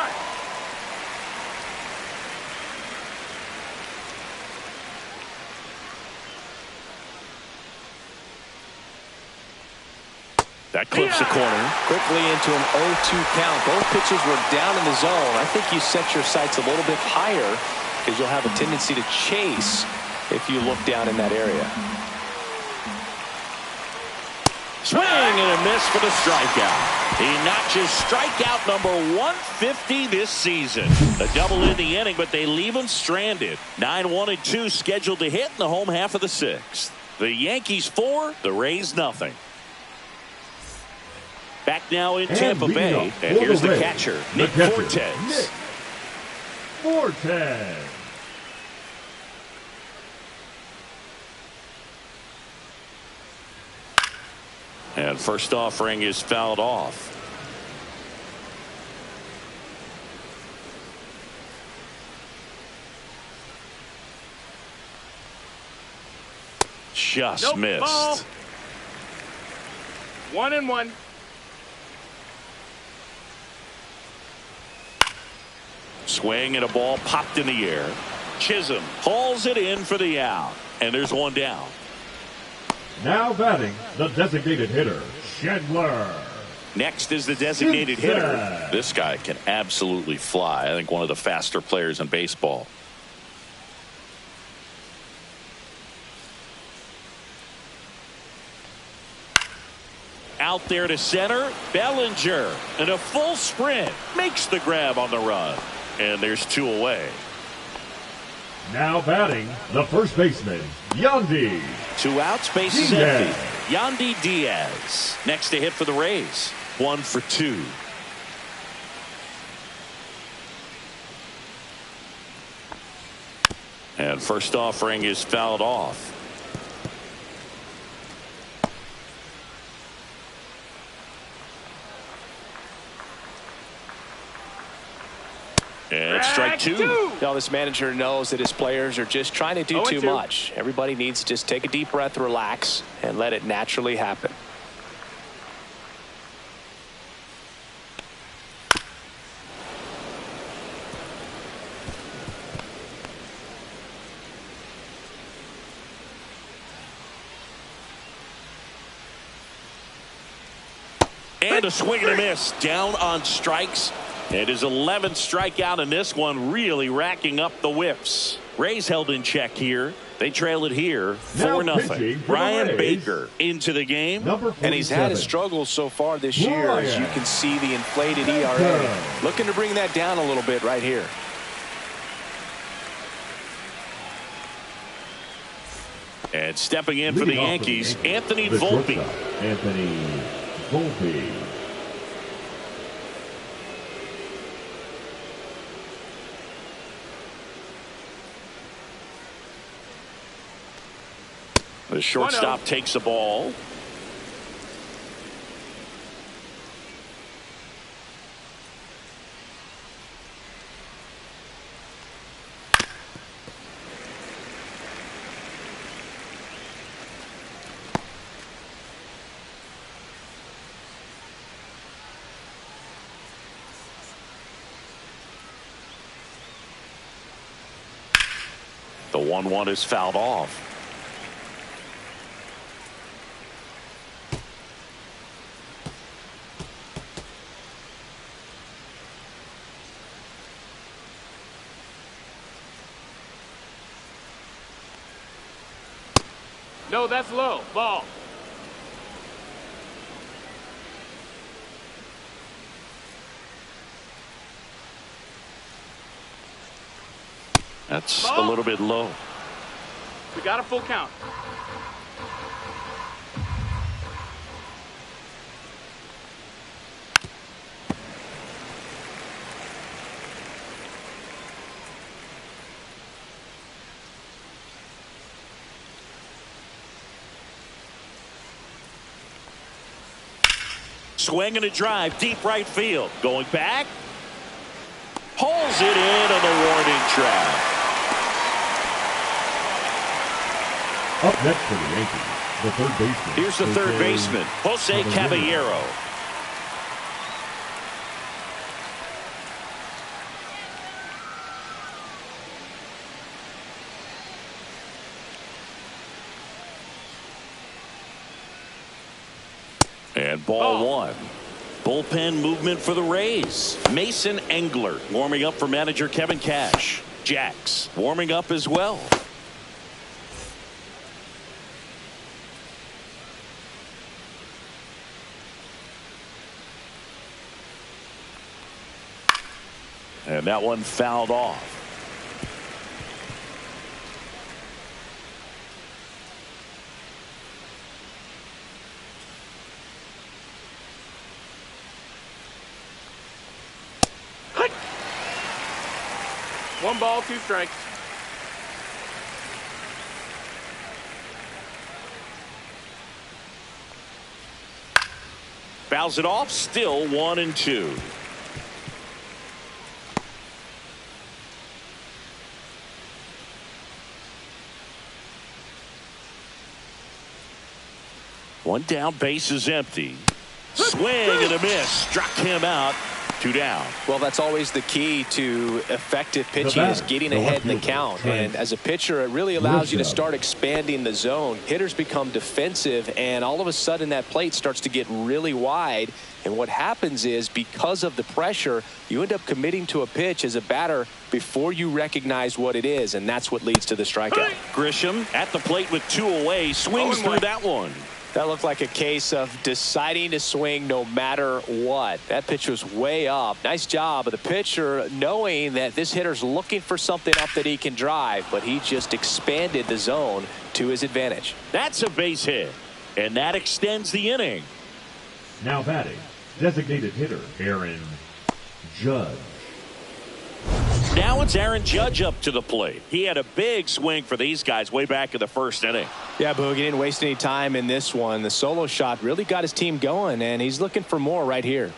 [SPEAKER 1] That clips the corner.
[SPEAKER 3] Quickly into an 0-2 count. Both pitches were down in the zone. I think you set your sights a little bit higher, because you'll have a tendency to chase if you look down in that area.
[SPEAKER 1] Swing and a miss for the strikeout. He notches strikeout number 150 this season. A double in the inning, but they leave him stranded. 9-1-2 scheduled to hit in the home half of the 6th. The Yankees 4, the Rays nothing. Back now in Tampa Bay, and here's the catcher, Nick Fortes. And first offering is fouled off. Just missed.
[SPEAKER 4] Ball. 1-1.
[SPEAKER 1] Swing and a ball popped in the air. Chisholm hauls it in for the out. And there's one down.
[SPEAKER 2] Now batting, the designated hitter, Schindler.
[SPEAKER 1] Next is the designated hitter. This guy can absolutely fly. I think one of the faster players in baseball. Out there to center, Bellinger, and a full sprint makes the grab on the run. And there's 2 away.
[SPEAKER 2] Now batting, the first baseman, Yandy.
[SPEAKER 1] 2 outs, base is empty. Yandy Diaz next to hit for the Rays. 1 for 2. And first offering is fouled off. And strike two.
[SPEAKER 3] Now this manager knows that his players are just trying to do too much. Everybody needs to just take a deep breath, relax, and let it naturally happen.
[SPEAKER 1] And a swing and a miss. Down on strikes. And his 11th strikeout in this one, really racking up the whiffs. Rays held in check here. They trail it here 4-0. Brian Baker into the game.
[SPEAKER 3] And he's had his struggles so far this year. As you can see, the inflated ERA. Looking to bring that down a little bit right here.
[SPEAKER 1] And stepping in for the Yankees, Anthony Volpe.
[SPEAKER 2] Anthony Volpe.
[SPEAKER 1] The shortstop takes the ball. The 1-1 is fouled off.
[SPEAKER 4] No, that's low. Ball.
[SPEAKER 1] That's a little bit low.
[SPEAKER 4] We got a full count.
[SPEAKER 1] Swing and a drive, deep right field. Going back. Pulls it in on the warning track.
[SPEAKER 2] Up next for the Yankees, the third baseman.
[SPEAKER 1] Here's the third baseman, Jose Caballero. And ball one. Bullpen movement for the Rays. Mason Engler warming up for manager Kevin Cash. Jacks warming up as well. And that one fouled off.
[SPEAKER 4] One ball, two strikes.
[SPEAKER 1] Fouls it off. Still 1-2. One down, base is empty. Swing and a miss. Struck him out. 2 down.
[SPEAKER 3] Well, that's always the key to effective pitching, is getting ahead in the count. And as a pitcher, it really allows you to start expanding the zone. Hitters become defensive, and all of a sudden that plate starts to get really wide. And what happens is, because of the pressure, you end up committing to a pitch as a batter before you recognize what it is, and that's what leads to the strikeout.
[SPEAKER 1] Grisham at the plate with 2 away. Swings through that one.
[SPEAKER 3] That looked like a case of deciding to swing no matter what. That pitch was way up. Nice job of the pitcher knowing that this hitter's looking for something up that he can drive, but he just expanded the zone to his advantage.
[SPEAKER 1] That's a base hit, and that extends the inning.
[SPEAKER 2] Now batting, designated hitter Aaron Judge.
[SPEAKER 1] Now it's Aaron Judge up to the plate. He had a big swing for these guys way back in the first inning.
[SPEAKER 3] Yeah, Boog, he didn't waste any time in this one. The solo shot really got his team going, and he's looking for more right here.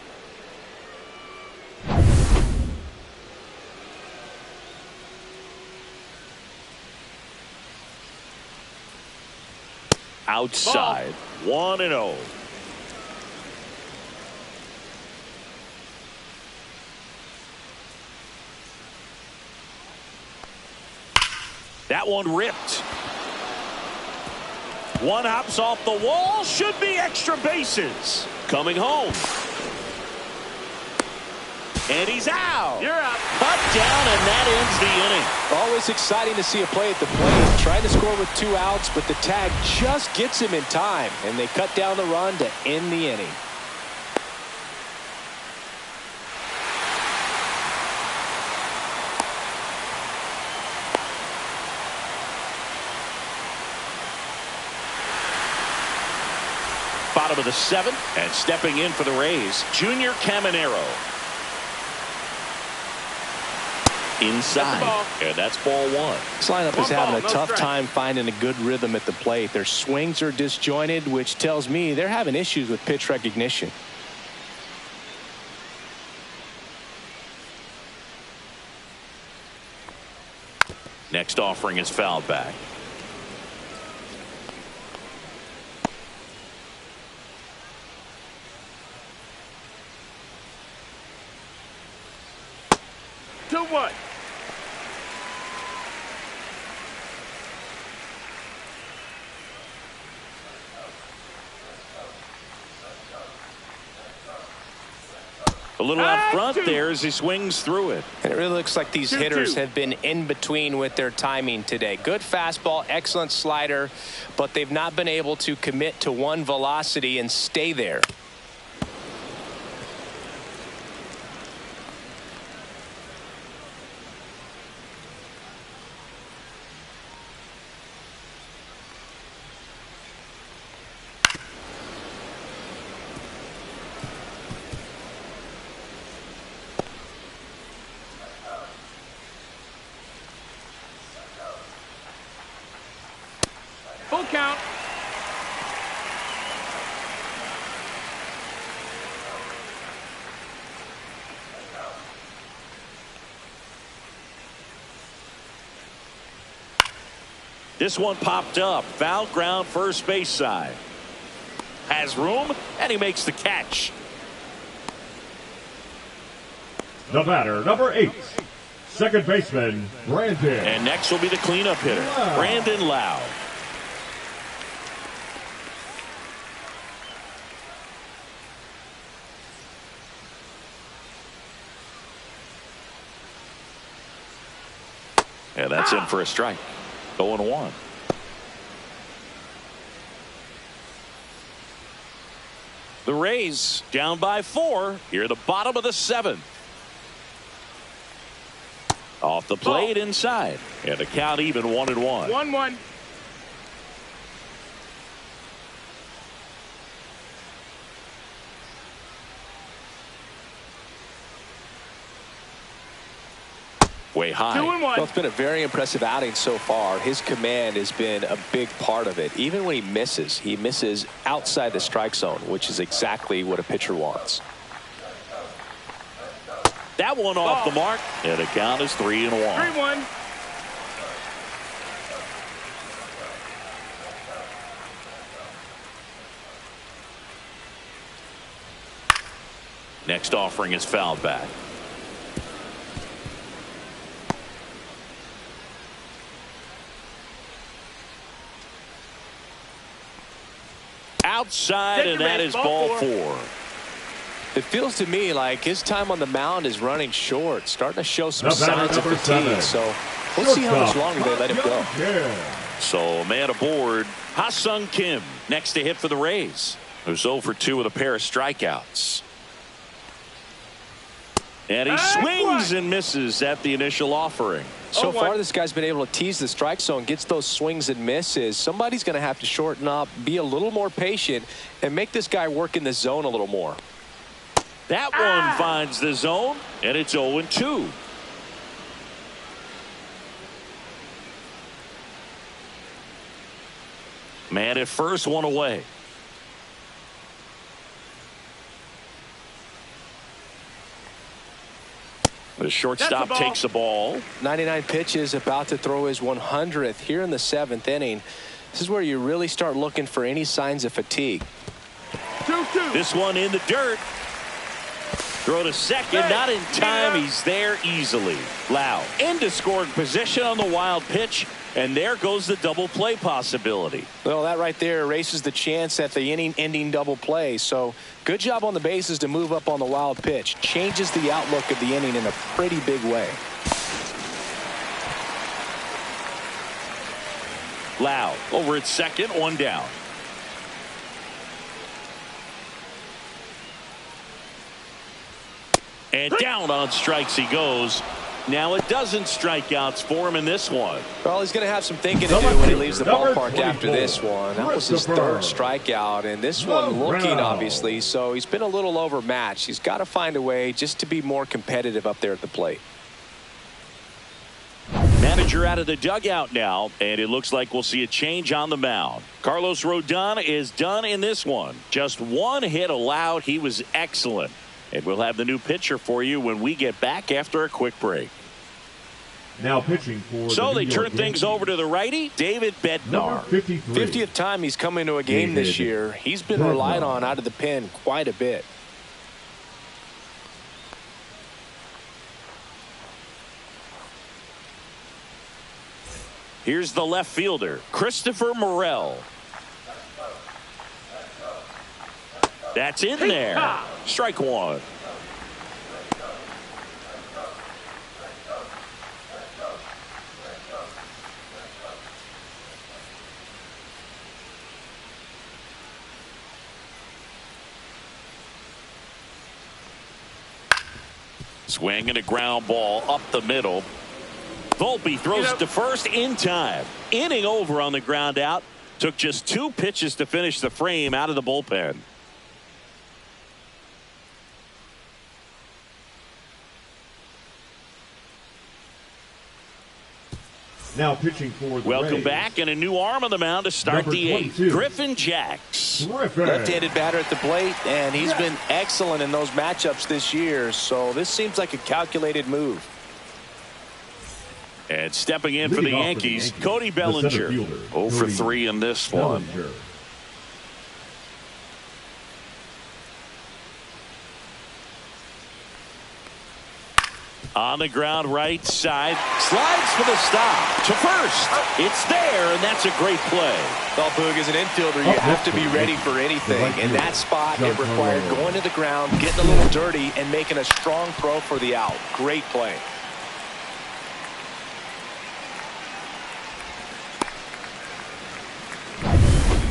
[SPEAKER 1] Outside. 1-0. That one ripped. One hops off the wall. Should be extra bases. Coming home. And he's out.
[SPEAKER 4] You're out.
[SPEAKER 1] Cut down, and that ends the inning.
[SPEAKER 3] Always exciting to see a play at the plate. Trying to score with 2 outs, but the tag just gets him in time, and they cut down the run to end the inning.
[SPEAKER 1] Bottom of the 7th, and stepping in for the Rays, Junior Caminero. Inside, and that's ball 1.
[SPEAKER 3] This lineup is having a tough time finding a good rhythm at the plate. Their swings are disjointed, which tells me they're having issues with pitch recognition.
[SPEAKER 1] Next offering is fouled back.
[SPEAKER 4] To what?
[SPEAKER 1] A little out front there as he swings through it.
[SPEAKER 3] And it really looks like these hitters have been in between with their timing today. Good fastball, excellent slider, but they've not been able to commit to one velocity and stay there.
[SPEAKER 4] Full count.
[SPEAKER 1] This one popped up. Foul ground, first base side. Has room, and he makes the catch.
[SPEAKER 2] The batter, number 8, second baseman, Brandon.
[SPEAKER 1] And next will be the cleanup hitter, Brandon Lowe. And that's in for a strike. 0-1. The Rays down by 4 here at the bottom of the 7th. Off the plate inside, and the count even 1-1.
[SPEAKER 4] 1-1.
[SPEAKER 1] Way high.
[SPEAKER 4] 2-1.
[SPEAKER 3] Well, it's been a very impressive outing so far. His command has been a big part of it. Even when he misses outside the strike zone, which is exactly what a pitcher wants.
[SPEAKER 1] That one off the mark, and the count is 3-1.
[SPEAKER 4] 3-1.
[SPEAKER 1] Next offering is fouled back. Outside, and that is ball 4.
[SPEAKER 3] It feels to me like his time on the mound is running short, starting to show some signs of fatigue. So we'll see how much longer they let him go.
[SPEAKER 1] So man aboard, Ha-Sung Kim next to hit for the Rays, who's 0 for 2 with a pair of strikeouts. And he swings and misses at the initial offering.
[SPEAKER 3] So far, this guy's been able to tease the strike zone, gets those swings and misses. Somebody's going to have to shorten up, be a little more patient, and make this guy work in the zone a little more.
[SPEAKER 1] That one finds the zone, and it's 0-2. Man at first, one away. The shortstop takes the ball.
[SPEAKER 3] 99 pitches, about to throw his 100th here in the 7th inning. This is where you really start looking for any signs of fatigue.
[SPEAKER 4] 2-2.
[SPEAKER 1] This one in the dirt. Throw to second, not in time. He's there easily. Lau into scoring position on the wild pitch, and there goes the double play possibility.
[SPEAKER 3] Well, that right there erases the chance at the inning-ending double play. So good job on the bases to move up on the wild pitch. Changes the outlook of the inning in a pretty big way.
[SPEAKER 1] Lau over at second, one down. And down on strikes he goes. Now a dozen strikeouts for him in this one.
[SPEAKER 3] Well, he's going to have some thinking to do when he leaves the ballpark after this one. That was his third strikeout, and this one looking obviously, so he's been a little overmatched. He's got to find a way just to be more competitive up there at the plate.
[SPEAKER 1] Manager out of the dugout now, and it looks like we'll see a change on the mound. Carlos Rodon is done in this one. Just one hit allowed. He was excellent. And we'll have the new pitcher for you when we get back after a quick break.
[SPEAKER 2] Now pitching for
[SPEAKER 1] so they turn things over to the righty, David Bednar.
[SPEAKER 3] 50th time he's come into a game this year. He's been relied on out of the pen quite a bit.
[SPEAKER 1] Here's the left fielder, Christopher Morel. That's in there. Strike one. Swing and a ground ball up the middle. Volpe throws to first in time. Inning over on the ground out. Took just 2 pitches to finish the frame out of the bullpen.
[SPEAKER 2] Now pitching for the
[SPEAKER 1] Welcome
[SPEAKER 2] Rays.
[SPEAKER 1] back, and a new arm on the mound to start the 8th. Griffin Jacks.
[SPEAKER 3] Left-handed batter at the plate, and he's been excellent in those matchups this year, so this seems like a calculated move.
[SPEAKER 1] And stepping in for the Yankees, Cody Bellinger. 0 for 3 in this one. On the ground right side, slides for the stop to first. It's there, and that's a great play.
[SPEAKER 3] Well, Boog, as an infielder, you have to be ready for anything. In that spot, it required going to the ground, getting a little dirty, and making a strong throw for the out. Great play.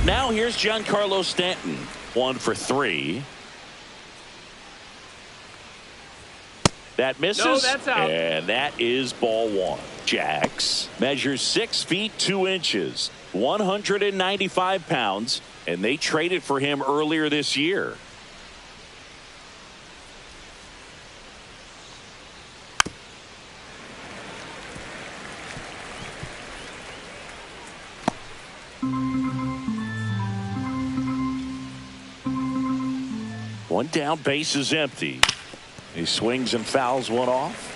[SPEAKER 1] Now here's Giancarlo Stanton. 1 for 3. That misses,
[SPEAKER 4] no, that's out.
[SPEAKER 1] And that is ball 1. Jacks measures 6 feet 2 inches, 195 pounds, and they traded for him earlier this year. One down, base is empty. He swings and fouls one off.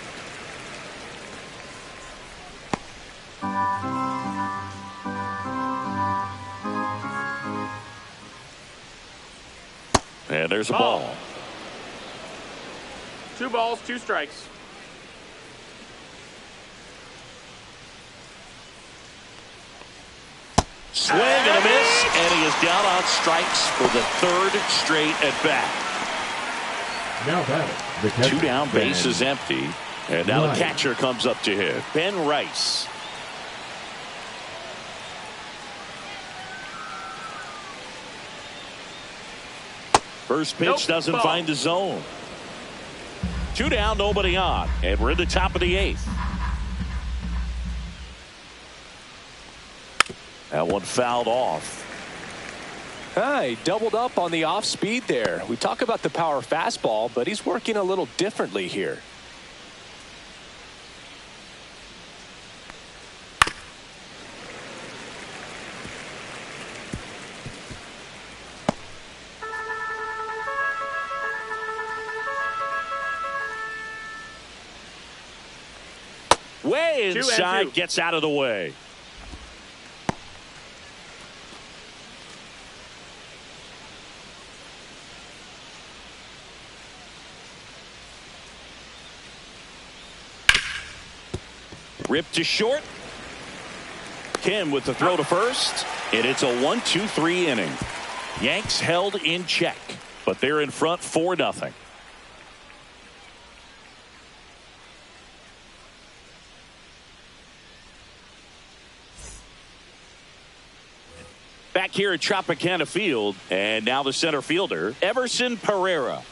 [SPEAKER 1] And there's a ball.
[SPEAKER 4] 2 balls, 2 strikes.
[SPEAKER 1] Swing and a miss, and he is down on strikes for the 3rd straight at bat.
[SPEAKER 2] Now batting.
[SPEAKER 1] 2 down, base is empty, and now the catcher comes up to hit. Ben Rice. First pitch doesn't find the zone. 2 down, nobody on, and we're in the top of the 8th. That one fouled off.
[SPEAKER 3] He doubled up on the off speed there. We talk about the power fastball, but he's working a little differently here.
[SPEAKER 1] Way inside, gets out of the way. Ripped to short. Kim with the throw to first. And it's a 1-2-3 inning. Yanks held in check, but they're in front 4-0. Back here at Tropicana Field, and now the center fielder, Everson Pereira.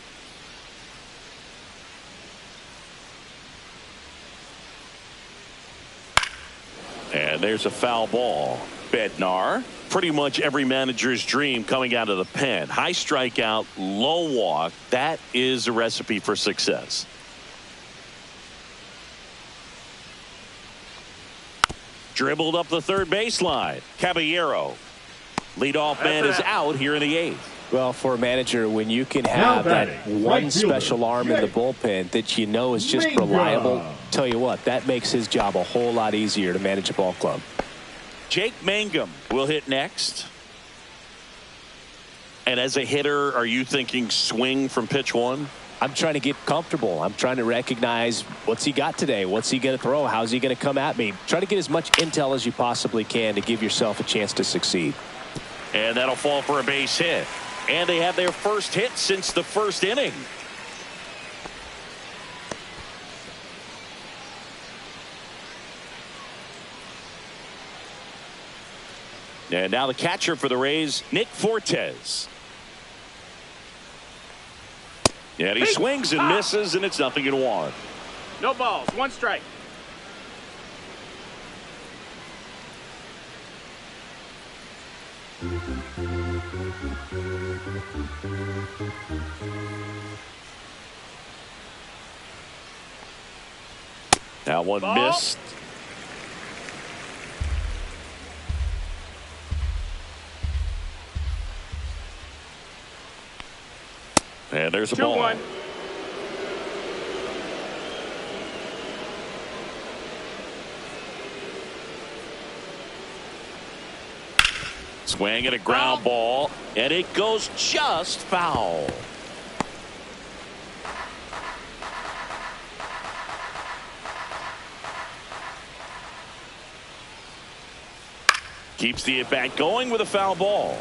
[SPEAKER 1] And there's a foul ball. Bednar, pretty much every manager's dream coming out of the pen. High strikeout, low walk. That is a recipe for success. Dribbled up the third baseline. Caballero. Leadoff man is out here in the 8th.
[SPEAKER 3] Well, for a manager, when you can have that one special arm in the bullpen that you know is just reliable, tell you what, that makes his job a whole lot easier to manage a ball club.
[SPEAKER 1] Jake Mangum will hit next. And as a hitter, are you thinking swing from pitch 1?
[SPEAKER 3] I'm trying to get comfortable. I'm trying to recognize what's he got today. What's he going to throw? How's he going to come at me? Try to get as much intel as you possibly can to give yourself a chance to succeed.
[SPEAKER 1] And that'll fall for a base hit. And they have their first hit since the first inning. And now the catcher for the Rays, Nick Fortes. And he swings and misses, and it's 0-1.
[SPEAKER 4] No balls. 1 strike.
[SPEAKER 1] Now one missed. And there's a ball.
[SPEAKER 4] 2-1.
[SPEAKER 1] Swing and a ground ball, and it goes just foul. Keeps the at-bat going with a foul ball.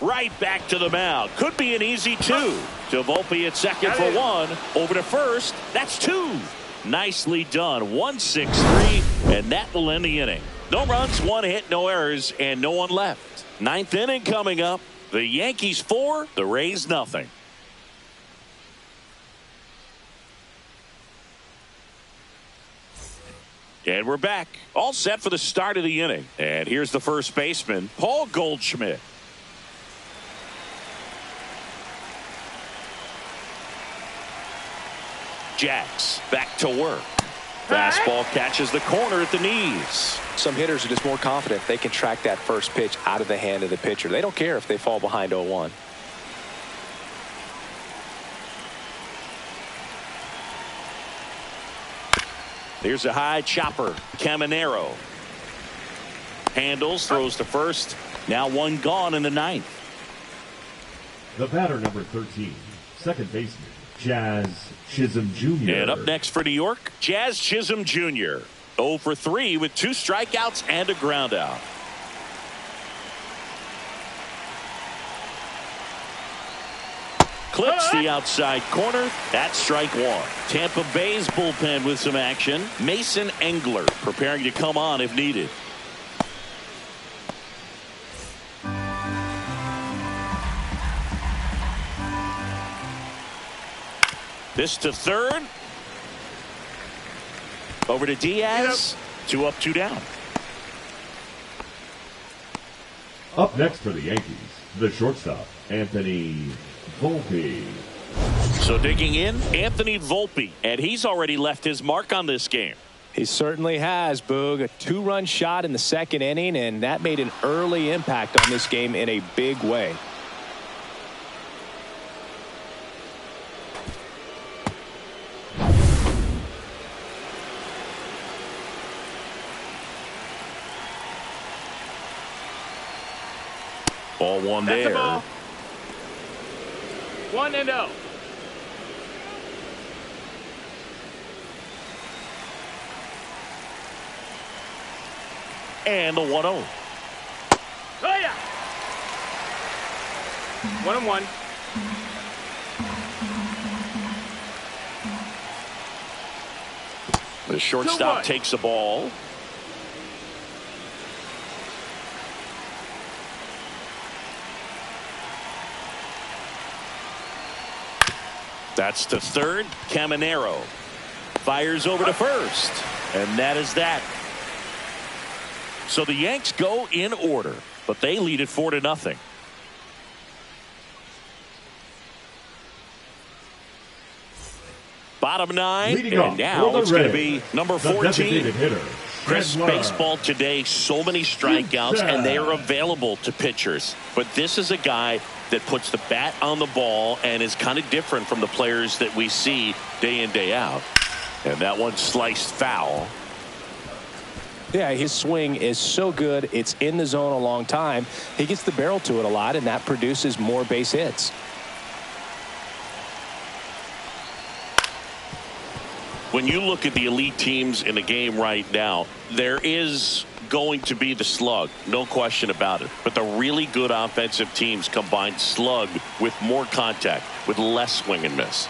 [SPEAKER 1] Right back to the mound. Could be an easy 2. To Volpe at second for 1. Over to first. That's 2. Nicely done. 1-6-3, and that will end the inning. No runs, 1 hit, no errors, and no one left. 9th inning coming up. The Yankees 4, the Rays nothing. And we're back. All set for the start of the inning. And here's the first baseman, Paul Goldschmidt. Jacks back to work. Fastball catches the corner at the knees.
[SPEAKER 3] Some hitters are just more confident they can track that first pitch out of the hand of the pitcher. They don't care if they fall behind 0-1.
[SPEAKER 1] Here's a high chopper. Caminero handles, throws to first. Now 1 gone in the 9th.
[SPEAKER 2] The batter, number 13, second baseman, Jazz Chisholm Jr.
[SPEAKER 1] And up next for New York, Jazz Chisholm Jr. 0 for 3 with 2 strikeouts and a ground out. Clips the outside corner. That's strike 1. Tampa Bay's bullpen with some action. Mason Engler preparing to come on if needed. This to third. Over to Diaz. 2 up, 2 down.
[SPEAKER 2] Up next for the Yankees, the shortstop, Anthony Volpe.
[SPEAKER 1] So digging in, Anthony Volpe, and he's already left his mark on this game.
[SPEAKER 3] He certainly has, Boog. A 2-run shot in the 2nd inning, and that made an early impact on this game in a big way.
[SPEAKER 1] Ball one
[SPEAKER 4] That's
[SPEAKER 1] there.
[SPEAKER 4] the ball. 1-0.
[SPEAKER 1] And the 1-0.
[SPEAKER 4] Oh, yeah. 1-1.
[SPEAKER 1] The shortstop
[SPEAKER 4] 2-1.
[SPEAKER 1] takes the ball. That's to third. Caminero fires over to first. And that is that. So the Yanks go in order, but they lead it 4-0. Bottom 9, and now it's going to be number 14. Chris, baseball today, so many strikeouts, and they are available to pitchers. But this is a guy that puts the bat on the ball and is kind of different from the players that we see day in, day out. And that one sliced foul.
[SPEAKER 3] Yeah, his swing is so good. It's in the zone a long time. He gets the barrel to it a lot, and that produces more base hits.
[SPEAKER 1] When you look at the elite teams in the game right now, there is going to be the slug, no question about it. But the really good offensive teams combine slug with more contact, with less swing and miss.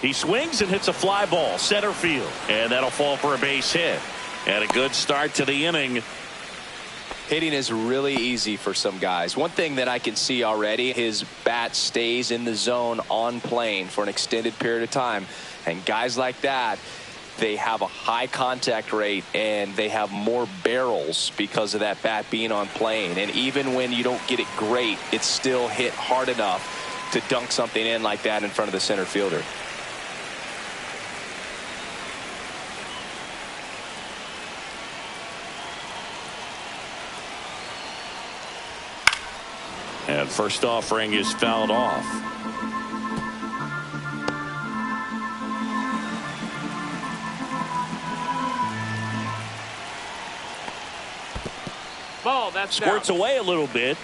[SPEAKER 1] He swings and hits a fly ball, center field, and that'll fall for a base hit. And a good start to the inning.
[SPEAKER 3] Hitting is really easy for some guys. One thing that I can see already, his bat stays in the zone on plane for an extended period of time. And guys like that, they have a high contact rate and they have more barrels because of that bat being on plane. And even when you don't get it great, it's still hit hard enough to dunk something in like that in front of the center fielder.
[SPEAKER 1] And first offering is fouled off.
[SPEAKER 4] Ball, that's
[SPEAKER 1] Squirts
[SPEAKER 4] down.
[SPEAKER 1] away a little bit.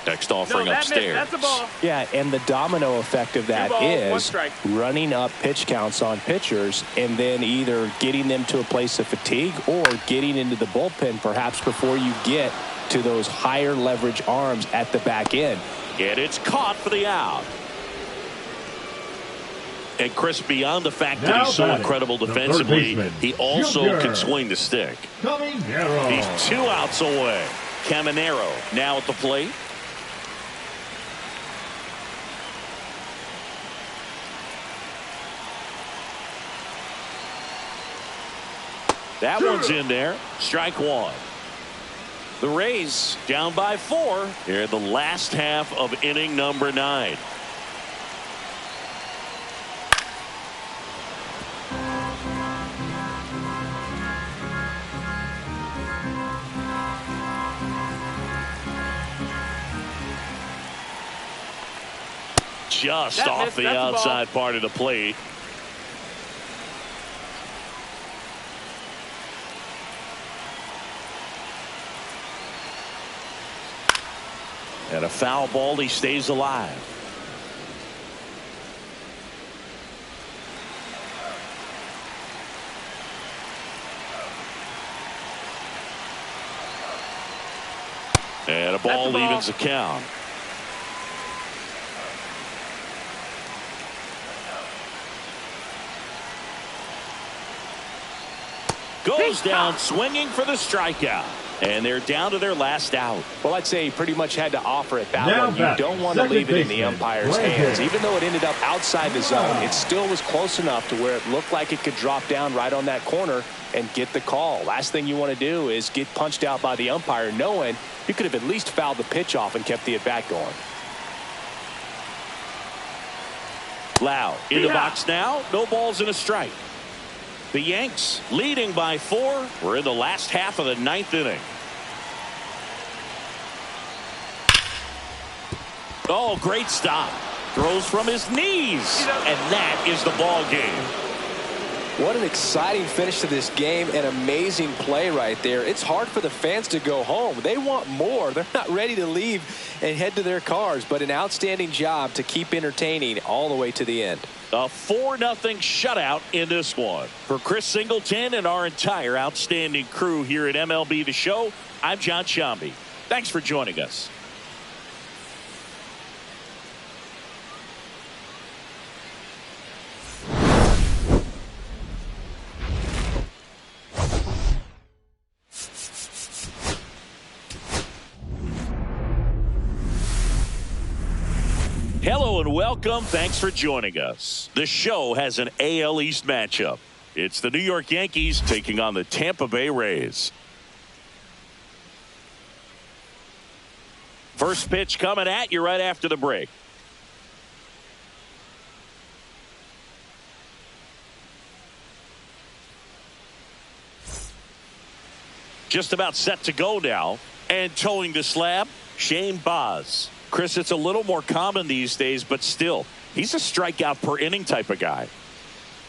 [SPEAKER 1] Next offering upstairs.
[SPEAKER 4] That's the ball.
[SPEAKER 3] Yeah, and the domino effect of that
[SPEAKER 4] 2 balls, 1
[SPEAKER 3] is
[SPEAKER 4] strike.
[SPEAKER 3] running up pitch counts on pitchers and then either getting them to a place of fatigue or getting into the bullpen perhaps before you get to those higher leverage arms at the back end.
[SPEAKER 1] And it's caught for the out. And Chris, beyond the fact that he's so incredible defensively, he also can swing the stick. He's 2 outs away. Caminero now at the plate. That one's in there. Strike 1. The Rays down by 4 here in the last half of inning number 9. Just off the outside part of the plate. And a foul ball, he stays alive. And a ball evens the count. Goes down swinging for the strikeout. And they're down to their last out.
[SPEAKER 3] Well, I'd say he pretty much had to offer it that one. You don't want to leave it in the umpire's hands. Even though it ended up outside the zone, it still was close enough to where it looked like it could drop down right on that corner and get the call. Last thing you want to do is get punched out by the umpire knowing you could have at least fouled the pitch off and kept the at-bat going.
[SPEAKER 1] Lau in the box now. No balls and a strike. The Yanks leading by 4. We're in the last half of the 9th inning. Oh, great stop. Throws from his knees. And that is the ball game.
[SPEAKER 3] What an exciting finish to this game. An amazing play right there. It's hard for the fans to go home. They want more. They're not ready to leave and head to their cars. But an outstanding job to keep entertaining all the way to the end.
[SPEAKER 1] A 4-0 shutout in this one. For Chris Singleton and our entire outstanding crew here at MLB The Show, I'm John Shambi. Thanks for joining us. Hello and welcome. Thanks for joining us. The show has an AL East matchup. It's the New York Yankees taking on the Tampa Bay Rays. First pitch coming at you right after the break. Just about set to go now. And towing the slab, Shane Baz. Chris, it's a little more common these days, but still, he's a strikeout per inning type of guy.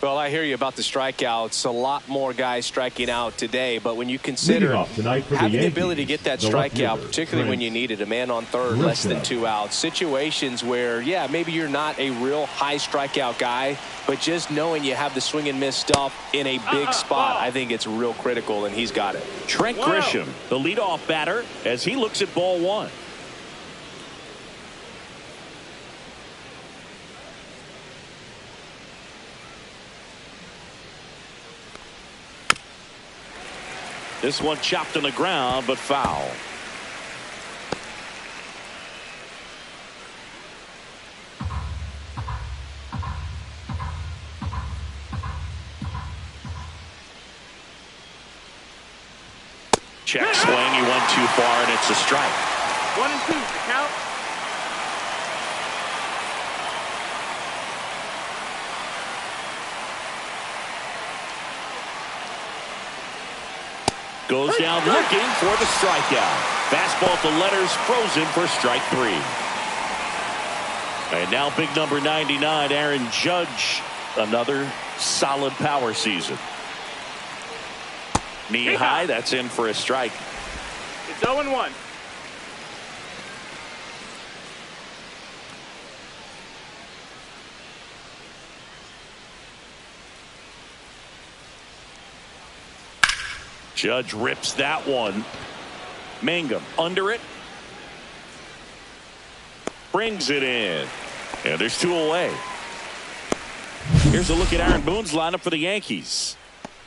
[SPEAKER 3] Well, I hear you about the strikeouts. A lot more guys striking out today, but when you consider having the ability to get that strikeout, particularly when you need it, a man on third, less than 2 outs, situations where, yeah, maybe you're not a real high strikeout guy, but just knowing you have the swing and miss stuff in a big spot, I think it's real critical, and he's got it.
[SPEAKER 1] Trent Grisham, the leadoff batter, as he looks at ball one. This one chopped on the ground, but foul. Check swing. He went too far, and it's a strike.
[SPEAKER 4] 1 and 2, the count.
[SPEAKER 1] Goes down looking for the strikeout. Fastball at the letters, frozen for strike 3. And now big number 99, Aaron Judge. Another solid power season. Knee high, that's in for a strike.
[SPEAKER 4] It's 0-1.
[SPEAKER 1] Judge rips that one. Mangum under it. Brings it in. And there's 2 away. Here's a look at Aaron Boone's lineup for the Yankees.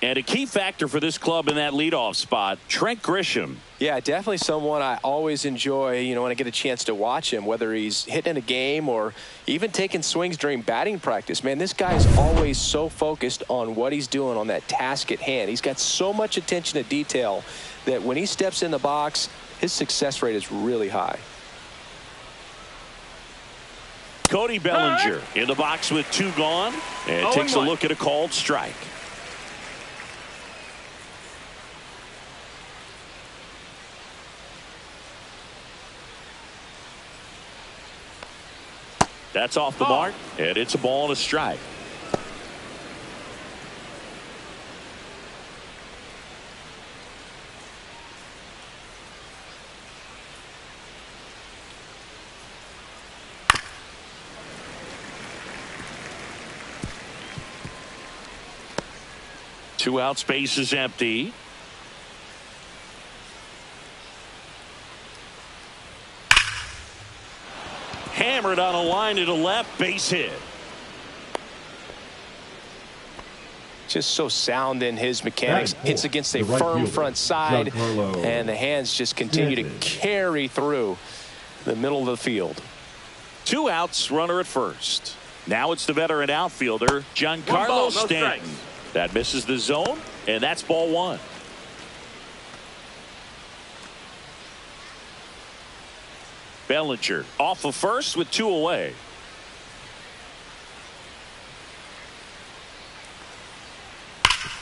[SPEAKER 1] And a key factor for this club in that leadoff spot, Trent Grisham.
[SPEAKER 3] Yeah, definitely someone I always enjoy, when I get a chance to watch him, whether he's hitting a game or even taking swings during batting practice. Man, this guy is always so focused on what he's doing on that task at hand. He's got so much attention to detail that when he steps in the box, his success rate is really high.
[SPEAKER 1] Cody Bellinger in the box with 2 gone and takes a look at a called strike. That's off the mark, and it's a ball and a strike. Two out, space is empty. Hammered on a line to the left, base hit.
[SPEAKER 3] Just so sound in his mechanics. Hits against a firm front side, and the hands just continue to carry through the middle of the field.
[SPEAKER 1] 2 outs, runner at first. Now it's the veteran outfielder, Giancarlo Stanton. That misses the zone, and that's ball 1. Bellinger off of first with 2 away.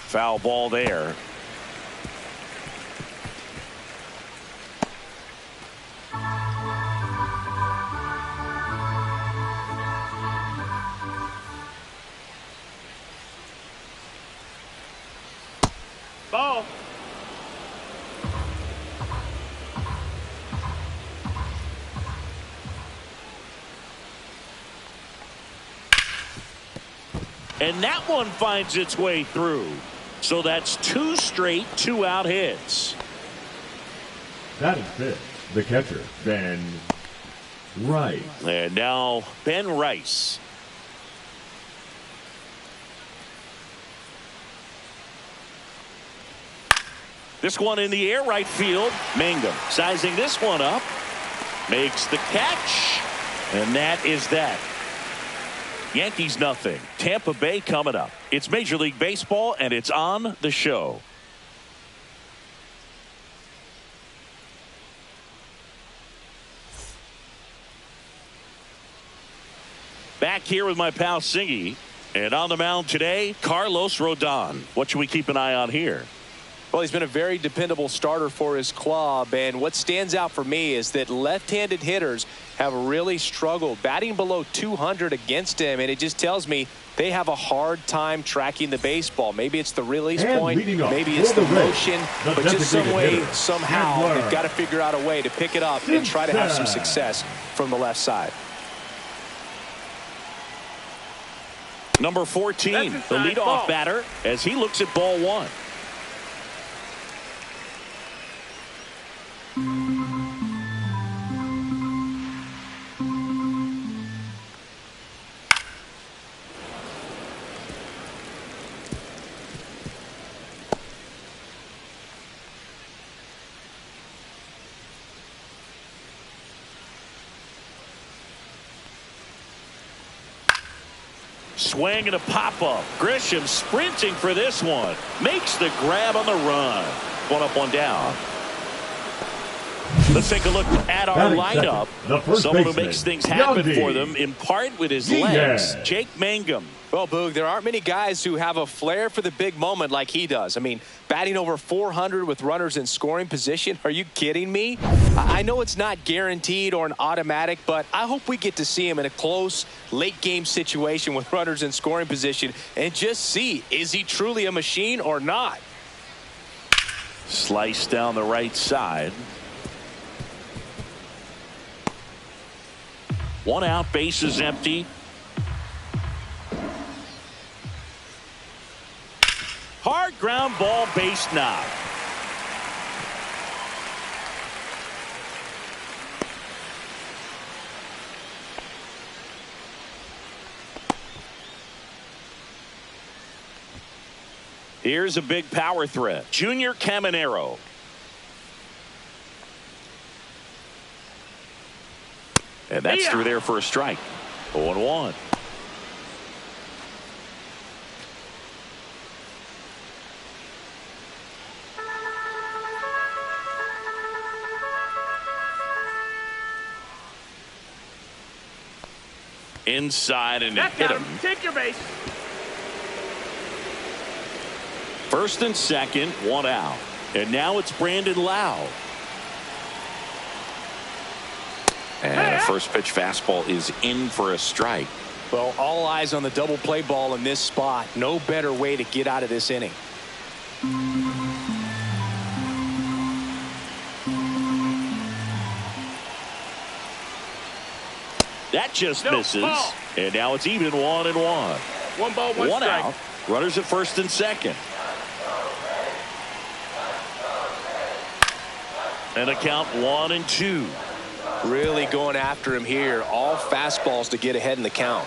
[SPEAKER 1] Foul ball there.
[SPEAKER 4] ball.
[SPEAKER 1] And that one finds its way through. So that's 2 straight 2-out hits.
[SPEAKER 2] That is fifth. The catcher, Ben Rice.
[SPEAKER 1] And now Ben Rice. This one in the air, right field. Mangum sizing this one up. Makes the catch. And that is that. Yankees nothing. Tampa Bay coming up. It's Major League Baseball, and it's on the show. Back here with my pal Singy. And on the mound today, Carlos Rodon. What should we keep an eye on here?
[SPEAKER 3] Well, he's been a very dependable starter for his club, and what stands out for me is that left-handed hitters have really struggled batting below 200 against him, and it just tells me they have a hard time tracking the baseball. Maybe it's the release point, maybe it's the motion, but just some way, somehow, they've got to figure out a way to pick it up and try to have some success from the left side.
[SPEAKER 1] Number 14, the leadoff batter, as he looks at ball one. Swing and a pop-up. Grisham sprinting for this one. Makes the grab on the run. One up, one down. Let's take a look at our lineup. Someone who makes things happen for them, in part with his legs. Jake Mangum.
[SPEAKER 3] Well, Boog, there aren't many guys who have a flair for the big moment like he does. I mean, batting over 400 with runners in scoring position. Are you kidding me? I know it's not guaranteed or an automatic, but I hope we get to see him in a close, late-game situation with runners in scoring position and just see, is he truly a machine or not?
[SPEAKER 1] Slice down the right side. 1 out, base is empty. Hard ground ball, base knock. Here's a big power threat. Junior Caminero. And that's through there for a strike. 0-1. Inside and it hit him.
[SPEAKER 4] Take your base.
[SPEAKER 1] First and second, 1 out. And now it's Brandon Lau.
[SPEAKER 5] And a first pitch fastball is in for a strike.
[SPEAKER 3] Well, all eyes on the double play ball in this spot. No better way to get out of this inning.
[SPEAKER 1] That just misses. Ball. And now it's even 1-1.
[SPEAKER 4] 1 ball, 1 strike.
[SPEAKER 1] Out. Runners at first and second. And a count 1-2.
[SPEAKER 3] Really going after him here. All fastballs to get ahead in the count.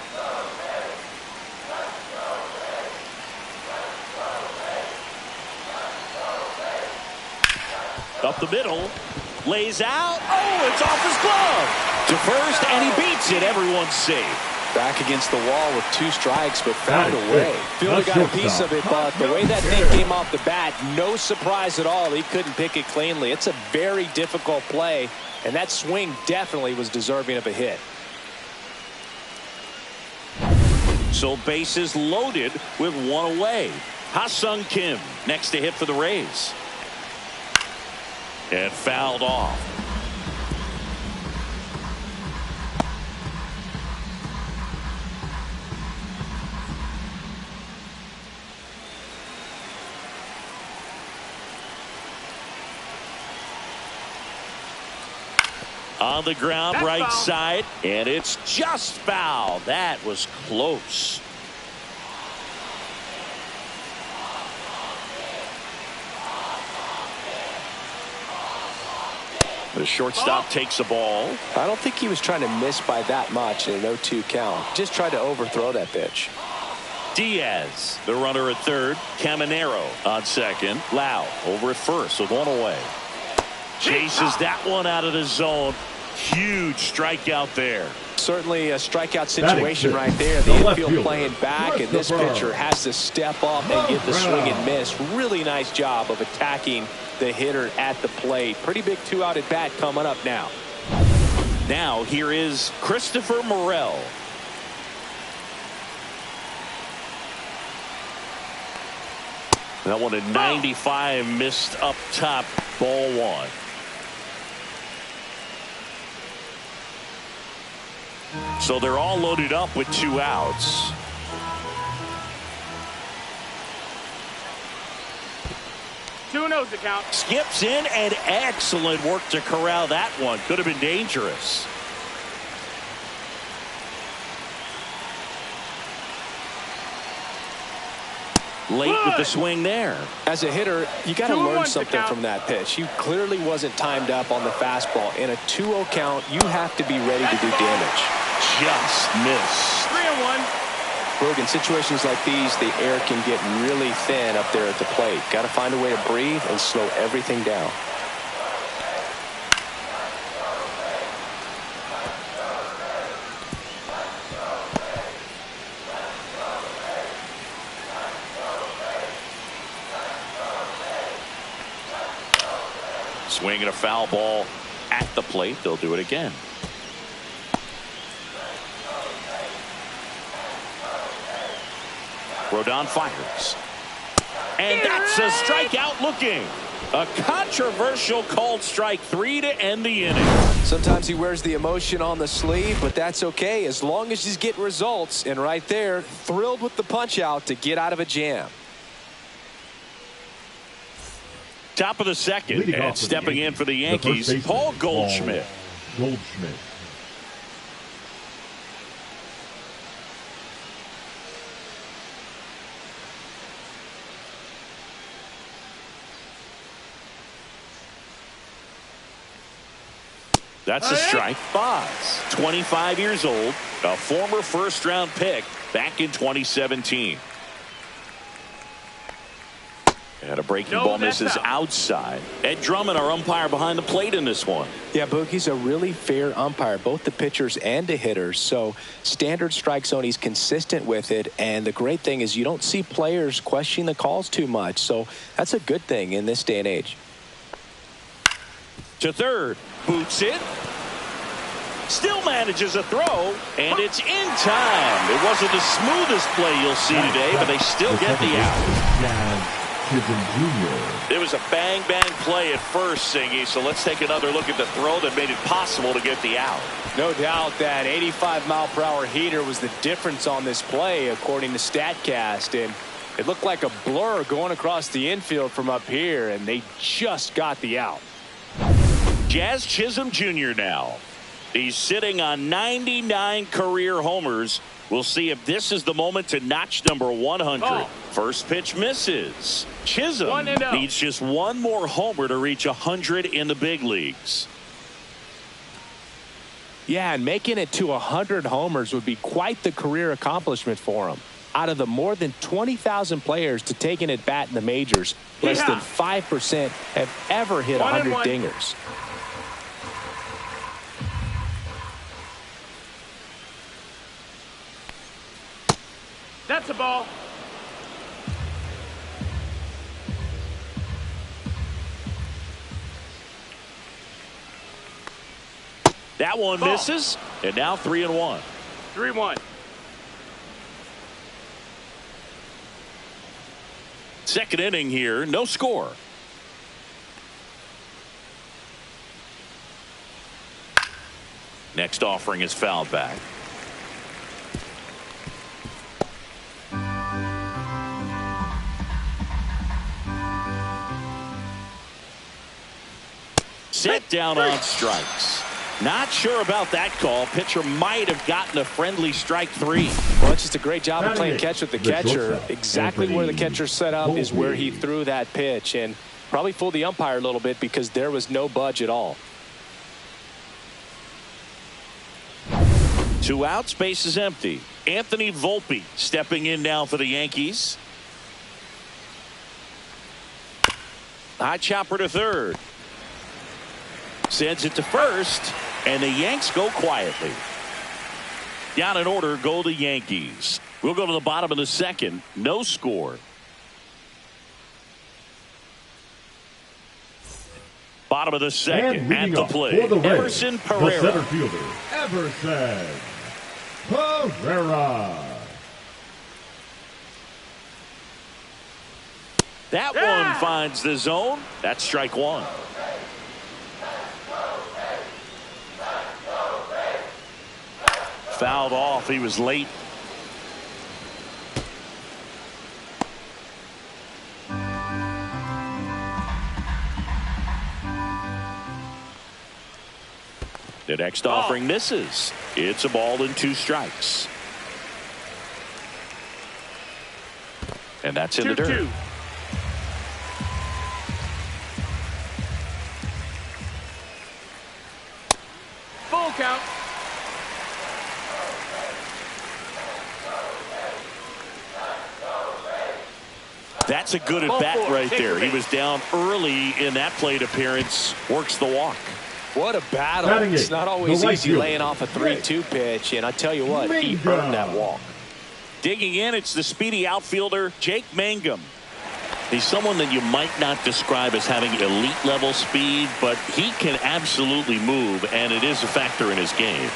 [SPEAKER 1] Up the middle. Lays out. Oh, it's off his glove. To first, and he beats it. Everyone's safe.
[SPEAKER 3] Back against the wall with 2 strikes, but found a way. Fielder got a piece of it, but the way that thing came off the bat, no surprise at all. He couldn't pick it cleanly. It's a very difficult play, and that swing definitely was deserving of a hit.
[SPEAKER 1] So bases loaded with 1 away. Ha-Sung Kim next to hit for the Rays. And fouled off. On the ground,
[SPEAKER 4] That's
[SPEAKER 1] right
[SPEAKER 4] foul.
[SPEAKER 1] side, and it's just foul. That was close. The shortstop takes the ball.
[SPEAKER 3] I don't think he was trying to miss by that much in an 0-2 count. Just tried to overthrow that pitch.
[SPEAKER 1] Diaz, the runner at third. Caminero on second. Lau over at first with one away. Chases that one out of the zone. Huge strikeout there.
[SPEAKER 3] Certainly a strikeout situation right there. The infield playing back, and this pitcher has to step up and get the swing and miss. Really nice job of attacking the hitter at the plate. Pretty big 2-out at bat coming up now.
[SPEAKER 1] Now here is Christopher Morel. That one at 95, missed up top, ball one. So they're all loaded up with 2 outs.
[SPEAKER 4] Two no's account.
[SPEAKER 1] Skips in, and excellent work to corral that one. Could have been dangerous. Late with the swing there.
[SPEAKER 3] As a hitter, you got to learn something from that pitch. He clearly wasn't timed up on the fastball. In a 2-0 count, you have to be ready to do damage.
[SPEAKER 1] Just missed.
[SPEAKER 4] 3-1.
[SPEAKER 3] Look, in situations like these, the air can get really thin up there at the plate. Got to find a way to breathe and slow everything down.
[SPEAKER 1] Swinging a foul ball at the plate. They'll do it again. Rodon fires. And that's a strikeout looking. A controversial called strike 3 to end the inning.
[SPEAKER 3] Sometimes he wears the emotion on the sleeve, but that's okay as long as he's getting results. And right there, thrilled with the punch out to get out of a jam.
[SPEAKER 1] Top of the second, and stepping in for the Yankees, Paul Goldschmidt. That's a strike. Boz, 25 years old, a former first-round pick back in 2017. And a breaking ball misses outside. Ed Drummond, our umpire behind the plate in this one.
[SPEAKER 3] Yeah, Boog, he's a really fair umpire, both the pitchers and the hitters. So standard strike zone, he's consistent with it. And the great thing is you don't see players questioning the calls too much. So that's a good thing in this day and age.
[SPEAKER 1] To third, boots it. Still manages a throw, and it's in time. It wasn't the smoothest play you'll see today, but they still get the out. It was a bang-bang play at first, Singy, so let's take another look at the throw that made it possible to get the out.
[SPEAKER 3] No doubt that 85-mile-per-hour heater was the difference on this play, according to StatCast, and it looked like a blur going across the infield from up here, and they just got the out.
[SPEAKER 1] Jazz Chisholm Jr. now. He's sitting on 99 career homers. We'll see if this is the moment to notch number 100.
[SPEAKER 4] Oh.
[SPEAKER 1] First pitch misses. Chisholm needs just one more homer to reach 100 in the big leagues.
[SPEAKER 3] Yeah, and making it to 100 homers would be quite the career accomplishment for him. Out of the more than 20,000 players to take an at-bat in the majors, less than 5% have ever hit 100 dingers.
[SPEAKER 4] That's a ball.
[SPEAKER 1] That one misses, and now 3-1.
[SPEAKER 4] 3-1.
[SPEAKER 1] Second inning here, no score. Next offering is fouled back. Set down on strikes. Not sure about that call. Pitcher might have gotten a friendly strike 3.
[SPEAKER 3] Well, it's just a great job of playing catch with the catcher. Exactly where the catcher set up is where he threw that pitch, and probably fooled the umpire a little bit because there was no budge at all.
[SPEAKER 1] 2 outs, base is empty. Anthony Volpe stepping in now for the Yankees. High chopper to third. Sends it to first, and the Yanks go quietly. Down in order go the Yankees. We'll go to the bottom of the second. No score. Bottom of the second at the plate. Everson Pereira.
[SPEAKER 2] The center fielder, Everson Pereira.
[SPEAKER 1] That one finds the zone. That's strike 1. Fouled off. He was late. The next offering misses. It's a ball and 2 strikes. And that's in the dirt.
[SPEAKER 4] 2-2. Full count.
[SPEAKER 1] That's a good at bat right there. He was down early in that plate appearance. Works the walk.
[SPEAKER 3] What a battle. It's not always easy laying off a 3-2 pitch, and I tell you what, he earned that walk.
[SPEAKER 1] Digging in, it's the speedy outfielder, Jake Mangum. He's someone that you might not describe as having elite level speed, but he can absolutely move, and it is a factor in his game.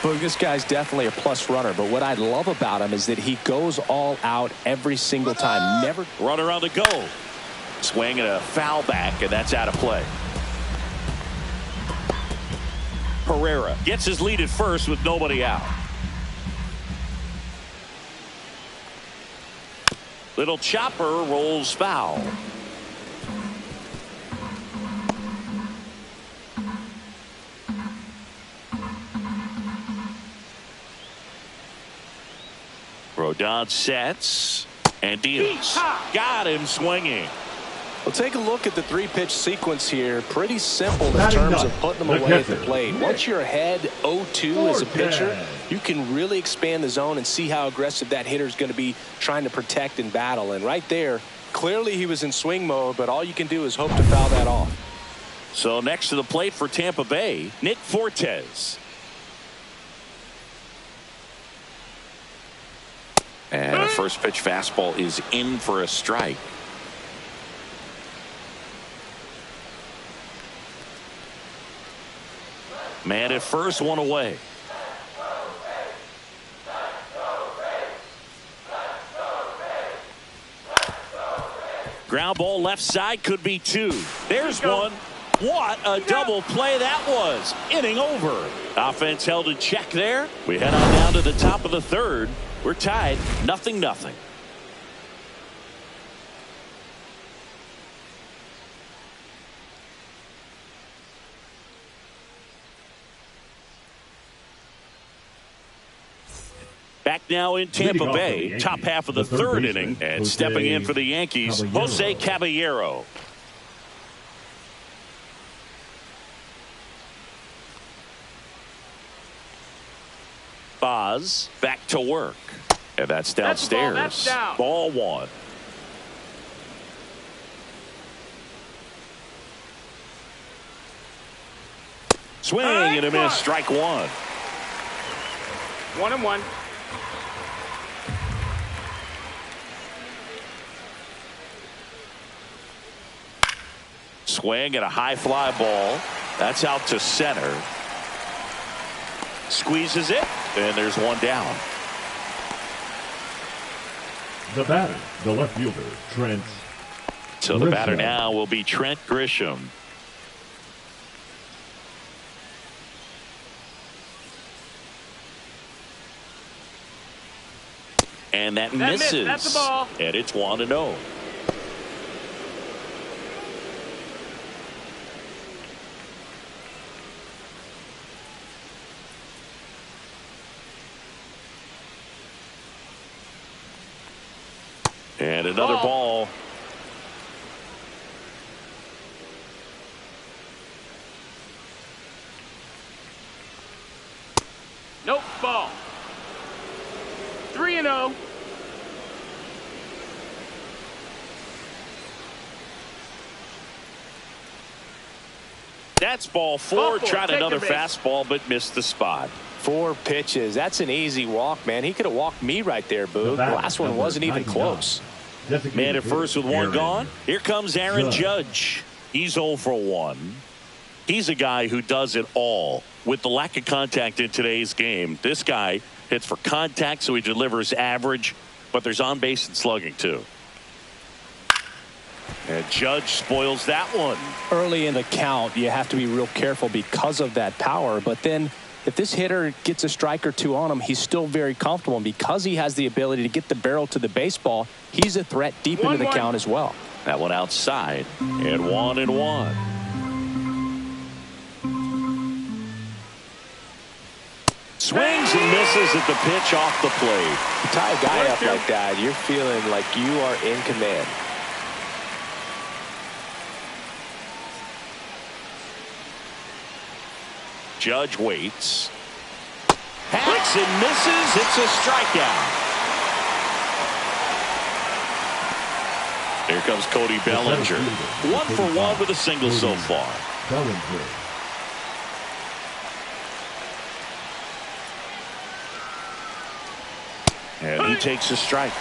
[SPEAKER 3] But this guy's definitely a plus runner, but what I love about him is that he goes all out every single time. Never.
[SPEAKER 1] Runner on the go. Swing and a foul back, and that's out of play. Pereira gets his lead at first with nobody out. Little chopper rolls foul. Rodon sets and deals. Got him swinging.
[SPEAKER 3] Well, take a look at the 3-pitch sequence here. Pretty simple in terms of putting them away at the plate. Once you're ahead 0-2 as a pitcher, you can really expand the zone and see how aggressive that hitter is going to be trying to protect and battle. And right there, clearly he was in swing mode, but all you can do is hope to foul that off.
[SPEAKER 1] So next to the plate for Tampa Bay, Nick Fortes.
[SPEAKER 5] And a first pitch fastball is in for a strike.
[SPEAKER 1] Man at first, one away. Ground ball left side, could be 2. There's one. What a double play that was. Inning over. Offense held in check there. We head on down to the top of the third. We're tied 0-0. Back now in Tampa Bay, top half of the third inning, and stepping in for the Yankees, Jose Caballero. Boz back to work, and that's downstairs.
[SPEAKER 4] That's down.
[SPEAKER 1] Ball 1. Swing and a miss, strike 1.
[SPEAKER 4] 1-1.
[SPEAKER 1] Swing and a high fly ball. That's out to center. Squeezes it, and there's one down.
[SPEAKER 2] The batter, the left fielder, Trent.
[SPEAKER 1] So the batter now will be Trent Grisham. And that misses.
[SPEAKER 4] That's the ball.
[SPEAKER 1] And it's 1-0. And another ball.
[SPEAKER 4] Nope, ball. 3-0.
[SPEAKER 1] That's ball four. Tried another fastball, but missed the spot.
[SPEAKER 3] 4 pitches. That's an easy walk, man. He could have walked me right there, Boog. The last one wasn't even close.
[SPEAKER 1] Man at first with one gone. Here comes Aaron Judge. He's 0 for 1. He's a guy who does it all. With the lack of contact in today's game, this guy hits for contact, so he delivers average, but there's on base and slugging too. And Judge spoils that one.
[SPEAKER 3] Early in the count, you have to be real careful because of that power. But then if this hitter gets a strike or two on him, he's still very comfortable. And because he has the ability to get the barrel to the baseball, he's a threat deep into the count as well.
[SPEAKER 1] That one outside. And 1-1. Swings and misses at the pitch off the plate.
[SPEAKER 3] You tie a guy up like that, you're feeling like you are in command.
[SPEAKER 1] Judge waits. Hacks and misses. It's a strikeout. Here comes Cody Bellinger. 1 for 1 with a single so far.
[SPEAKER 2] Bellinger.
[SPEAKER 1] And he takes a strike.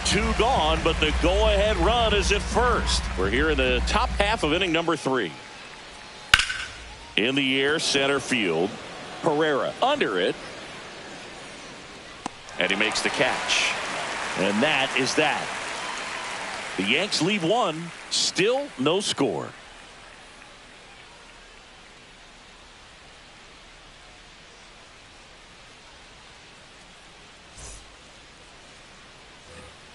[SPEAKER 1] 2 gone, but the go-ahead run is at first. We're here in the top half of inning number 3. In the air, center field. Pereira under it. And he makes the catch. And that is that. The Yanks leave 1. Still no score.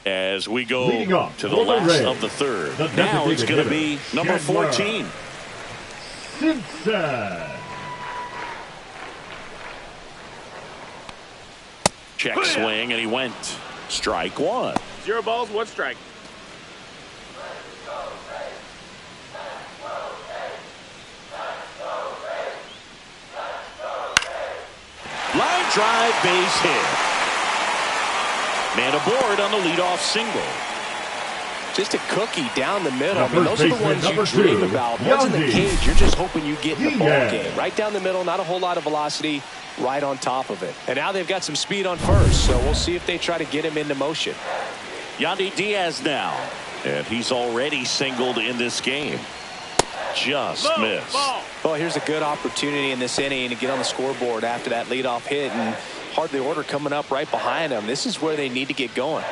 [SPEAKER 1] As we go to the last of the third. Now it's going to be number 14.
[SPEAKER 2] Simpson.
[SPEAKER 1] Check swing, and he went. Strike 1.
[SPEAKER 4] 0 balls, 1 strike.
[SPEAKER 1] Line drive, base hit. Man aboard on the leadoff single.
[SPEAKER 3] Just a cookie down the middle. I mean, those are the ones you dream about. Ones in the cage, you're just hoping you get in the ball game. Right down the middle, not a whole lot of velocity, right on top of it. And now they've got some speed on first, so we'll see if they try to get him into motion.
[SPEAKER 1] Yandy Diaz now. And he's already singled in this game. Just missed.
[SPEAKER 3] Well, here's a good opportunity in this inning to get on the scoreboard after that leadoff hit, and hardly order coming up right behind them. This is where they need to get going.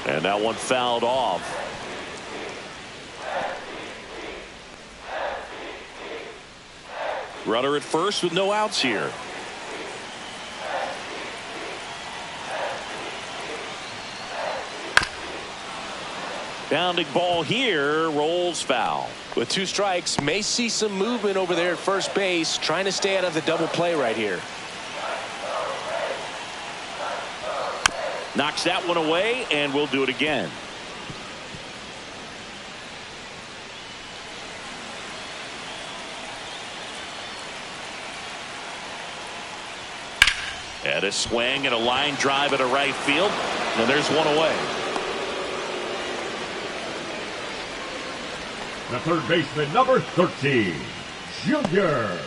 [SPEAKER 1] And that one fouled off. Runner at first with no outs here. Bounding ball here, rolls foul.
[SPEAKER 3] With 2 strikes, may see some movement over there at first base, trying to stay out of the double play right here.
[SPEAKER 1] Knocks that one away, and we'll do it again. And a swing and a line drive at a right field, and there's one away.
[SPEAKER 2] The third baseman, number 13, Junior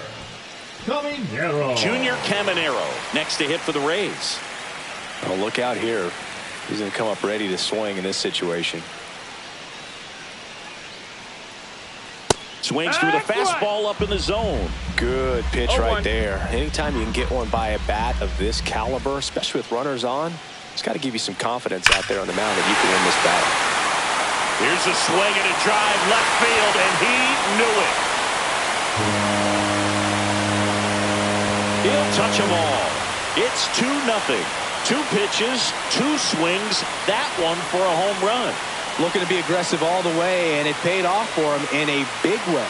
[SPEAKER 2] Caminero.
[SPEAKER 1] Junior Caminero next to hit for the Rays.
[SPEAKER 3] Oh, look out here. He's going to come up ready to swing in this situation.
[SPEAKER 1] Swings through the fastball up in the zone.
[SPEAKER 3] Good pitch right there. Anytime you can get one by a bat of this caliber, especially with runners on, it's got to give you some confidence out there on the mound that you can win this battle.
[SPEAKER 1] Here's a swing and a drive left field, and he knew it. He'll touch them all. It's 2-0. 2 pitches, 2 swings, that one for a home run.
[SPEAKER 3] Looking to be aggressive all the way, and it paid off for him in a big way.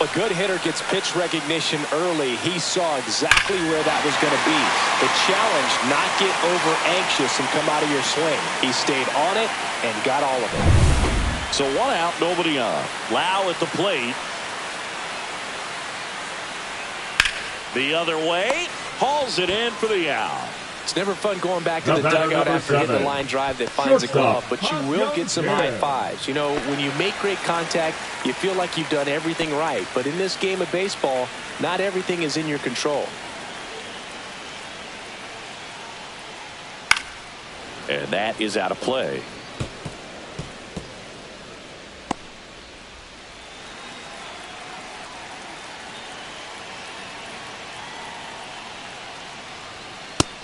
[SPEAKER 3] A good hitter gets pitch recognition early. He saw exactly where that was going to be. The challenge, not get over anxious and come out of your swing. He stayed on it and got all of it.
[SPEAKER 1] So 1 out, nobody on. Lau at the plate. The other way, hauls it in for the out.
[SPEAKER 3] It's never fun going back to the dugout after hitting the line drive that finds a glove, but you will get some high fives. You know, when you make great contact, you feel like you've done everything right. But in this game of baseball, not everything is in your control.
[SPEAKER 1] And that is out of play.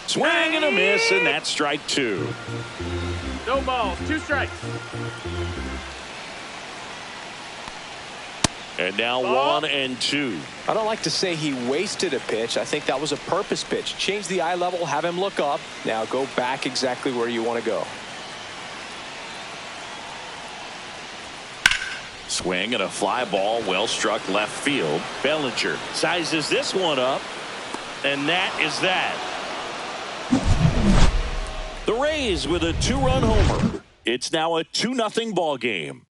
[SPEAKER 1] Swing and a miss, and that's strike 2.
[SPEAKER 4] No balls, 2 strikes.
[SPEAKER 1] And now
[SPEAKER 4] Ball.
[SPEAKER 1] 1 and 2.
[SPEAKER 3] I don't like to say he wasted a pitch. I think that was a purpose pitch. Change the eye level, have him look up. Now go back exactly where you want to go.
[SPEAKER 1] Swing and a fly ball, well struck left field. Bellinger sizes this one up, and that is that. The Rays with a 2-run homer. It's now a 2-0 ball game.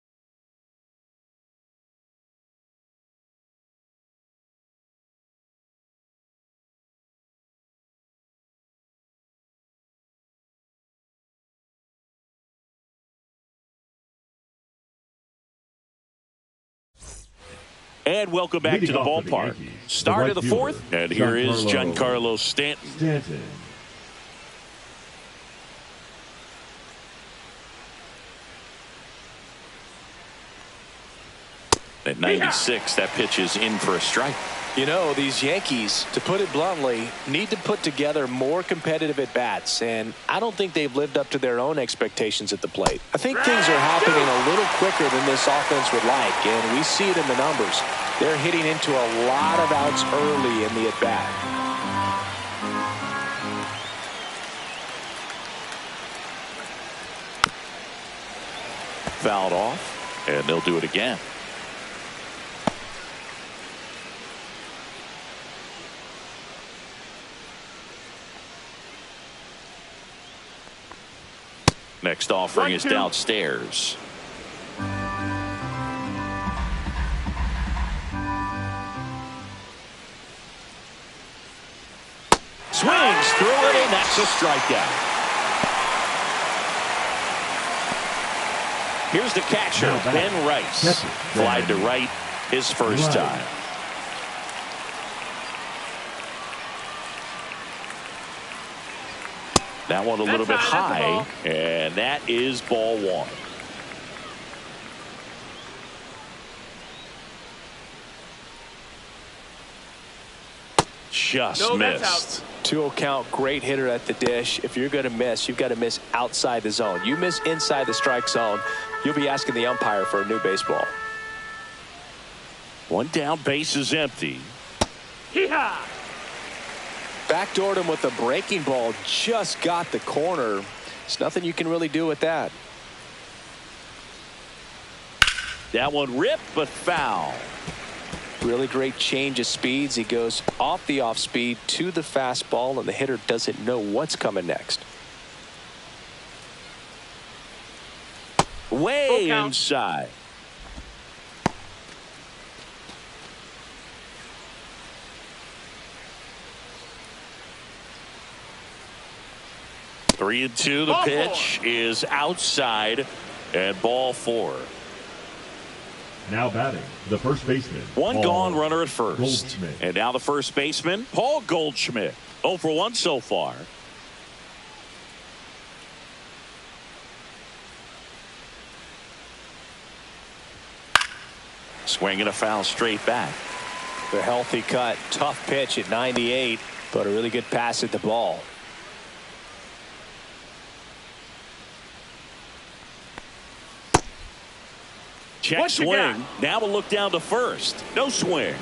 [SPEAKER 1] And welcome back to the ballpark. Start of the 4th, and here is Giancarlo Stanton. At 96, that pitch is in for a strike.
[SPEAKER 3] You know, these Yankees, to put it bluntly, need to put together more competitive at-bats, and I don't think they've lived up to their own expectations at the plate. I think things are happening a little quicker than this offense would like, and we see it in the numbers. They're hitting into a lot of outs early in the at-bat.
[SPEAKER 1] Fouled off, and they'll do it again. Next offering is downstairs. Swings through it, and that's a strikeout. Here's the catcher, Ben Rice. Flied to right his first time. That one a little bit high, and that is ball 1. Just missed.
[SPEAKER 3] 2-0 count, great hitter at the dish. If you're going to miss, you've got to miss outside the zone. You miss inside the strike zone, you'll be asking the umpire for a new baseball.
[SPEAKER 1] 1 down, base is empty.
[SPEAKER 4] Hee-haw!
[SPEAKER 3] Backdoored him with a breaking ball, just got the corner. There's nothing you can really do with that.
[SPEAKER 1] That one ripped, but foul.
[SPEAKER 3] Really great change of speeds. He goes off the off speed to the fastball, and the hitter doesn't know what's coming next.
[SPEAKER 1] Way inside. Three and 2. The pitch is outside, and ball 4.
[SPEAKER 2] Now batting, the first baseman.
[SPEAKER 1] One gone runner at first.
[SPEAKER 2] Goldschmidt.
[SPEAKER 1] And now the first baseman, Paul Goldschmidt. 0 for 1 so far. Swing and a foul straight back.
[SPEAKER 3] The healthy cut, tough pitch at 98, but a really good pass at the ball.
[SPEAKER 1] Check swing. Now we'll look down to first. No swing.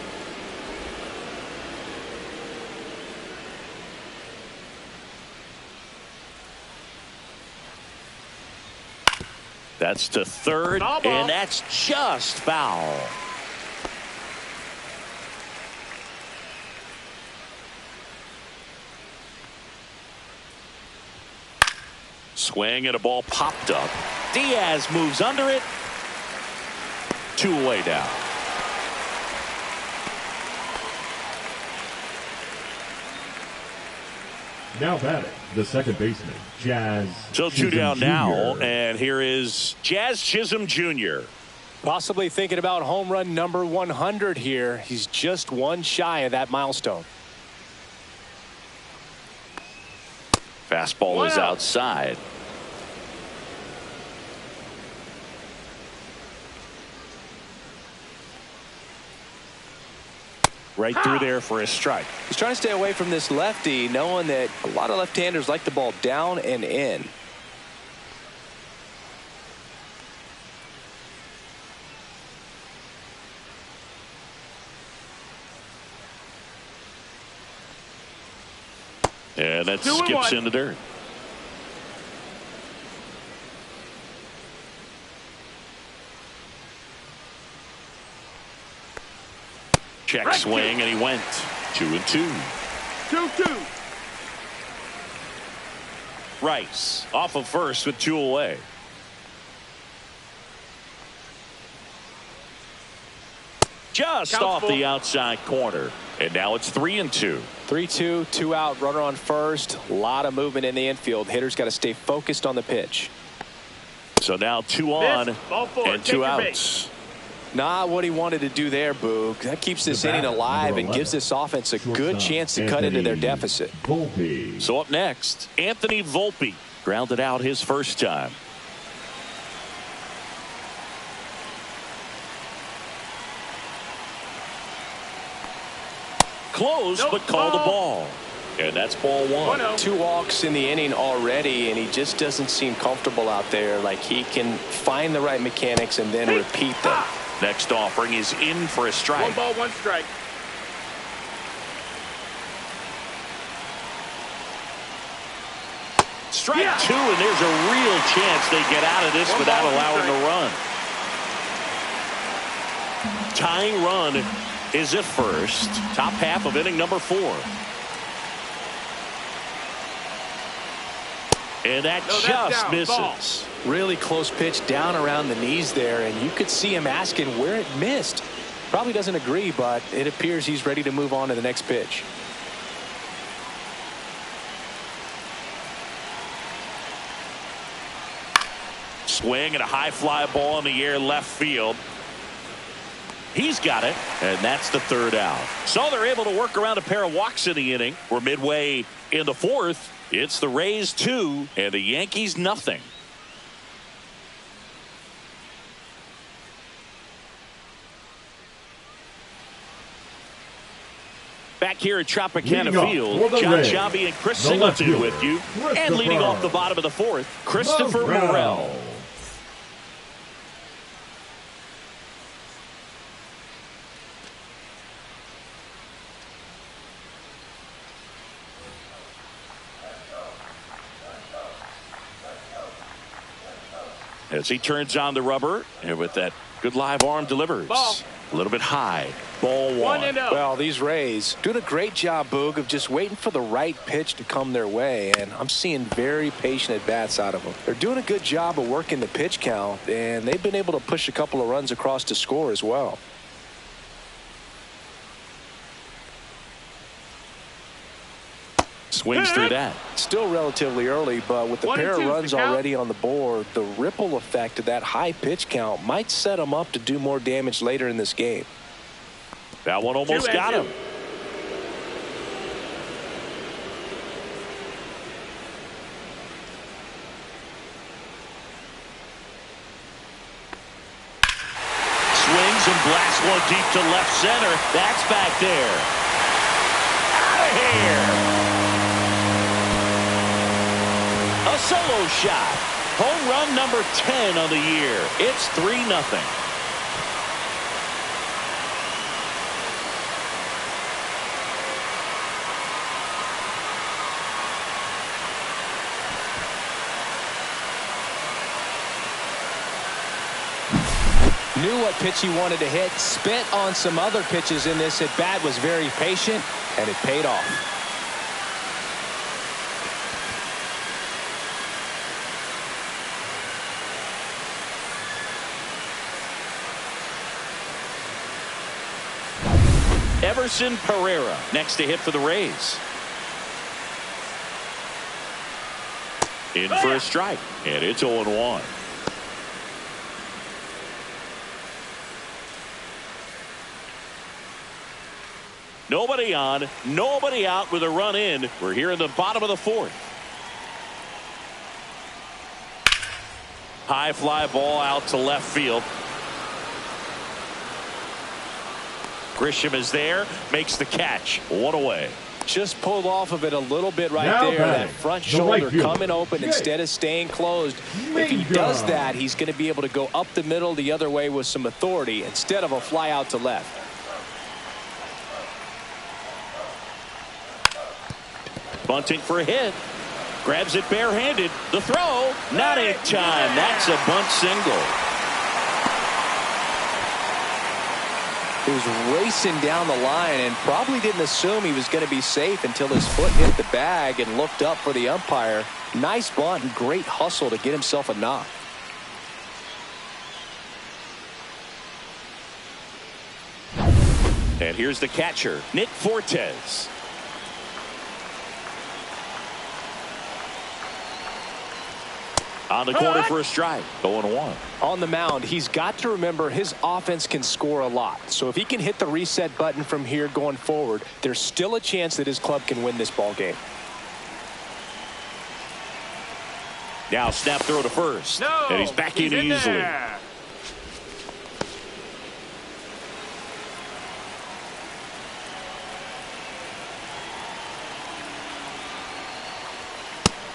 [SPEAKER 1] That's to third, and that's just foul. Swing and a ball popped up. Diaz moves under it. 2 away now.
[SPEAKER 2] Now batting, the second baseman, Jazz.
[SPEAKER 1] So 2 down now, and here is Jazz Chisholm Jr.
[SPEAKER 3] Possibly thinking about home run number 100 here. He's just 1 shy of that milestone.
[SPEAKER 1] Fastball is outside. Right through there for a strike.
[SPEAKER 3] He's trying to stay away from this lefty, knowing that a lot of left-handers like the ball down and in.
[SPEAKER 1] And that skips in the dirt. Check swing, and he went 2-2.
[SPEAKER 4] 2-2.
[SPEAKER 1] Rice off of first with 2 away. Just off the outside corner. And now it's 3-2.
[SPEAKER 3] 3-2, 2 out, runner on first. A lot of movement in the infield. Hitter's got to stay focused on the pitch.
[SPEAKER 1] So now 2 on and 2 outs.
[SPEAKER 3] Not what he wanted to do there, Boog. That keeps this inning alive and gives this offense a good chance to cut into their deficit.
[SPEAKER 1] So up next, Anthony Volpe grounded out his first time. Close, but called a ball. And that's ball 1.
[SPEAKER 3] 2 walks in the inning already, and he just doesn't seem comfortable out there. Like he can find the right mechanics and then repeat them.
[SPEAKER 1] Next offering is in for a strike.
[SPEAKER 4] 1 ball, 1 strike.
[SPEAKER 1] Strike 2, and there's a real chance they get out of this without allowing a run. Tying run is at first. Top half of inning number 4. And that just misses.
[SPEAKER 3] Really close pitch down around the knees there, and you could see him asking where it missed. Probably doesn't agree, but it appears he's ready to move on to the next pitch.
[SPEAKER 1] Swing and a high fly ball in the air left field. He's got it, and that's the 3rd out. So they're able to work around a pair of walks in the inning. We're midway in the 4th. It's the Rays 2 and the Yankees nothing. Back here at Tropicana Field, John Shabby and Chris Singleton with you. And leading off the bottom of the 4th, Christopher Morel. As he turns on the rubber, and with that good live arm delivers. A little bit high. Ball 1.
[SPEAKER 3] Well, these Rays doing a great job, Boog, of just waiting for the right pitch to come their way, and I'm seeing very patient at-bats out of them. They're doing a good job of working the pitch count, and they've been able to push a couple of runs across to score as well.
[SPEAKER 1] Swings through that.
[SPEAKER 3] Still relatively early, but with the pair of runs already on the board, the ripple effect of that high pitch count might set them up to do more damage later in this game.
[SPEAKER 1] That one almost got him. Swings and blasts one deep to left center. That's back there. Out of here. A solo shot. Home run number 10 on the year. It's 3-0.
[SPEAKER 3] Knew what pitch he wanted to hit. Spent on some other pitches in this at bat. Was very patient, and it paid off.
[SPEAKER 1] Everson Pereira next to hit for the Rays. In for a strike, and it's 0-1. Nobody on, nobody out with a run in. We're here in the bottom of the fourth. High fly ball out to left field. Grisham is there, makes the catch. One away.
[SPEAKER 3] Just pulled off of it a little bit right
[SPEAKER 2] now
[SPEAKER 3] there. That front shoulder coming open instead of staying closed. If he does that, he's going to be able to go up the middle the other way with some authority instead of a fly out to left.
[SPEAKER 1] Bunting for a hit. Grabs it barehanded. The throw, not in time. That's a bunt single.
[SPEAKER 3] He was racing down the line and probably didn't assume he was going to be safe until his foot hit the bag and looked up for the umpire. Nice bunt and great hustle to get himself a knock.
[SPEAKER 1] And here's the catcher, Nick Fortes. On the corner for a strike. 0-1.
[SPEAKER 3] On the mound, he's got to remember his offense can score a lot. So if he can hit the reset button from here going forward, there's still a chance that his club can win this ball game.
[SPEAKER 1] Now snap throw to first.
[SPEAKER 4] No,
[SPEAKER 1] and he's back in easily.
[SPEAKER 4] There.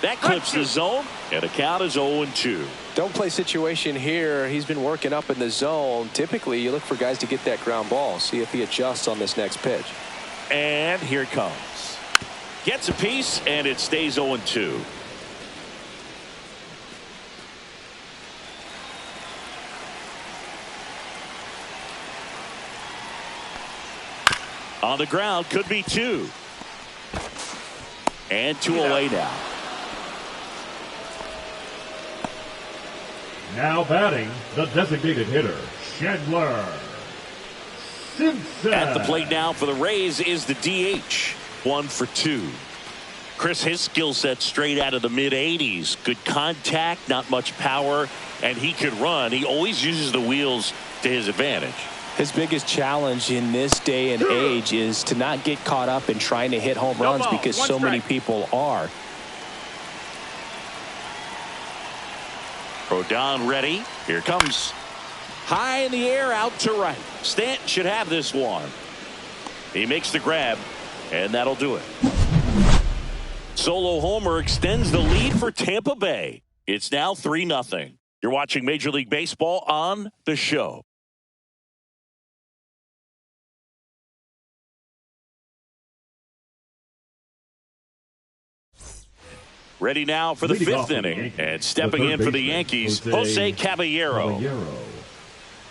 [SPEAKER 1] That clips the zone, and the count is 0-2.
[SPEAKER 3] Don't play situation here. He's been working up in the zone. Typically, you look for guys to get that ground ball. See if he adjusts on this next pitch.
[SPEAKER 1] And here it comes. Gets a piece, and it stays 0-2. On the ground, could be 2. And 2 away now.
[SPEAKER 2] Now batting, the designated hitter, Chandler Simpson.
[SPEAKER 1] At the plate now for the Rays is the DH. 1 for 2. Chris, his skill set straight out of the mid-80s. Good contact, not much power, and he could run. He always uses the wheels to his advantage.
[SPEAKER 3] His biggest challenge in this day and age is to not get caught up in trying to hit home runs because so many people are.
[SPEAKER 1] Rodon ready. Here comes. High in the air, out to right. Stanton should have this one. He makes the grab, and that'll do it. Solo homer extends the lead for Tampa Bay. It's now 3-0. You're watching Major League Baseball on The Show. Ready now for the fifth inning. And stepping in for the Yankees, Jose Caballero.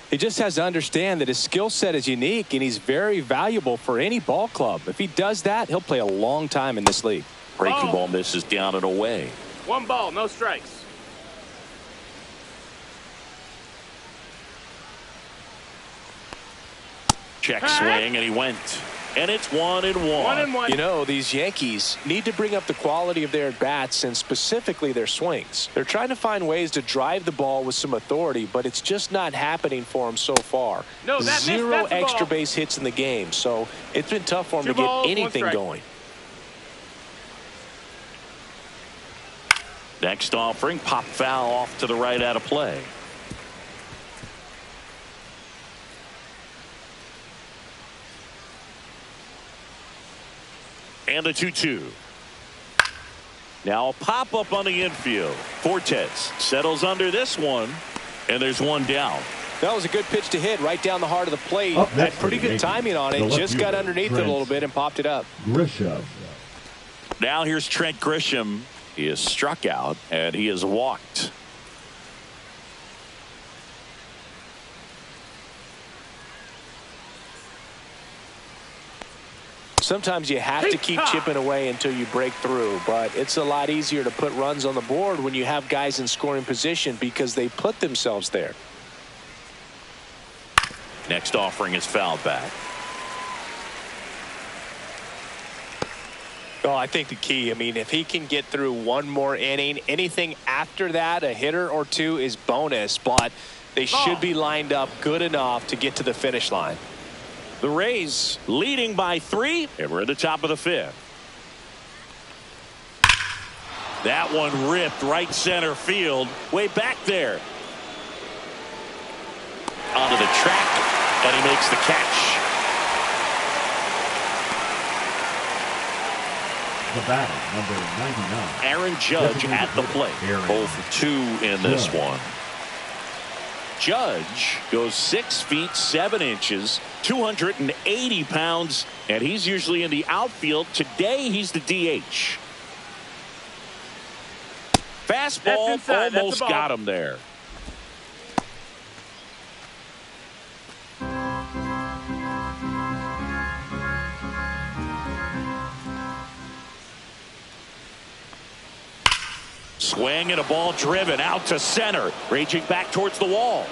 [SPEAKER 3] He just has to understand that his skill set is unique and he's very valuable for any ball club. If he does that, he'll play a long time in this league.
[SPEAKER 1] Breaking ball misses down and away.
[SPEAKER 4] 1 ball, no strikes.
[SPEAKER 1] Check swing, and he went. And it's 1-1.
[SPEAKER 4] 1-1.
[SPEAKER 3] You know, these Yankees need to bring up the quality of their at-bats and specifically their swings. They're trying to find ways to drive the ball with some authority, but it's just not happening for them so far.
[SPEAKER 4] No,
[SPEAKER 3] Zero extra
[SPEAKER 4] ball.
[SPEAKER 3] base hits in the game, so it's been tough for them
[SPEAKER 4] 2
[SPEAKER 3] to
[SPEAKER 4] balls,
[SPEAKER 3] get anything
[SPEAKER 4] 1 strike.
[SPEAKER 3] going.
[SPEAKER 1] Next offering, pop foul off to the right out of play. And the 2-2. Now a pop up on the infield. Fortes settles under this one, and there's one down.
[SPEAKER 3] That was a good pitch to hit right down the heart of the plate. Had pretty good timing on it. Just got underneath it a little bit and popped it up.
[SPEAKER 2] Grisham.
[SPEAKER 1] Now here's Trent Grisham. He is struck out, and he is walked.
[SPEAKER 3] Sometimes you have to keep chipping away until you break through, but it's a lot easier to put runs on the board when you have guys in scoring position because they put themselves there.
[SPEAKER 1] Next offering is fouled back.
[SPEAKER 3] Well, I think the key, I mean, if he can get through one more inning, anything after that, a hitter or two is bonus, but they should be lined up good enough to get to the finish line.
[SPEAKER 1] The Rays leading by 3, and we're at the top of the 5th. That one ripped right center field, way back there. Onto the track, and he makes the catch.
[SPEAKER 2] The batter, number 99.
[SPEAKER 1] Aaron Judge at the plate. 0 for 2 in this one. Judge goes 6 feet 7 inches, 280 pounds, and he's usually in the outfield. Today he's the DH. Fastball almost got him there. Swing and a ball driven out to center, raging back towards the wall.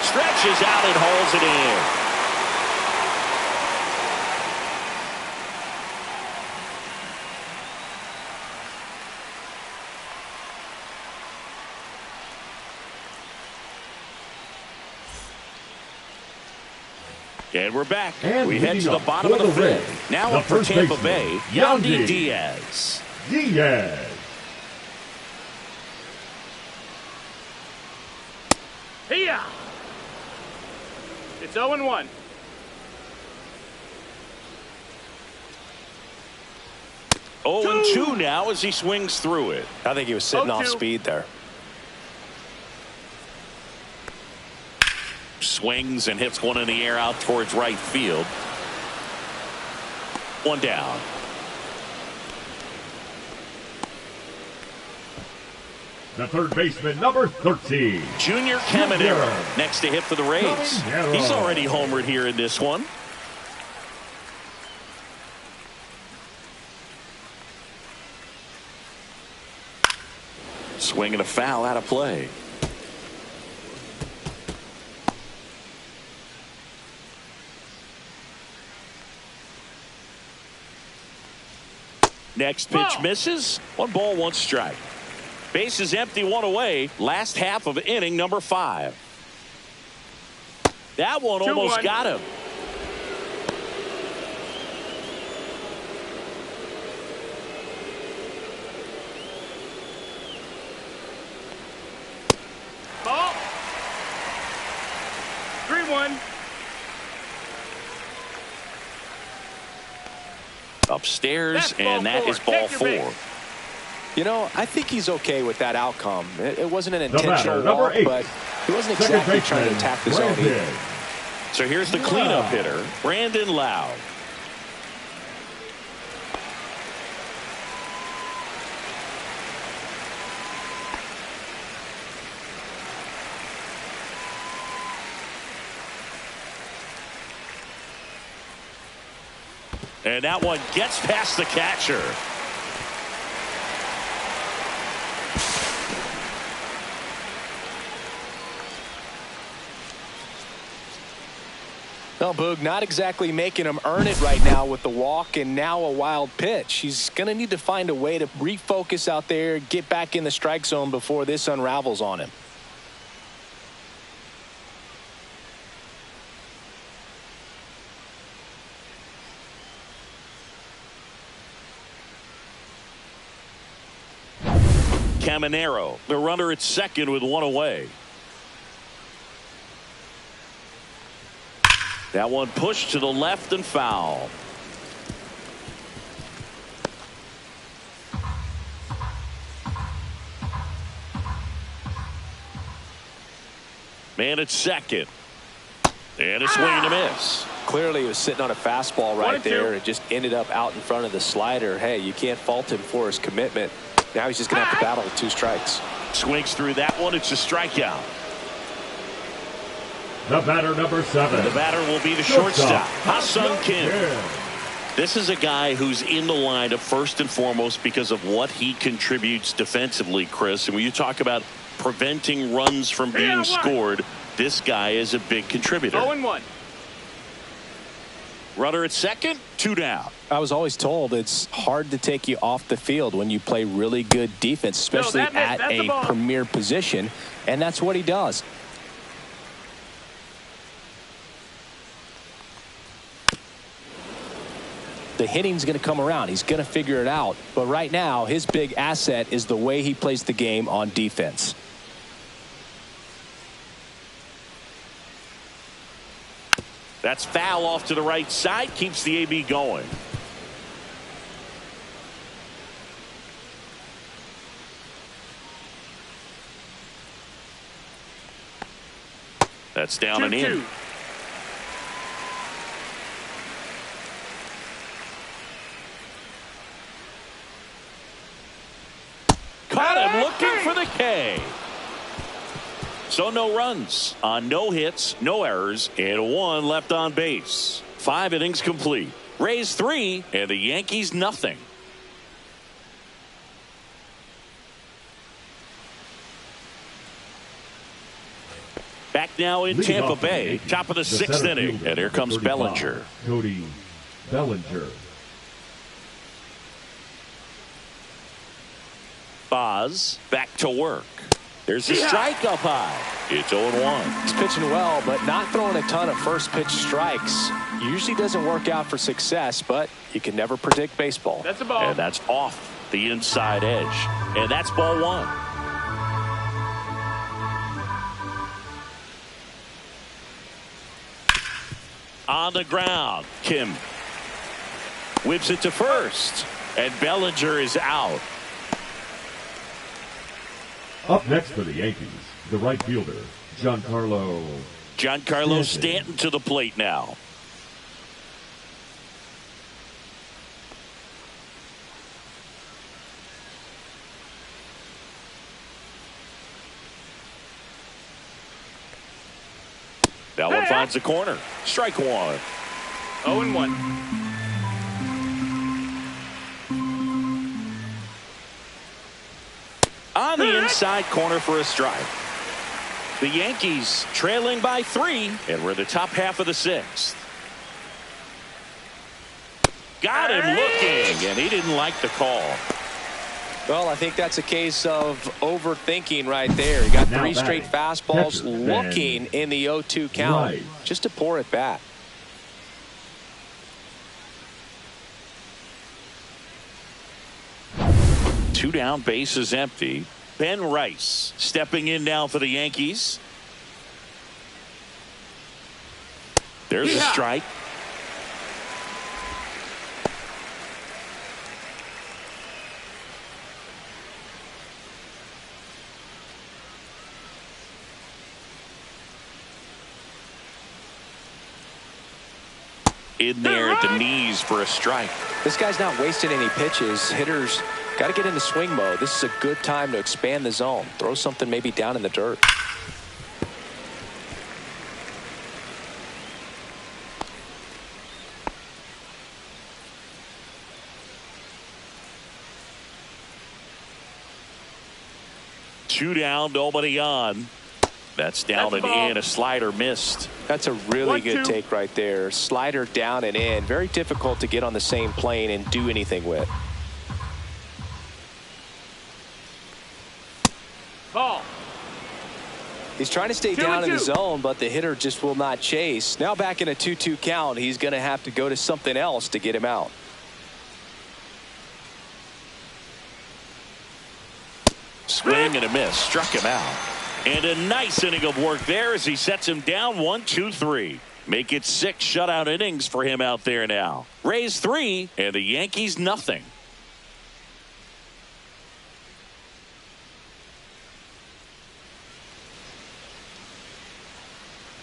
[SPEAKER 1] Stretches out and hauls it in. And we're back.
[SPEAKER 2] And
[SPEAKER 1] we head to the bottom of the 5th. Now up for Tampa Bay, Yandy Diaz.
[SPEAKER 4] Here. It's 0-1.
[SPEAKER 1] Oh, and 2 now as he swings through it.
[SPEAKER 3] I think he was sitting off speed there.
[SPEAKER 1] Swings and hits one in the air out towards right field. 1 down.
[SPEAKER 2] The third baseman, number 13.
[SPEAKER 1] Junior Caminero next to hit for the Rays. He's already homered here in this one. Swing and a foul out of play. Next pitch misses. 1 ball, 1 strike. Base is empty, 1 away. Last half of inning number 5. That one almost got him.
[SPEAKER 4] Ball. 3-1.
[SPEAKER 1] Upstairs, and that is ball 4.
[SPEAKER 3] You know, I think he's okay with that outcome. It wasn't an intentional walk, but he wasn't exactly trying to attack the zone either.
[SPEAKER 1] So here's the cleanup hitter, Brandon Lowe. And that one gets past the catcher.
[SPEAKER 3] Well, Boog, not exactly making him earn it right now with the walk and now a wild pitch. He's going to need to find a way to refocus out there, get back in the strike zone before this unravels on him.
[SPEAKER 1] Caminero, the runner at second with 1 away. That one pushed to the left and foul. Man at second. And a swing and a miss.
[SPEAKER 3] Clearly he was sitting on a fastball right there. It just ended up out in front of the slider. Hey, you can't fault him for his commitment. Now he's just going to have to battle with 2 strikes.
[SPEAKER 1] Swings through that one. It's a strikeout.
[SPEAKER 2] The batter, number 7.
[SPEAKER 1] The batter will be the shortstop, Ha-Seong Kim. This is a guy who's in the lineup first and foremost because of what he contributes defensively, Chris. And when you talk about preventing runs from being scored, this guy is a big contributor.
[SPEAKER 4] 0-1.
[SPEAKER 1] Runner at second, 2 down.
[SPEAKER 3] I was always told it's hard to take you off the field when you play really good defense, especially at a premier position, and that's what he does. The hitting's going to come around. He's going to figure it out. But right now, his big asset is the way he plays the game on defense.
[SPEAKER 1] That's foul off to the right side. Keeps the AB going. That's down and in. Caught him looking for the K. So no runs on no hits, no errors, and 1 left on base. 5 innings complete. Rays 3 and the Yankees nothing. Back now in Tampa Bay, top of the 6th inning, and here comes Bellinger.
[SPEAKER 2] Cody Bellinger.
[SPEAKER 1] Boz back to work. There's a strike up high. It's 0-1.
[SPEAKER 3] He's pitching well, but not throwing a ton of first pitch strikes. Usually doesn't work out for success, but you can never predict baseball.
[SPEAKER 4] That's a ball.
[SPEAKER 1] And that's off the inside edge. And that's ball 1. On the ground, Kim whips it to first, and Bellinger is out.
[SPEAKER 2] Up next for the Yankees, the right fielder, Giancarlo
[SPEAKER 1] Stanton to the plate now. That one finds the corner. Strike 1.
[SPEAKER 4] 0-1.
[SPEAKER 1] On the inside corner for a strike. The Yankees trailing by 3, and we're in the top half of the 6th. Got him looking, and he didn't like the call.
[SPEAKER 3] Well, I think that's a case of overthinking right there. He got 3 straight fastballs looking in the 0-2 count just to pour it back.
[SPEAKER 1] Two down, base is empty. Ben Rice stepping in now for the Yankees. There's a strike. In there at the knees for a strike.
[SPEAKER 3] This guy's not wasting any pitches. Hitters got to get into swing mode. This is a good time to expand the zone. Throw something maybe down in the dirt.
[SPEAKER 1] Two down, nobody on. That's down and in. A slider missed.
[SPEAKER 3] That's a really good take right there. Slider down and in. Very difficult to get on the same plane and do anything with.
[SPEAKER 4] Ball.
[SPEAKER 3] He's trying to stay down in the zone, but the hitter just will not chase. Now back in a 2-2 count, he's going to have to go to something else to get him out.
[SPEAKER 1] Swing and a miss. Struck him out. And a nice inning of work there as he sets him down 1-2-3. Make it 6 shutout innings for him out there now. Rays 3 and the Yankees nothing.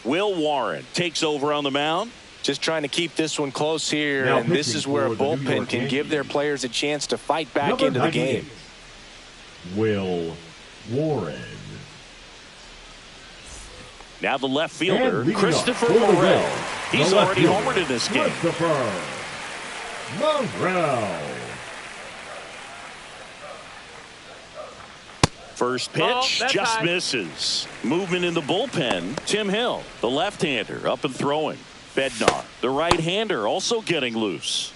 [SPEAKER 1] Will Warren takes over on the mound.
[SPEAKER 3] Just trying to keep this one close here, and this is where a bullpen can give their players a chance to fight back into the game.
[SPEAKER 2] Will Warren.
[SPEAKER 1] Now the left fielder, Christopher Morel. He's already homered in this game.
[SPEAKER 2] Christopher Morel.
[SPEAKER 1] First pitch just misses. Movement in the bullpen. Tim Hill, the left-hander, up and throwing. Bednar, the right-hander, also getting loose.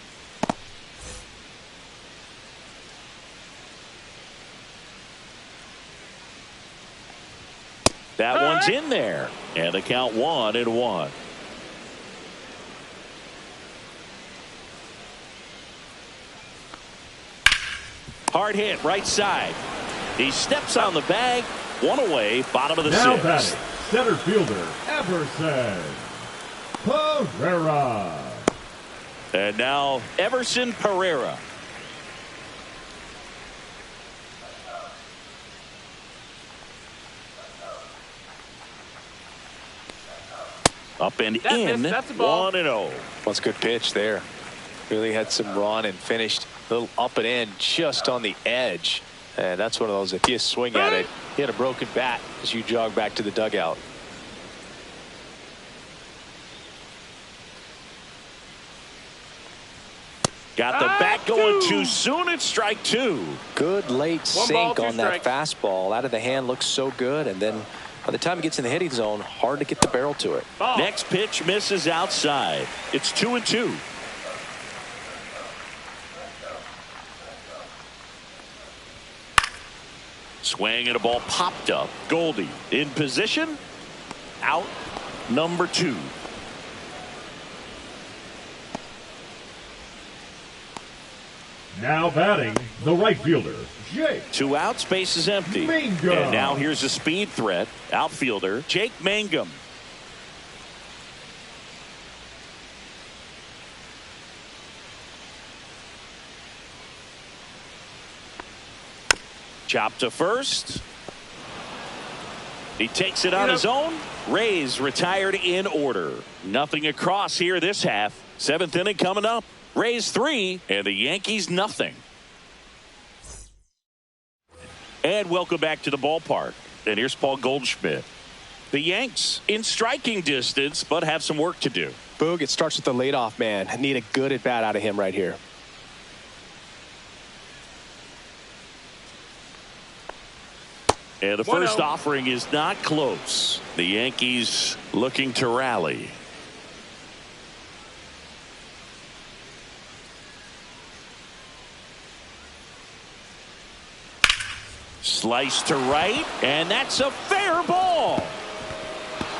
[SPEAKER 1] That one's in there. And the count 1-1. Hard hit right side. He steps on the bag. One away, bottom of the
[SPEAKER 2] now
[SPEAKER 1] sixth.
[SPEAKER 2] Batting, center fielder Everson Pereira.
[SPEAKER 1] And now Everson Pereira. Up and in.
[SPEAKER 4] That's the ball.
[SPEAKER 1] 1-0.
[SPEAKER 3] That's a good pitch there. Really had some run and finished a little up and in just on the edge. And that's one of those, if you swing at it, you had a broken bat as you jog back to the dugout.
[SPEAKER 1] Got the bat going too soon. It's strike 2.
[SPEAKER 3] Good late
[SPEAKER 4] One ball,
[SPEAKER 3] sink
[SPEAKER 4] two
[SPEAKER 3] on that
[SPEAKER 4] strikes.
[SPEAKER 3] fastball. Out of the hand looks so good. And then by the time it gets in the hitting zone, hard to get the barrel to it.
[SPEAKER 4] Ball.
[SPEAKER 1] Next pitch misses outside. It's 2-2. Swing and a ball popped up. Goldie in position. Out number 2.
[SPEAKER 2] Now batting, the right fielder, Jake
[SPEAKER 1] 2 outs, base is empty.
[SPEAKER 2] Mangum.
[SPEAKER 1] And now here's a speed threat. Outfielder Jake Mangum. Chop to first. He takes it on his own. Rays retired in order. Nothing across here this half. 7th inning coming up. Rays 3 and the Yankees nothing. And welcome back to the ballpark. And here's Paul Goldschmidt. The Yanks in striking distance, but have some work to do.
[SPEAKER 3] Boog, it starts with the leadoff man. Need a good at bat out of him right here.
[SPEAKER 1] And the first offering is not close. The Yankees looking to rally. Slice to right, and that's a fair ball.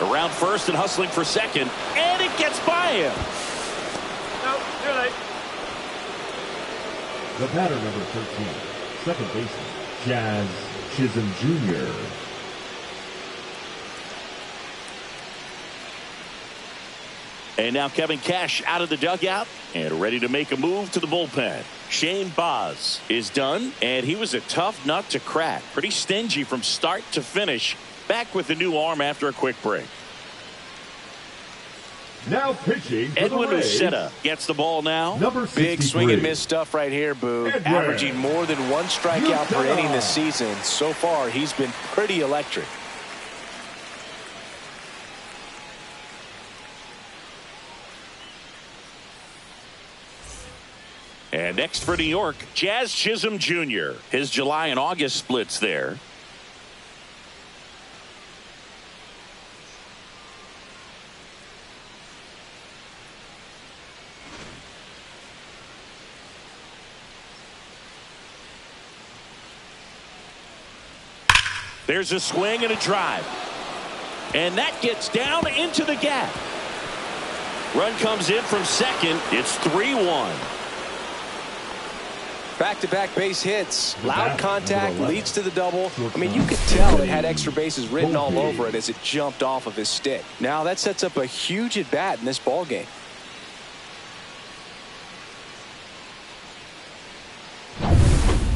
[SPEAKER 1] Around first and hustling for second, and it gets by him.
[SPEAKER 4] No, too late.
[SPEAKER 2] The batter number 13, second baseman, Jazz Chisholm Jr.
[SPEAKER 1] And now Kevin Cash out of the dugout and ready to make a move to the bullpen. Shane Baz is done, and he was a tough nut to crack. Pretty stingy from start to finish. Back with the new arm after a quick break.
[SPEAKER 2] Now pitching for
[SPEAKER 1] Edwin
[SPEAKER 2] the Rays,
[SPEAKER 1] Uceta gets the ball now.
[SPEAKER 2] number 63.
[SPEAKER 3] Big swing and miss stuff right here, Boog.
[SPEAKER 2] Edwin.
[SPEAKER 3] Averaging more than 1 strikeout per
[SPEAKER 2] Uceta.
[SPEAKER 3] inning this season. So far, he's been pretty electric.
[SPEAKER 1] And next for New York, Jazz Chisholm Jr. His July and August splits there. There's a swing and a drive. And that gets down into the gap. Run comes in from second. It's 3-1.
[SPEAKER 3] Back-to-back base hits. Loud
[SPEAKER 2] back,
[SPEAKER 3] contact
[SPEAKER 2] number 11.
[SPEAKER 3] leads to the double.
[SPEAKER 2] Short
[SPEAKER 3] I mean, you
[SPEAKER 2] count.
[SPEAKER 3] could tell it had extra bases written all
[SPEAKER 2] Okay.
[SPEAKER 3] over it as it jumped off of his stick. Now that sets up a huge at-bat in this ball game.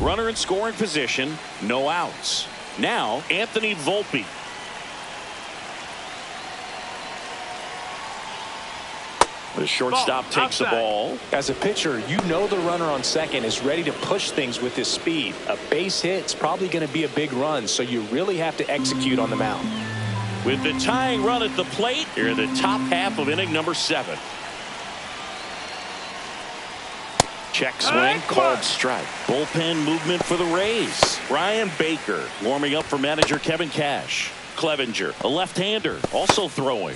[SPEAKER 1] Runner in scoring position. No outs. Now Anthony Volpe. The shortstop
[SPEAKER 4] Ball,
[SPEAKER 1] takes the
[SPEAKER 4] outside.
[SPEAKER 1] ball.
[SPEAKER 3] As a pitcher, you know the runner on second is ready to push things with his speed. A base hit's probably going to be a big run, so you really have to execute on the mound.
[SPEAKER 1] With the tying run at the plate, here in the top half of inning number 7. Check swing, called strike. Bullpen movement for the Rays. Brian Baker warming up for manager Kevin Cash. Clevenger, a left-hander, also throwing.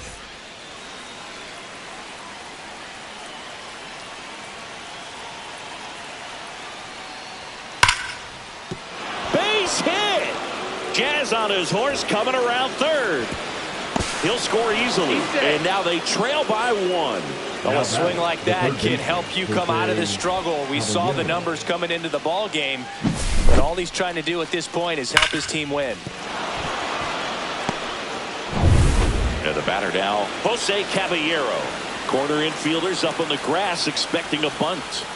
[SPEAKER 1] Base hit! Jazz on his horse coming around third. He'll score easily. And now they trail by 1.
[SPEAKER 3] Well, a swing like that can help you come out of the struggle. We saw the numbers coming into the ball game, but all he's trying to do at this point is help his team win.
[SPEAKER 1] And the batter now, Jose Caballero. Corner infielders up on the grass expecting a bunt.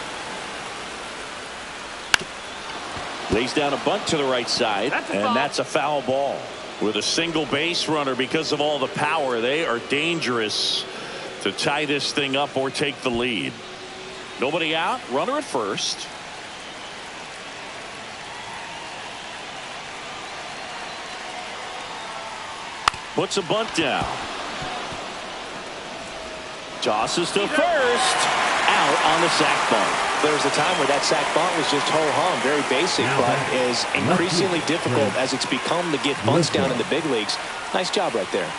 [SPEAKER 1] Lays down a bunt to the right side, and that's a foul ball. With a single base runner, because of all the power, they are dangerous to tie this thing up or take the lead. Nobody out, runner at first. Puts a bunt down. Tosses to first. Out on the sac bunt.
[SPEAKER 3] There was a time where that sac bunt was just ho-hum, very basic, but is increasingly difficult as it's become to get bunts down in the big leagues. Nice job right there.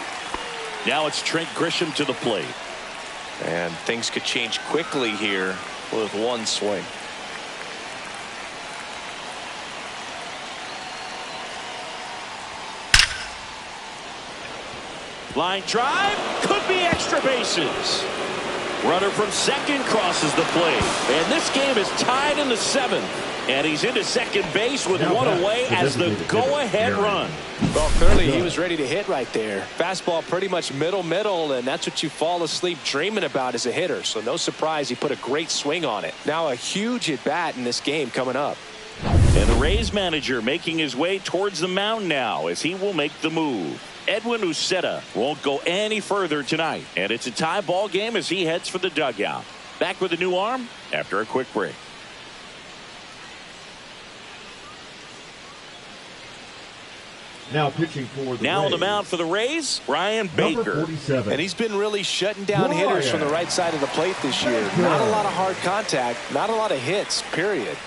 [SPEAKER 1] Now it's Trent Grisham to the plate.
[SPEAKER 3] And things could change quickly here with one swing.
[SPEAKER 1] Line drive, could be extra bases. Runner from second crosses the plate. And this game is tied in the 7th. And he's into second base with one away as the go-ahead run.
[SPEAKER 3] Well, clearly he was ready to hit right there. Fastball pretty much middle, and that's what you fall asleep dreaming about as a hitter. So no surprise he put a great swing on it. Now a huge at-bat in this game coming up.
[SPEAKER 1] And the Rays manager making his way towards the mound now as he will make the move. Edwin Uceta won't go any further tonight. And it's a tie ball game as he heads for the dugout. Back with a new arm after a quick break.
[SPEAKER 2] Now pitching for the
[SPEAKER 1] Now on
[SPEAKER 2] Rays.
[SPEAKER 1] the mound for the Rays, Brian Baker.
[SPEAKER 3] And he's been really shutting down hitters from the right side of the plate this year. Not a lot of hard contact, not a lot of hits, period.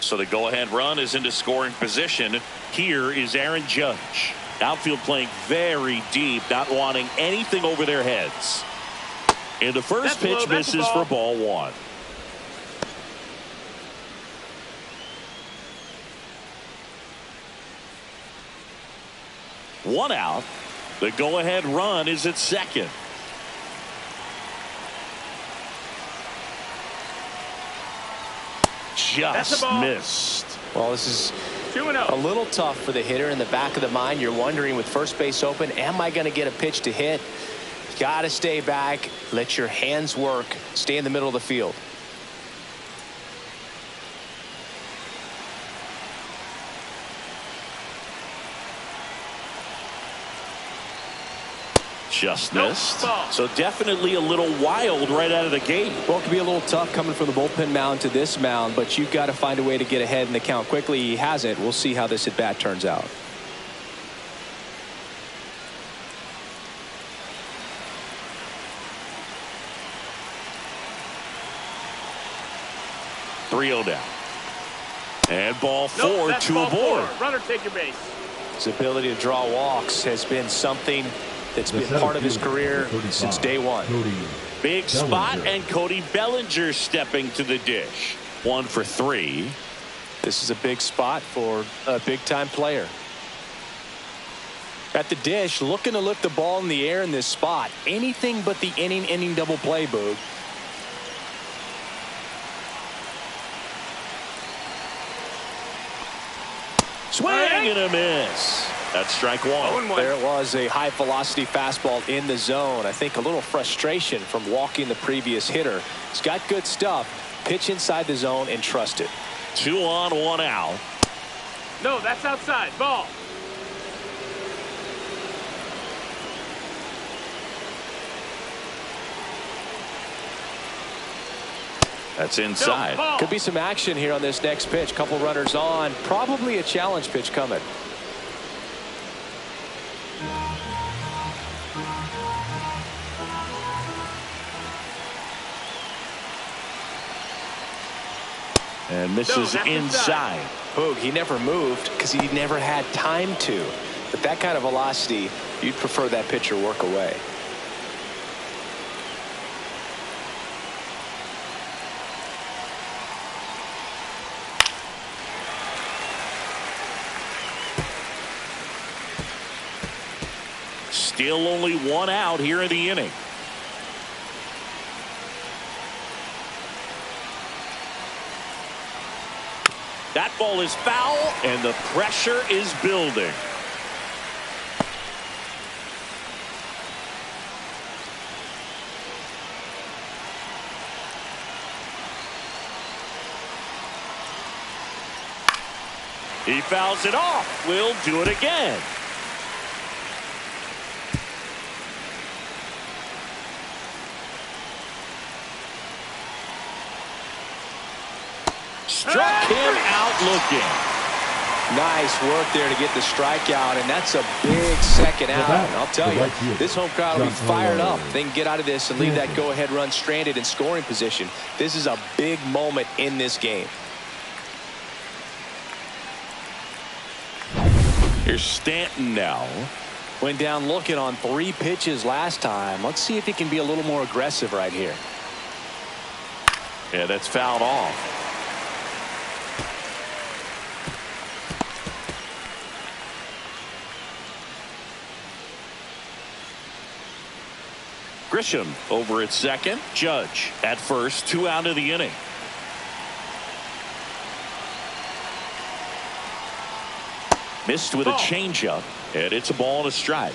[SPEAKER 1] So the go-ahead run is into scoring position. Here is Aaron Judge. Outfield playing very deep, not wanting anything over their heads. And the first pitch misses for ball 1. One out. The go-ahead run is at second. Just missed.
[SPEAKER 3] Well, this is a little tough for the hitter. In the back of the mind, you're wondering with first base open, am I going to get a pitch to hit? You got to stay back, let your hands work, stay in the middle of the field.
[SPEAKER 1] Just missed. So definitely a little wild right out of the gate.
[SPEAKER 3] Well, it could be a little tough coming from the bullpen mound to this mound, but you've got to find a way to get ahead in the count quickly. He hasn't. We'll see how this at bat turns out.
[SPEAKER 1] Three-0 down. And ball 4 to a board.
[SPEAKER 4] Runner, take your base.
[SPEAKER 3] His ability to draw walks has been something that's been part of his career since day one.
[SPEAKER 1] Big spot, and Cody Bellinger stepping to the dish. 1 for 3.
[SPEAKER 3] This is a big spot for a big-time player. At the dish, looking to lift the ball in the air in this spot. Anything but the inning double play, Boog.
[SPEAKER 1] Swing and a miss. That's strike 1.
[SPEAKER 3] There it was, a high-velocity fastball in the zone. I think a little frustration from walking the previous hitter. He's got good stuff. Pitch inside the zone and trust it.
[SPEAKER 1] 2 on, 1 out.
[SPEAKER 4] No, that's outside. Ball.
[SPEAKER 1] That's inside.
[SPEAKER 4] No,
[SPEAKER 3] could be some action here on this next pitch. Couple runners on. Probably a challenge pitch coming.
[SPEAKER 1] And misses inside.
[SPEAKER 3] Boog, he never moved because he never had time to. But that kind of velocity, you'd prefer that pitcher work away.
[SPEAKER 1] Still only one out here in the inning. That ball is foul, and the pressure is building. He fouls it off. We'll do it again. Struck him out looking.
[SPEAKER 3] Nice work there to get the strikeout, and that's a big second out. And I'll tell you, this home crowd will be fired up. They can get out of this and leave that go-ahead run stranded in scoring position. This is a big moment in this game.
[SPEAKER 1] Here's Stanton now.
[SPEAKER 3] Went down looking on 3 pitches last time. Let's see if he can be a little more aggressive right here.
[SPEAKER 1] Yeah, that's fouled off. Grisham over at second. Judge at first. 2 out of the inning. Missed with a changeup, and it's a ball and a strike.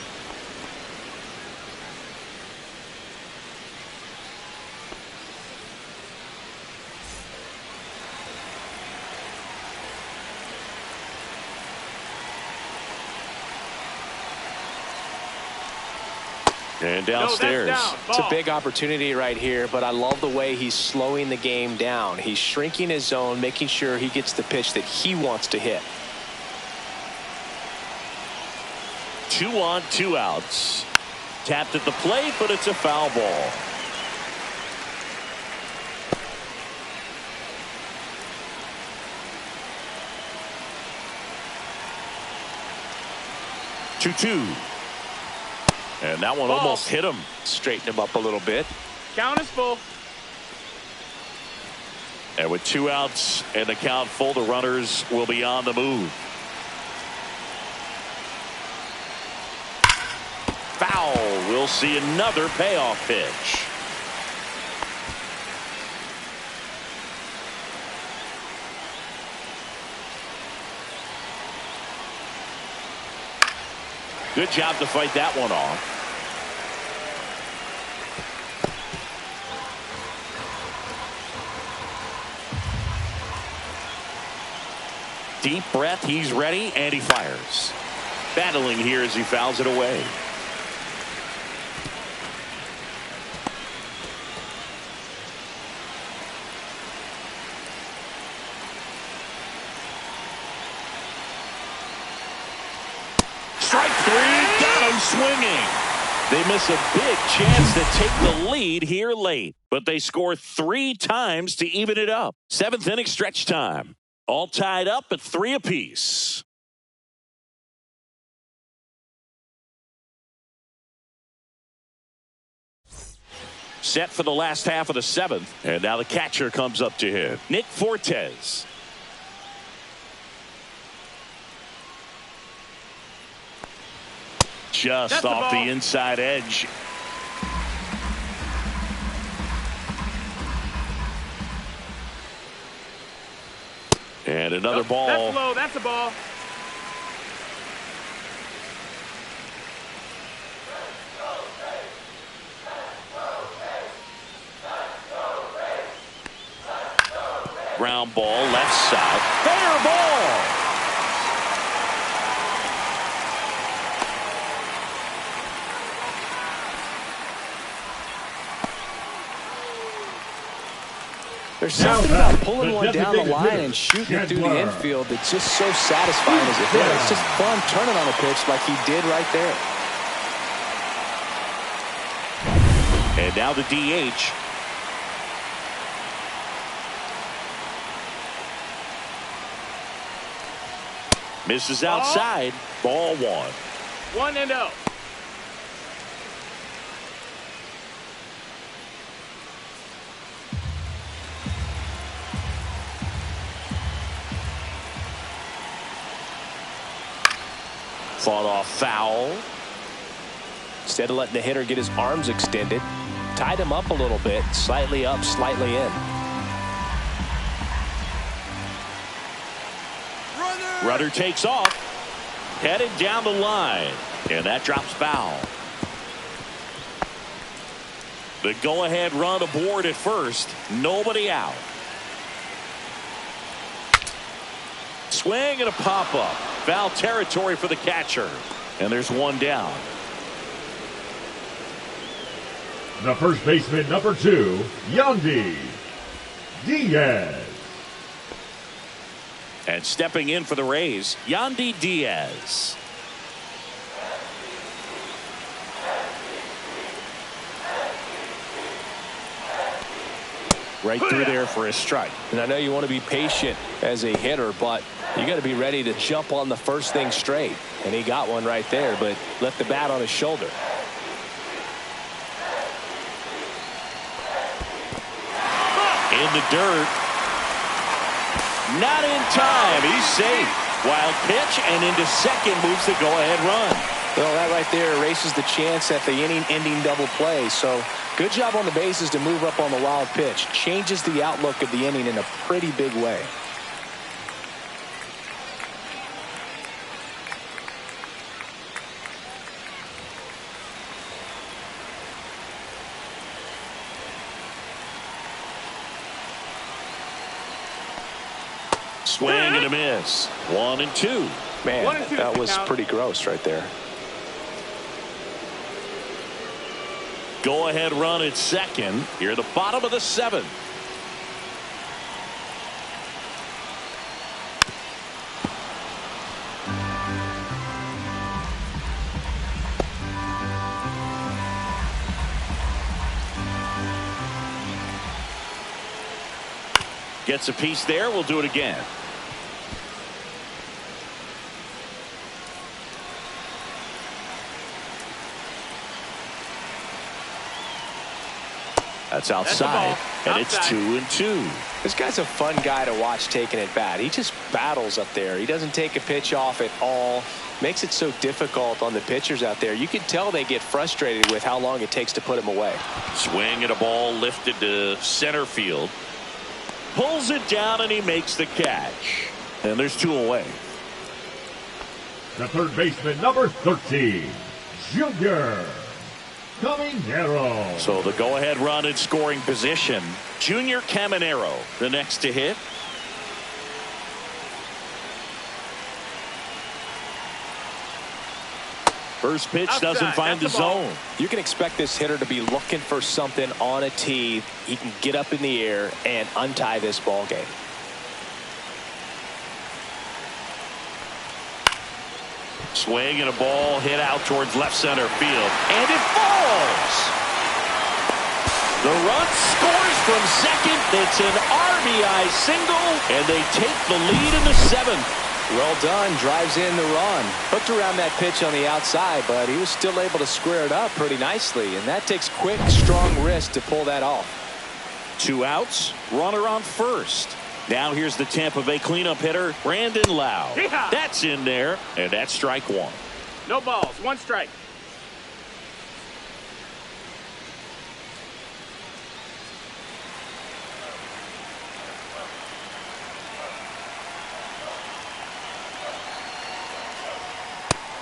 [SPEAKER 1] And downstairs.
[SPEAKER 3] It's a big opportunity right here, but I love the way he's slowing the game down. He's shrinking his zone, making sure he gets the pitch that he wants to hit.
[SPEAKER 1] 2 on, 2 outs. Tapped at the plate, but it's a foul ball. Two. And that one almost hit him.
[SPEAKER 3] Straighten him up a little bit.
[SPEAKER 4] Count is full.
[SPEAKER 1] And with 2 outs and the count full, the runners will be on the move. Foul. We'll see another payoff pitch. Good job to fight that one off. Deep breath. He's ready, and he fires. Battling here as he fouls it away. Strike 3, got him swinging. They miss a big chance to take the lead here late, but they score 3 times to even it up. 7th inning stretch time. All tied up at 3 apiece. Set for the last half of the 7th, and now the catcher comes up to him. Nick Fortes. Just off the inside edge. And another ball.
[SPEAKER 4] That's low. That's a ball.
[SPEAKER 1] Ground ball, left side. Fair ball.
[SPEAKER 3] There's something about pulling one down the line and shooting it through the infield that's just so satisfying as a hitter. It's just fun turning on a pitch like he did right there.
[SPEAKER 1] And now the DH. Misses outside. Ball 1.
[SPEAKER 4] 1-0.
[SPEAKER 1] Fought off foul.
[SPEAKER 3] Instead of letting the hitter get his arms extended, tied him up a little bit, slightly up, slightly in.
[SPEAKER 1] Runner takes off, headed down the line, and that drops foul. The go-ahead run aboard at first, nobody out. Swing and a pop-up. Foul territory for the catcher. And there's one down.
[SPEAKER 2] The first baseman, number 2, Yandy Diaz.
[SPEAKER 1] And stepping in for the Rays, Yandy Diaz. Right through there for a strike.
[SPEAKER 3] And I know you want to be patient as a hitter, but you got to be ready to jump on the first thing straight. And he got one right there, but left the bat on his shoulder.
[SPEAKER 1] In the dirt. Not in time. He's safe. Wild pitch, and into second moves the go-ahead run.
[SPEAKER 3] Well, that right there erases the chance at the inning-ending double play. So good job on the bases to move up on the wild pitch. Changes the outlook of the inning in a pretty big way.
[SPEAKER 1] Swing and a miss. 1 and 2.
[SPEAKER 3] Man, that was pretty gross right there.
[SPEAKER 1] Go-ahead run at second. Here at the bottom of the 7th. Gets a piece there. We'll do it again. That's outside, and it's 2 and 2.
[SPEAKER 3] This guy's a fun guy to watch taking at bat. He just battles up there. He doesn't take a pitch off at all. Makes it so difficult on the pitchers out there. You can tell they get frustrated with how long it takes to put him away.
[SPEAKER 1] Swing and a ball lifted to center field. Pulls it down, and he makes the catch. And there's 2 away.
[SPEAKER 2] The third baseman, number 13, Junior Caminero.
[SPEAKER 1] So the go-ahead run in scoring position. Junior Caminero, the next to hit. First pitch doesn't find the zone.
[SPEAKER 3] You can expect this hitter to be looking for something on a tee. He can get up in the air and untie this ball game.
[SPEAKER 1] Swing and a ball hit out towards left center field. And it falls. The run scores from second. It's an RBI single. And they take the lead in the 7th.
[SPEAKER 3] Well done. Drives in the run. Hooked around that pitch on the outside, but he was still able to square it up pretty nicely. And that takes quick, strong wrist to pull that off.
[SPEAKER 1] 2 outs. Runner on first. Now here's the Tampa Bay cleanup hitter, Brandon Lau.
[SPEAKER 4] Yeah.
[SPEAKER 1] That's in there, and that's strike 1.
[SPEAKER 4] No balls. 1 strike.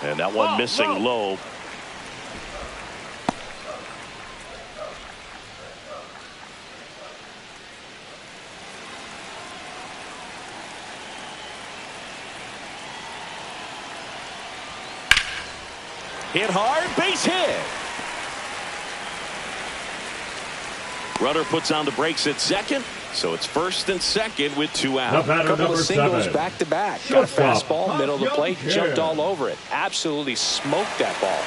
[SPEAKER 1] And that one missing low. Hit hard, base hit. Runner puts on the brakes at second, so it's first and second with 2 out.
[SPEAKER 3] A couple of singles back to back. Got a fastball, middle of the plate, jumped all over it. Absolutely smoked that ball.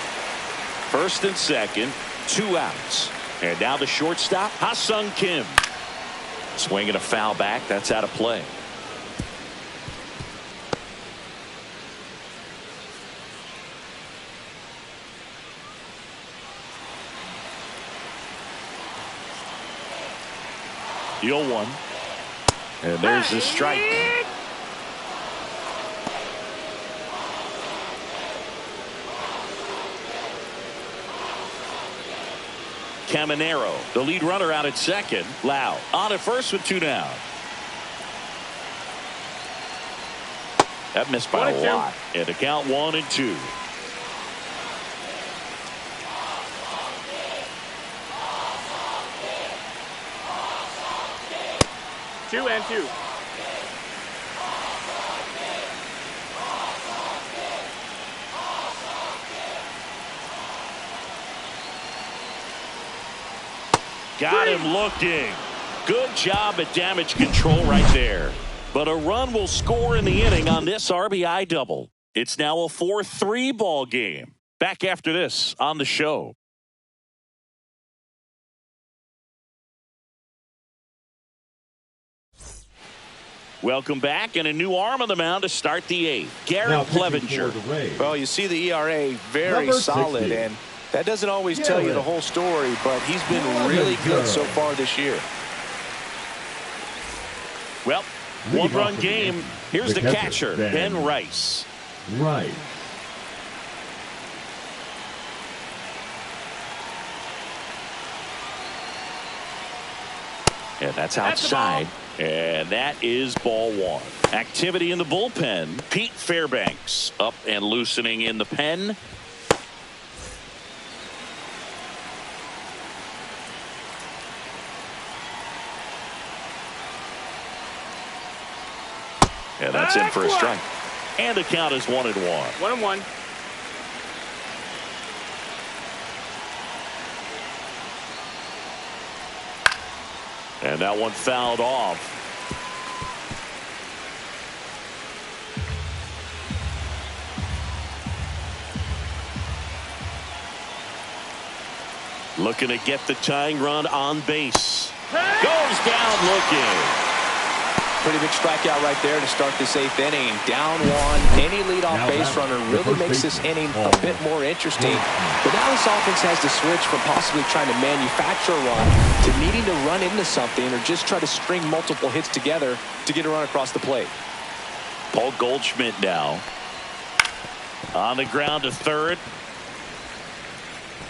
[SPEAKER 1] First and second, 2 outs. And now the shortstop, Ha-Sung Kim. Swinging a foul back, that's out of play. The 0-1. And there's the strike. Caminero, the lead runner, out at second. Lau on at first with 2 down. That missed by a lot. And to count 1-2.
[SPEAKER 4] 2-2.
[SPEAKER 1] Got him looking. Good job at damage control right there. But a run will score in the inning on this RBI double. It's now a 4-3 ball game. Back after this on the show. Welcome back, and a new arm on the mound to start the 8th. Garrett Bellinger.
[SPEAKER 3] Well, you see the ERA very solid, and that doesn't always tell you the whole story, but he's been really good so far this year.
[SPEAKER 1] Well, one-run game. Here's the catcher, Ben Rice.
[SPEAKER 2] Right.
[SPEAKER 1] And that's outside. And that is ball 1. Activity in the bullpen. Pete Fairbanks up and loosening in the pen. And that's in for a strike. And the count is 1-1.
[SPEAKER 4] 1-1.
[SPEAKER 1] And that one fouled off. Looking to get the tying run on base. Goes down looking.
[SPEAKER 3] Pretty big strikeout right there to start this 8th inning. Down 1. Any leadoff base runner really makes this inning a bit more interesting. But now this offense has to switch from possibly trying to manufacture a run to needing to run into something or just try to string multiple hits together to get a run across the plate.
[SPEAKER 1] Paul Goldschmidt now on the ground to third.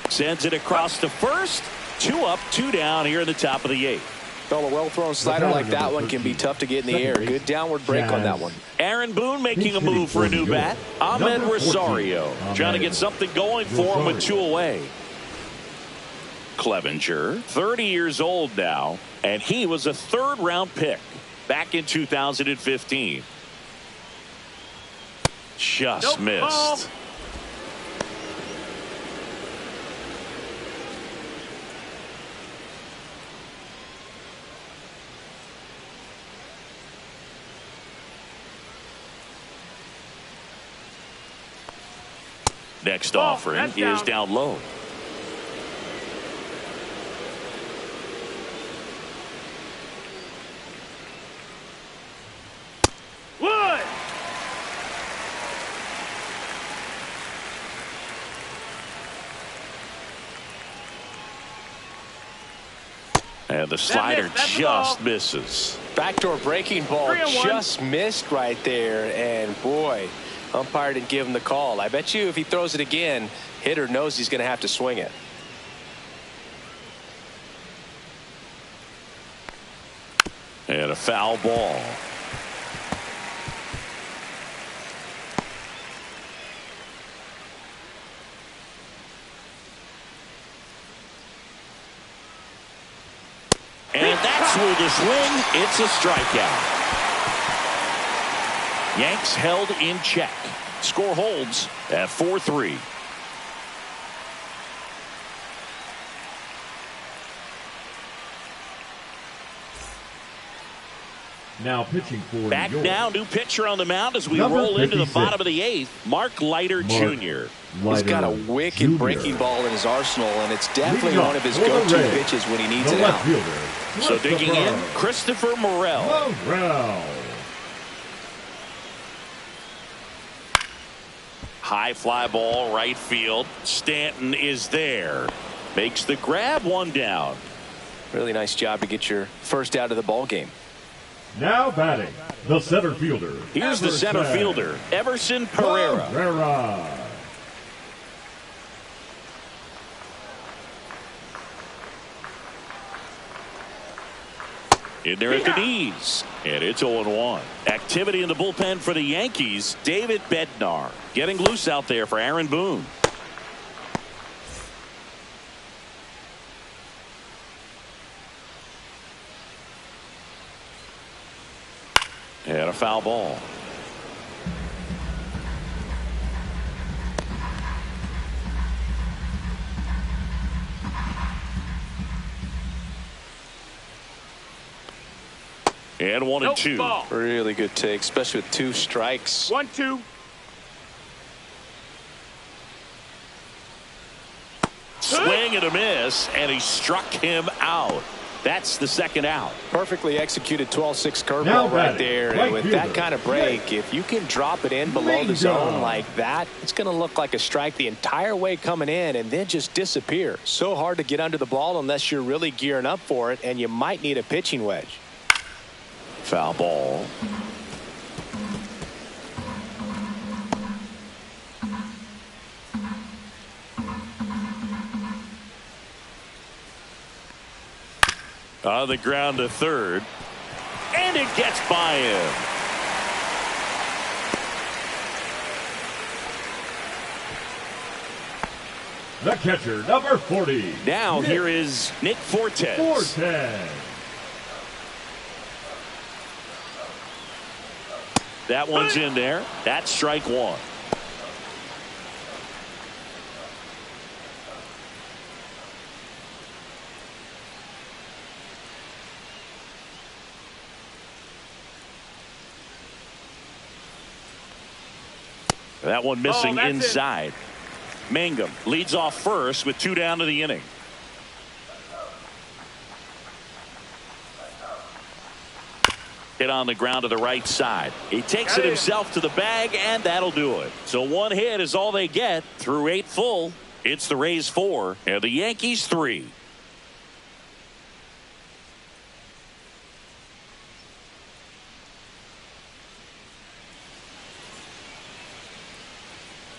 [SPEAKER 1] Sends it across to first. 2 up, 2 down here in the top of the 8th.
[SPEAKER 3] Well, a well-thrown slider like that one can be tough to get in the air. Good downward break on that one.
[SPEAKER 1] Aaron Boone making a move for a new bat. Ahmed Rosario trying to get something going for him with 2 away. Bellinger, 30 years old now, and he was a 3rd-round pick back in 2015. Just missed. Next offering is down low.
[SPEAKER 4] Wood.
[SPEAKER 1] And the slider just misses.
[SPEAKER 3] Backdoor breaking ball just missed right there. And boy, umpire didn't give him the call. I bet you if he throws it again, hitter knows he's going to have to swing it.
[SPEAKER 1] And a foul ball. And that's with the swing. It's a strikeout. Yanks held in check. Score holds at 4-3.
[SPEAKER 2] Now pitching for
[SPEAKER 1] back now, new pitcher on the mound as we roll into the bottom of the 8th. Mark Leiter Jr.
[SPEAKER 3] He's got a wicked breaking ball in his arsenal, and it's definitely one of his go-to pitches when he needs it out.
[SPEAKER 1] So digging in, Christopher Morel. High fly ball, right field. Stanton is there. Makes the grab, 1 down.
[SPEAKER 3] Really nice job to get your first out of the ball game.
[SPEAKER 2] Now batting, the center fielder.
[SPEAKER 1] Here's the center fielder, Everson Pereira. In there at the knees. And it's 0-1. Activity in the bullpen for the Yankees. David Bednar getting loose out there for Aaron Boone. And a foul ball. And 1-2.
[SPEAKER 4] Ball.
[SPEAKER 3] Really good take, especially with 2 strikes.
[SPEAKER 4] 1-2.
[SPEAKER 1] Swing and a miss, and he struck him out. That's the second out.
[SPEAKER 3] Perfectly executed 12-6 curveball right there. And with that kind of break, if you can drop it in below the zone like that, it's going to look like a strike the entire way coming in and then just disappear. So hard to get under the ball unless you're really gearing up for it, and you might need a pitching wedge.
[SPEAKER 1] Foul ball. On the ground to third. And it gets by him.
[SPEAKER 2] The catcher, number 40.
[SPEAKER 1] Now here is Nick Fortes. That one's in there. That's strike 1. That one missing inside. Mangum leads off first with 2 down to the inning. Hit on the ground to the right side. He takes it himself to the bag, and that'll do it. So 1 hit is all they get through 8 full. It's the Rays 4 and the Yankees 3.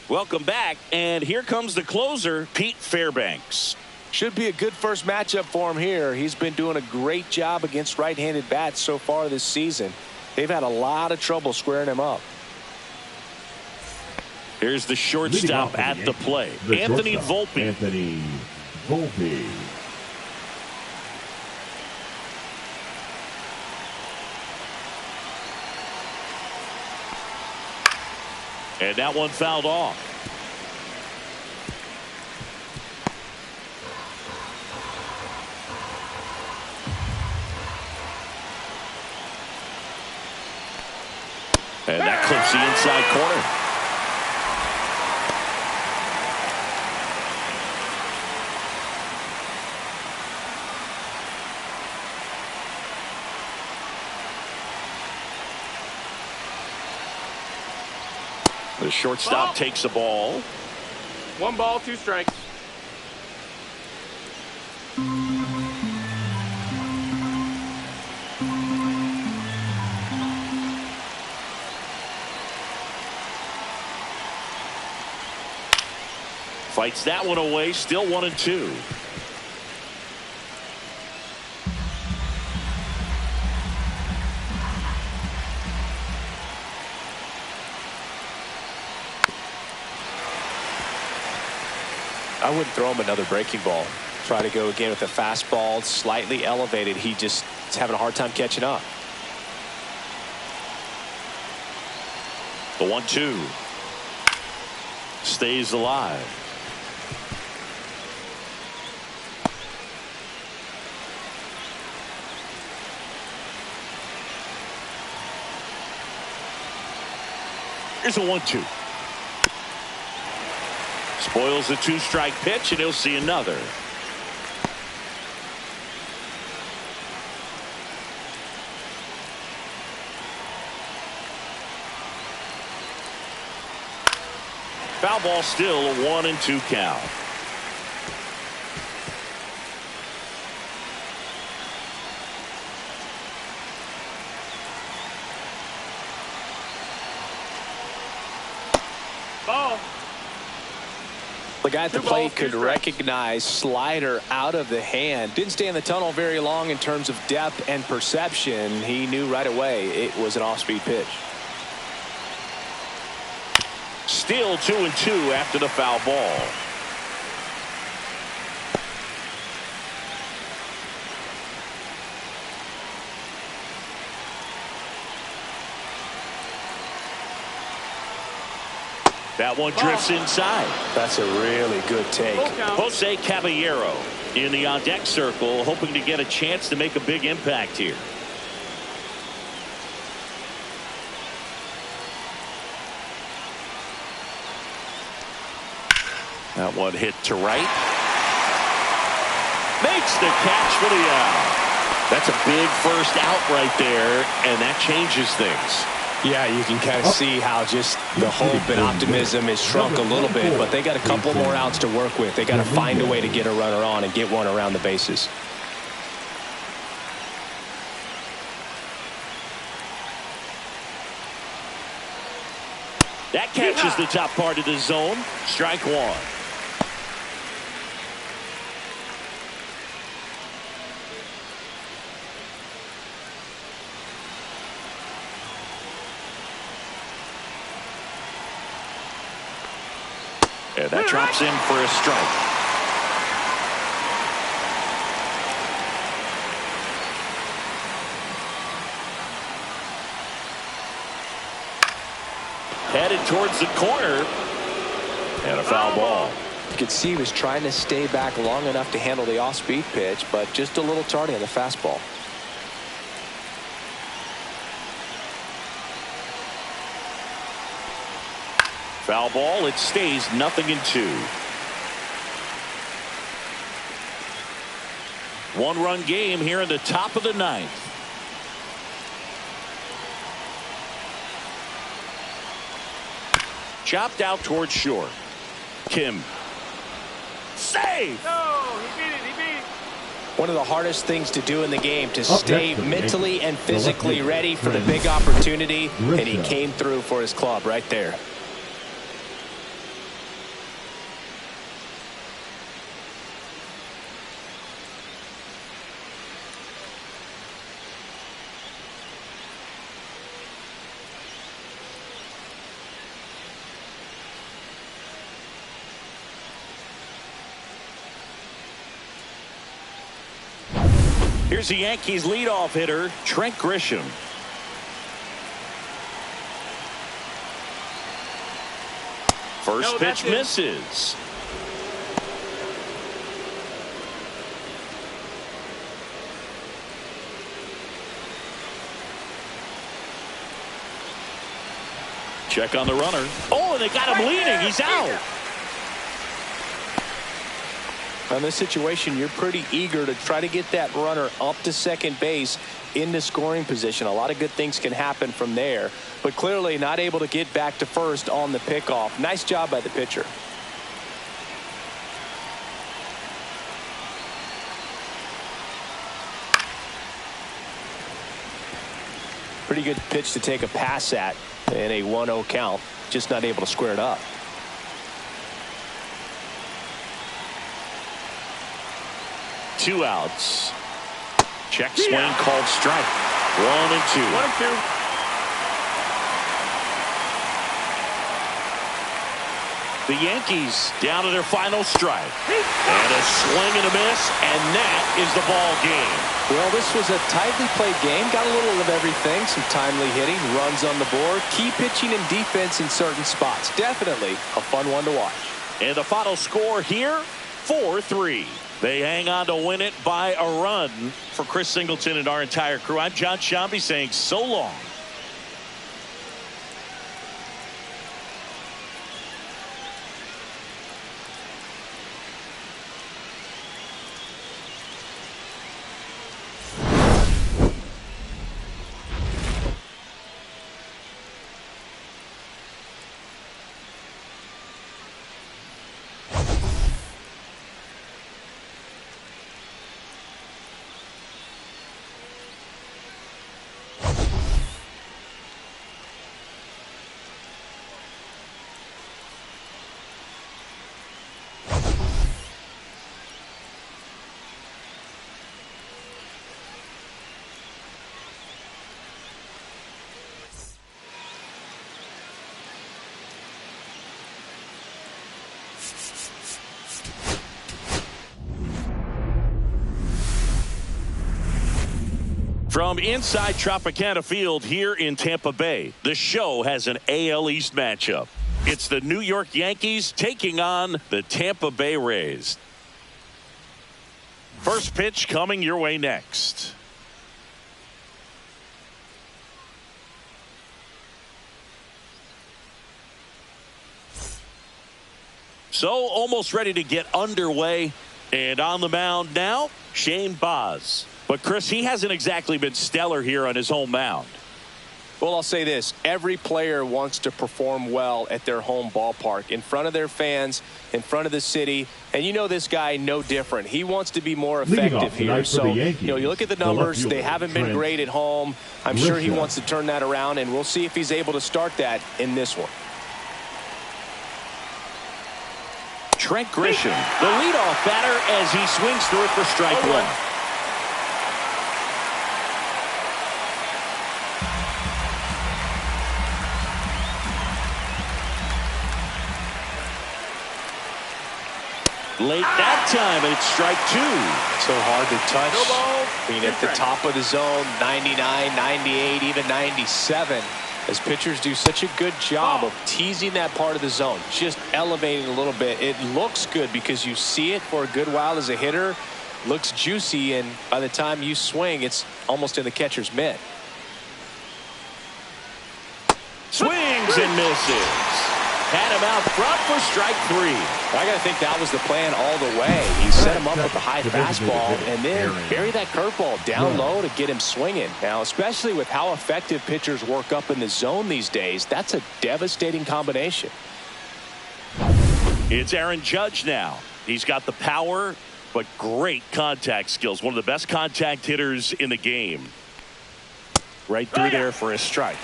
[SPEAKER 1] Welcome back, and here comes the closer, Pete Fairbanks.
[SPEAKER 3] Should be a good first matchup for him here. He's been doing a great job against right-handed bats so far this season. They've had a lot of trouble squaring him up.
[SPEAKER 1] Here's the shortstop at the plate, Anthony Volpe.
[SPEAKER 2] Anthony Volpe.
[SPEAKER 1] And that one fouled off. And that clips the inside corner. The shortstop takes the ball.
[SPEAKER 4] 1 ball, 2 strikes.
[SPEAKER 1] Fights that one away, still 1-2.
[SPEAKER 3] I wouldn't throw him another breaking ball. Try to go again with a fastball slightly elevated. He just is having a hard time catching up.
[SPEAKER 1] The 1-2 stays alive. Here's a 1-2. Spoils the 2-strike pitch, and he'll see another. Foul ball, still a 1-2 count.
[SPEAKER 3] The guy at the plate could recognize slider out of the hand. Didn't stay in the tunnel very long in terms of depth and perception. He knew right away it was an off-speed pitch.
[SPEAKER 1] Still 2-2 after the foul ball. That one drifts inside.
[SPEAKER 3] That's a really good take.
[SPEAKER 1] Jose Caballero in the on-deck circle, hoping to get a chance to make a big impact here. That one hit to right. Makes the catch for the out. That's a big first out right there, and that changes things.
[SPEAKER 3] Yeah, you can kind of see how just the hope and optimism is shrunk a little bit, but they got a couple more outs to work with. They got to find a way to get a runner on and get one around the bases.
[SPEAKER 1] That catches the top part of the zone. Strike one. And that drops in for a strike. Headed towards the corner. And a foul ball.
[SPEAKER 3] You could see he was trying to stay back long enough to handle the off-speed pitch, but just a little tardy on the fastball.
[SPEAKER 1] Foul ball. It stays 0-2. One-run game here in the top of the ninth. Chopped out towards short. Kim. Save!
[SPEAKER 4] No, he beat it. He beat it.
[SPEAKER 3] One of the hardest things to do in the game, to stay mentally and physically ready for the big opportunity, and he came through for his club right there.
[SPEAKER 1] Here's the Yankees leadoff hitter, Trent Grisham. First pitch misses. Check on the runner. Oh, and they got him leaning. He's out.
[SPEAKER 3] In this situation, you're pretty eager to try to get that runner up to second base into scoring position. A lot of good things can happen from there, but clearly not able to get back to first on the pickoff. Nice job by the pitcher. Pretty good pitch to take a pass at in a 1-0 count. Just not able to square it up.
[SPEAKER 1] Two outs. Check swing called strike. 1-2.
[SPEAKER 4] 1-2.
[SPEAKER 1] The Yankees down to their final strike. And a swing and a miss, and that is the ball game.
[SPEAKER 3] Well, this was a tightly played game. Got a little of everything. Some timely hitting, runs on the board, key pitching and defense in certain spots. Definitely a fun one to watch.
[SPEAKER 1] And the final score here, 4-3. They hang on to win it by a run. For Chris Singleton and our entire crew, I'm John Shambi saying so long. From inside Tropicana Field here in Tampa Bay, the show has an AL East matchup. It's the New York Yankees taking on the Tampa Bay Rays. First pitch coming your way next. So almost ready to get underway. And on the mound now, Shane Baz. But Chris, he hasn't exactly been stellar here on his home mound.
[SPEAKER 3] Well, I'll say this. Every player wants to perform well at their home ballpark, in front of their fans, in front of the city. And you know this guy no different. He wants to be more effective here. So, you look at the numbers. They haven't been great at home. I'm sure he wants to turn that around, and we'll see if he's able to start that in this one.
[SPEAKER 1] Trent Grisham, the leadoff batter, as he swings through it for strike one. Late that time, and it's strike two.
[SPEAKER 3] So hard to touch. I mean, at the top of the zone, 99, 98, even 97. As pitchers do such a good job of teasing that part of the zone, just elevating a little bit. It looks good because you see it for a good while as a hitter. Looks juicy, and by the time you swing, it's almost in the catcher's mitt.
[SPEAKER 1] Swings and misses. Had him out front for strike three.
[SPEAKER 3] I got to think that was the plan all the way. He set him up with the high fastball and then bury that curveball down low to get him swinging. Now, especially with how effective pitchers work up in the zone these days, that's a devastating combination.
[SPEAKER 1] It's Aaron Judge now. He's got the power, but great contact skills. One of the best contact hitters in the game. Right through there for a strike.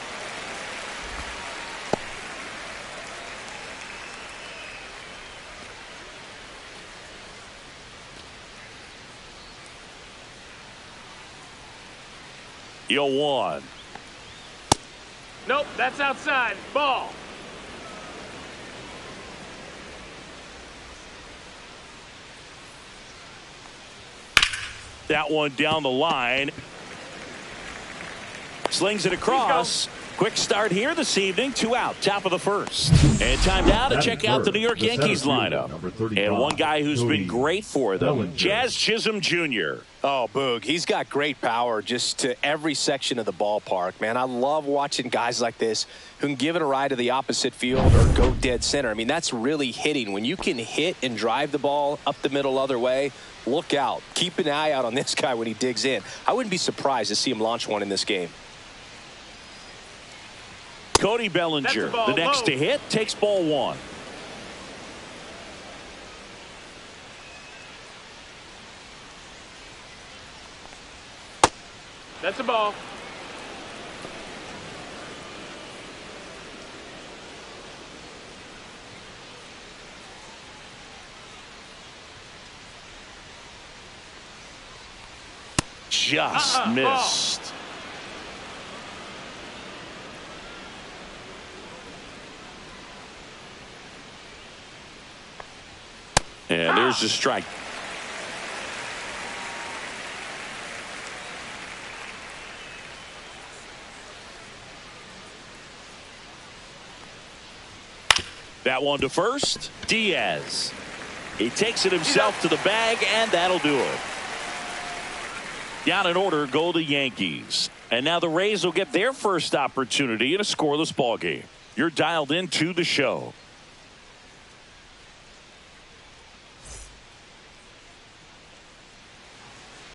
[SPEAKER 1] Yo, one.
[SPEAKER 4] Nope, that's outside. Ball.
[SPEAKER 1] That one down the line. Slings it across. Quick start here this evening. 2 out, top of the first. And time now to check out the New York Yankees lineup. And one guy who's been great for them, Jazz Chisholm Jr.
[SPEAKER 3] Oh, Boog, he's got great power just to every section of the ballpark, man. I love watching guys like this who can give it a ride to the opposite field or go dead center. I mean, that's really hitting. When you can hit and drive the ball up the middle other way, look out. Keep an eye out on this guy when he digs in. I wouldn't be surprised to see him launch one in this game.
[SPEAKER 1] Cody Bellinger, the next to hit, takes ball one.
[SPEAKER 4] That's a ball.
[SPEAKER 1] Just missed.
[SPEAKER 4] Ball.
[SPEAKER 1] And there's the strike. That one to first. Diaz. He takes it himself to the bag, and that'll do it. Down in order go the Yankees. And now the Rays will get their first opportunity in a scoreless ball game. You're dialed into the show.